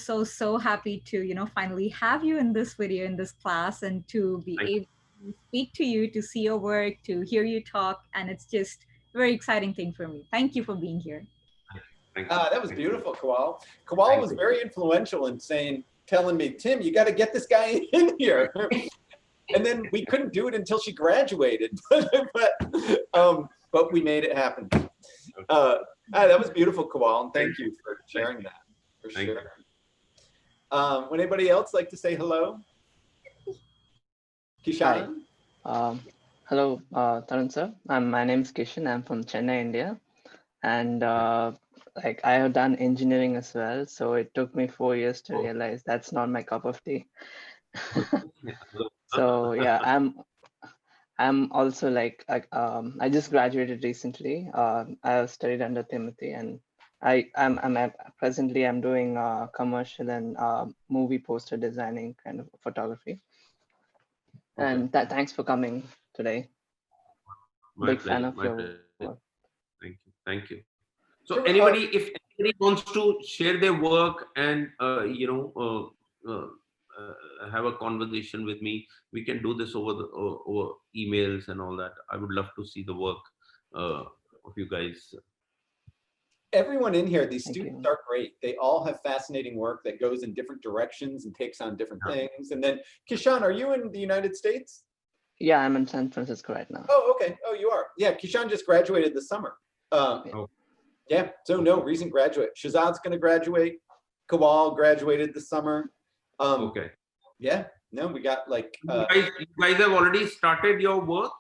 happy to finally have you in this video, in this class, and to be Thank able to speak to you, to see your work, to hear you talk, and it's just a very exciting thing for me. Thank you for being here. Thank you. That was beautiful, Kawal. Kawal was very influential in telling me, Tim, you got to get this guy in here. And then we couldn't do it until she graduated, but we made it happen. That was beautiful, Kawal, and thank you for sharing that, for sure. Would anybody else like to say hello? Kishan? Hello, Tarun sir. My name is Kishan. I'm from Chennai, India. And like I have done engineering as well. So it took me 4 years to realize that's not my cup of tea. So yeah, I'm also like, I just graduated recently. I have studied under Timothy, and presently I'm doing commercial and movie poster designing kind of photography. And thanks for coming today. My Big fan of your work. Thank you. So anybody, if anybody wants to share their work and have a conversation with me, we can do this over over emails and all that. I would love to see the work of you guys. Everyone in here, these students are great. They all have fascinating work that goes in different directions and takes on different things. And then, Kishan, are you in the United States? Yeah, I'm in San Francisco right now. Oh, okay. Oh, you are. Yeah, Kishan just graduated this summer. Yeah, so no, recent graduate. Shazad's going to graduate. Kawal graduated this summer. Yeah, no, we got like... you guys have already started your work,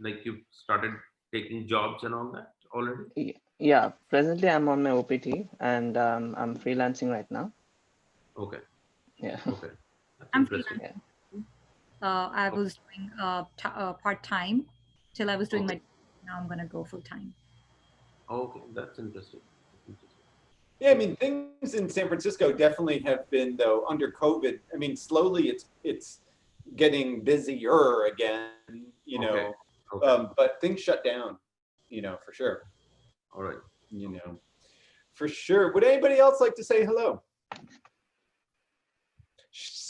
like you've started taking jobs and all that already? Yeah, presently I'm on my OPT and I'm freelancing right now. Okay. Yeah. Okay. I'm freelancing. I was doing part-time till I was doing my... Now I'm going to go full-time. Okay, that's interesting. Yeah, I mean, things in San Francisco definitely have been, though, under COVID. I mean, slowly it's getting busier again, but things shut down, for sure. All right. For sure. Would anybody else like to say hello?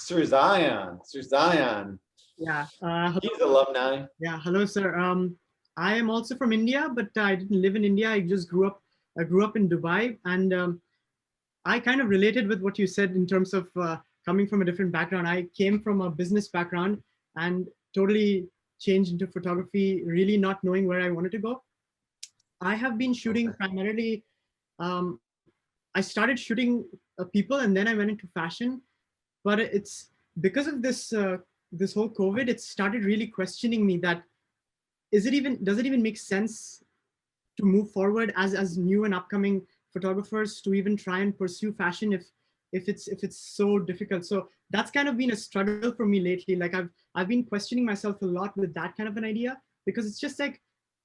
Sir Zion. Yeah. He's alumni. Yeah. Hello, sir. I am also from India, but I didn't live in India. I just grew up. I grew up in Dubai, and I kind of related with what you said in terms of coming from a different background. I came from a business background and totally changed into photography, really not knowing where I wanted to go. I have been shooting primarily. I started shooting people, and then I went into fashion. But it's because of this whole COVID, it started really questioning me that does it even make sense to move forward as new and upcoming photographers to even try and pursue fashion if it's so difficult. So that's kind of been a struggle for me lately. Like I've been questioning myself a lot with that kind of an idea, because it's just like,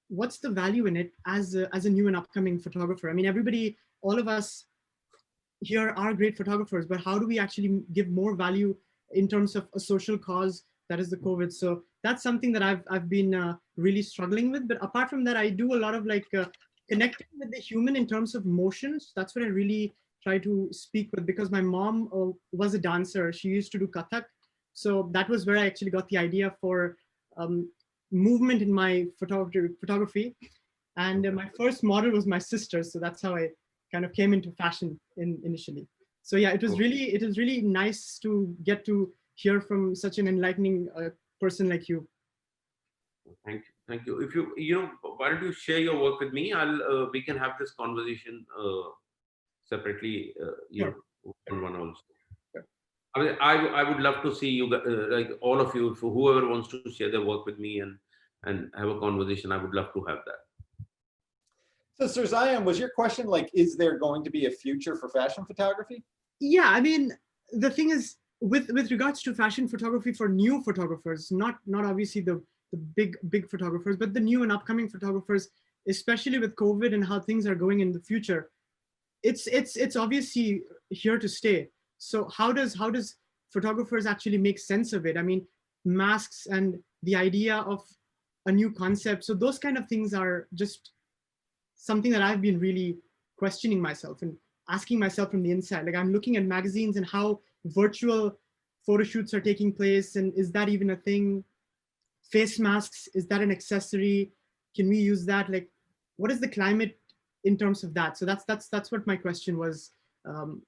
what's the value in it as a new and upcoming photographer? I mean, everybody, all of us here are great photographers, but how do we actually give more value in terms of a social cause that is the COVID? So that's something that I've been really struggling with. But apart from that, I do a lot of like connecting with the human in terms of motions. That's what I really try to speak with, because my mom was a dancer. She used to do Kathak. So that was where I actually got the idea for movement in my photography. And my first model was my sister. So that's how I kind of came into fashion initially. So yeah, it was really nice to get to hear from such an enlightening person like you. Thank you. If why don't you share your work with me? We can have this conversation separately, one also. Sure. I would love to see you, like all of you, for whoever wants to share their work with me and have a conversation. I would love to have that. So Sir Zion, was your question like, is there going to be a future for fashion photography? Yeah, I mean, the thing is, with regards to fashion photography for new photographers, not obviously the big photographers, but the new and upcoming photographers, especially with COVID and how things are going in the future, it's obviously here to stay. So how does photographers actually make sense of it? I mean, masks and the idea of a new concept. So those kind of things are just something that I've been really questioning myself and asking myself from the inside. Like I'm looking at magazines and how virtual photo shoots are taking place, and is that even a thing? Face masks, is that an accessory? Can we use that? Like, what is the climate in terms of that? So that's what my question was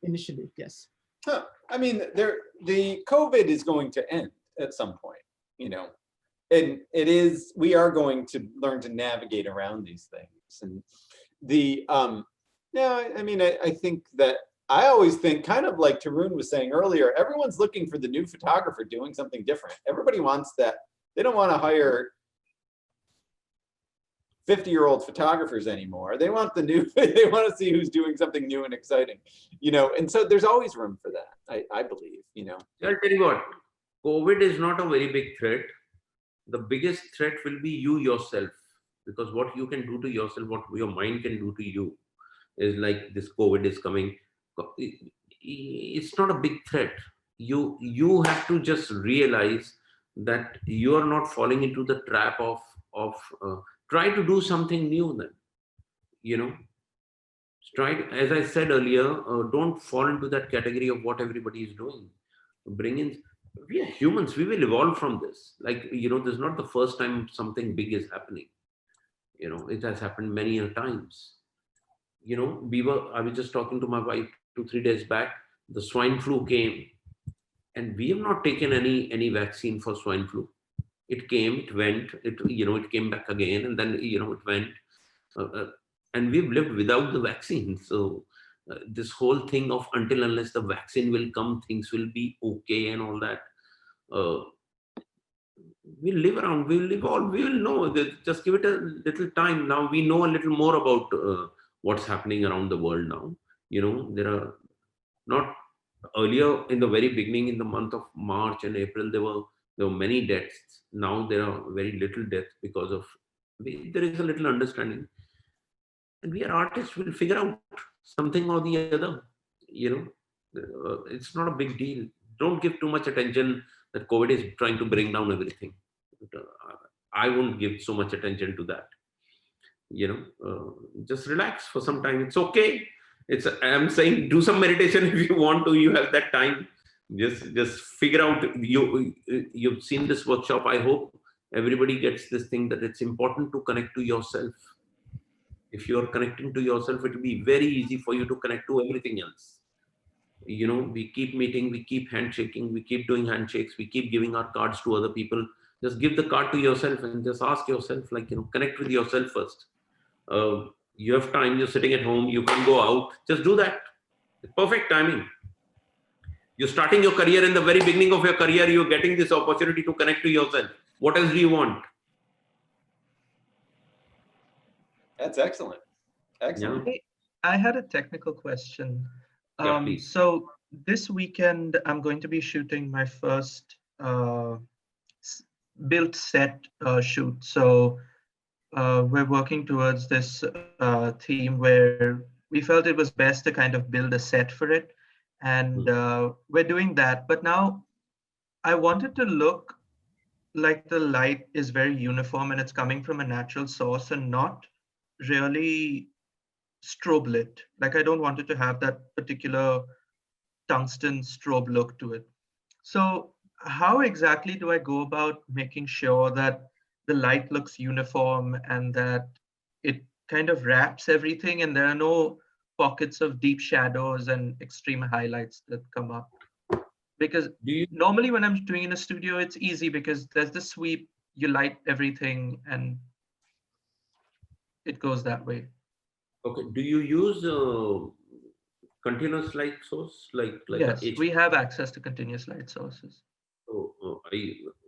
initially. Yes. Huh. I mean, the COVID is going to end at some point, and we are going to learn to navigate around these things. And I think that I always think, kind of like Tarun was saying earlier, everyone's looking for the new photographer doing something different. Everybody wants that. They don't want to hire 50-year-old photographers anymore. They want they want to see who's doing something new and exciting, and so there's always room for that, I believe, I'll tell you what, COVID is not a very big threat. The biggest threat will be you yourself, because what you can do to yourself, what your mind can do to you is like this COVID is coming. It's not a big threat. You have to just realize that you are not falling into the trap of try to do something new then, try to, as I said earlier, don't fall into that category of what everybody is doing. Bring in, we are humans, we will evolve from this. Like, this is not the first time something big is happening. It has happened many a times. I was just talking to my wife 2-3 days back, the swine flu came, and we have not taken any vaccine for swine flu. It came, it went, it came back again, and then, it went. And we've lived without the vaccine. So this whole thing of until unless the vaccine will come, things will be okay and all that. We'll live around, we'll evolve, we will know. Just give it a little time. Now we know a little more about what's happening around the world now. There are not, earlier in the very beginning, in the month of March and April, there were many deaths. Now there are very little deaths because of, there is a little understanding. And we are artists, we'll figure out something or the other. It's not a big deal. Don't give too much attention that COVID is trying to bring down everything. I won't give so much attention to that. Just relax for some time. It's okay. I'm saying do some meditation if you want to. You have that time. Just figure out. You've seen this workshop. I hope everybody gets this thing, that it's important to connect to yourself. If you're connecting to yourself, it will be very easy for you to connect to everything else. We keep meeting, we keep handshaking, we keep doing handshakes, we keep giving our cards to other people. Just give the card to yourself and just ask yourself, connect with yourself first. You have time, you're sitting at home, you can go out, just do that. Perfect timing. You're starting your career, in the very beginning of your career, you're getting this opportunity to connect to yourself. What else do you want? That's excellent. Excellent. Yeah. I had a technical question. Yeah, please. So this weekend, I'm going to be shooting my first built set shoot. So we're working towards this theme where we felt it was best to kind of build a set for it. And we're doing that. But now I wanted to look like the light is very uniform and it's coming from a natural source and not really strobe lit. Like I don't want it to have that particular tungsten strobe look to it. So how exactly do I go about making sure that the light looks uniform and that it kind of wraps everything and there are no pockets of deep shadows and extreme highlights that come up? Because normally when I'm doing in a studio, it's easy because there's the sweep, you light everything and it goes that way. Okay. Do you use continuous light source Yes, we have access to continuous light sources. So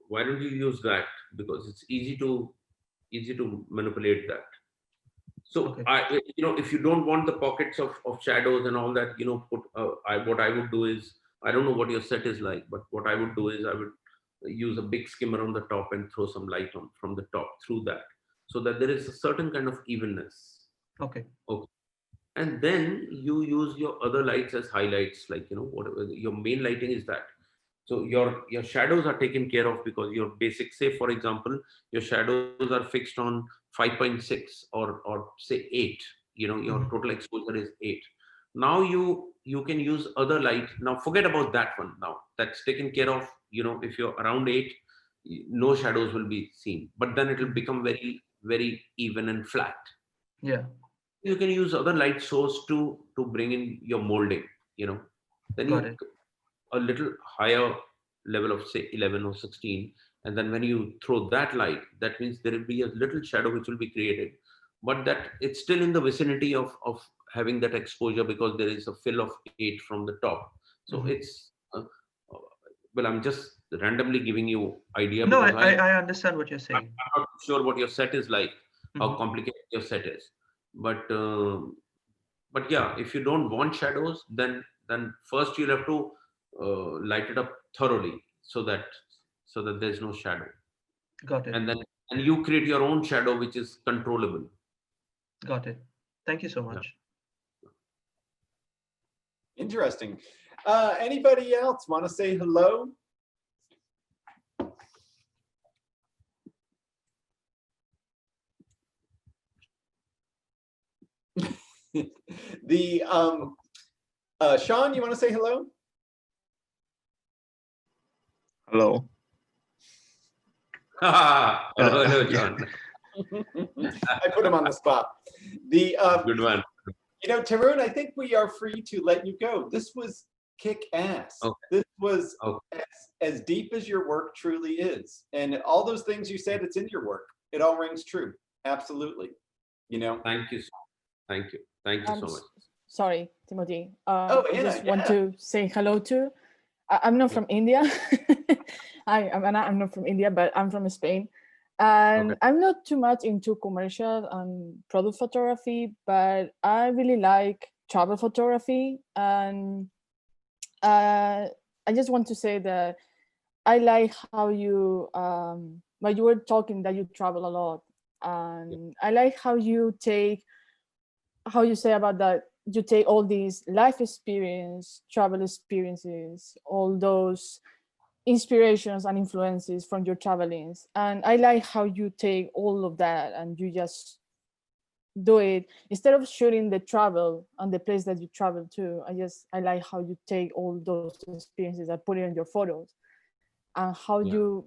why don't you use that? Because it's easy to manipulate that. So Okay. if you don't want the pockets of shadows and all that, what I would do is, I don't know what your set is like, but what I would do is I would use a big skimmer on the top and throw some light on from the top through that, so that there is a certain kind of evenness. Okay. Okay. And then you use your other lights as highlights, whatever your main lighting is that. So your shadows are taken care of because your basic, say for example, your shadows are fixed on 5.6 or say 8. Your total exposure is 8. Now you can use other light. Now forget about that one. Now that's taken care of. If you're around 8, no shadows will be seen. But then it will become very, very even and flat. Yeah. You can use other light source to bring in your molding. Then Got it. a little higher level of say 11 or 16, and then when you throw that light, that means there will be a little shadow which will be created, but that it's still in the vicinity of having that exposure because there is a fill of 8 from the top. So it's well, I'm just randomly giving you idea. No, because I understand what you're saying. I'm not sure what your set is like, how complicated your set is, but yeah, if you don't want shadows, then first you'll have to light it up thoroughly so that there's no shadow. Got it. And then you create your own shadow which is controllable. Got it. Thank you so much. Yeah. Interesting. Anybody else want to say hello? Sean, you want to say hello? Hello. Hello, John. I put him on the spot. Good one. Tarun, I think we are free to let you go. This was kick ass. Okay. This was as deep as your work truly is. And all those things you said, it's in your work. It all rings true. Absolutely. Thank you. Thank you. Thank you so much. Sorry, Timothy. Anna, I just want to say hello to. I'm not from India. I'm Anna. I'm not from India, but I'm from Spain. And I'm not too much into commercial and product photography, but I really like travel photography. And I just want to say that I like how you, when you were talking that you travel a lot. And I like how you say about that, you take all these life experience, travel experiences, all those inspirations and influences from your travelings. And I like how you take all of that and you just do it instead of shooting the travel and the place that you travel to. I like how you take all those experiences and put it in your photos, and how you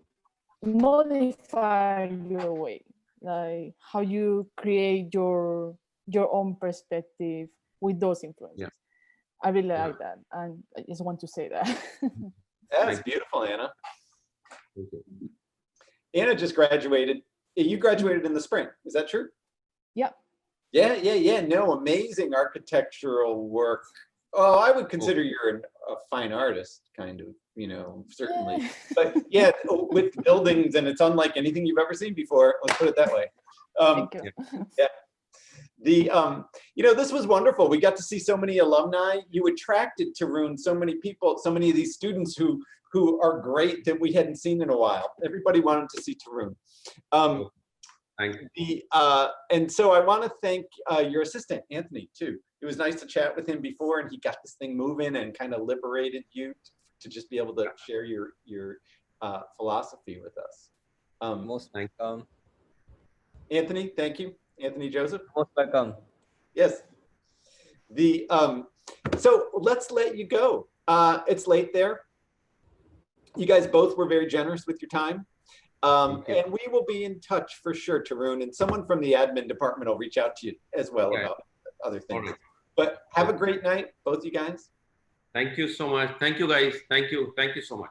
modify your way, like how you create your own perspective with those influences. I really like that, and I just want to say that. That's beautiful, Anna. Anna just graduated. You graduated in the spring, is that true? Yeah. Yeah. No, amazing architectural work. Oh, I would consider you're a fine artist, kind of, certainly. But yeah, with buildings, and it's unlike anything you've ever seen before. Let's put it that way. Thank you. Yeah. This was wonderful. We got to see so many alumni. You attracted, Tarun, so many people, so many of these students who are great that we hadn't seen in a while. Everybody wanted to see Tarun. Thank you. And so I want to thank your assistant, Anthony, too. It was nice to chat with him before, and he got this thing moving and kind of liberated you to just be able to share your philosophy with us. Most welcome. Anthony, thank you. Anthony Joseph. Most welcome. Yes. So let's let you go. It's late there. You guys both were very generous with your time. And we will be in touch for sure, Tarun, and someone from the admin department will reach out to you as well about other things. Right. But have a great night, both you guys. Thank you so much. Thank you, guys. Thank you. Thank you so much.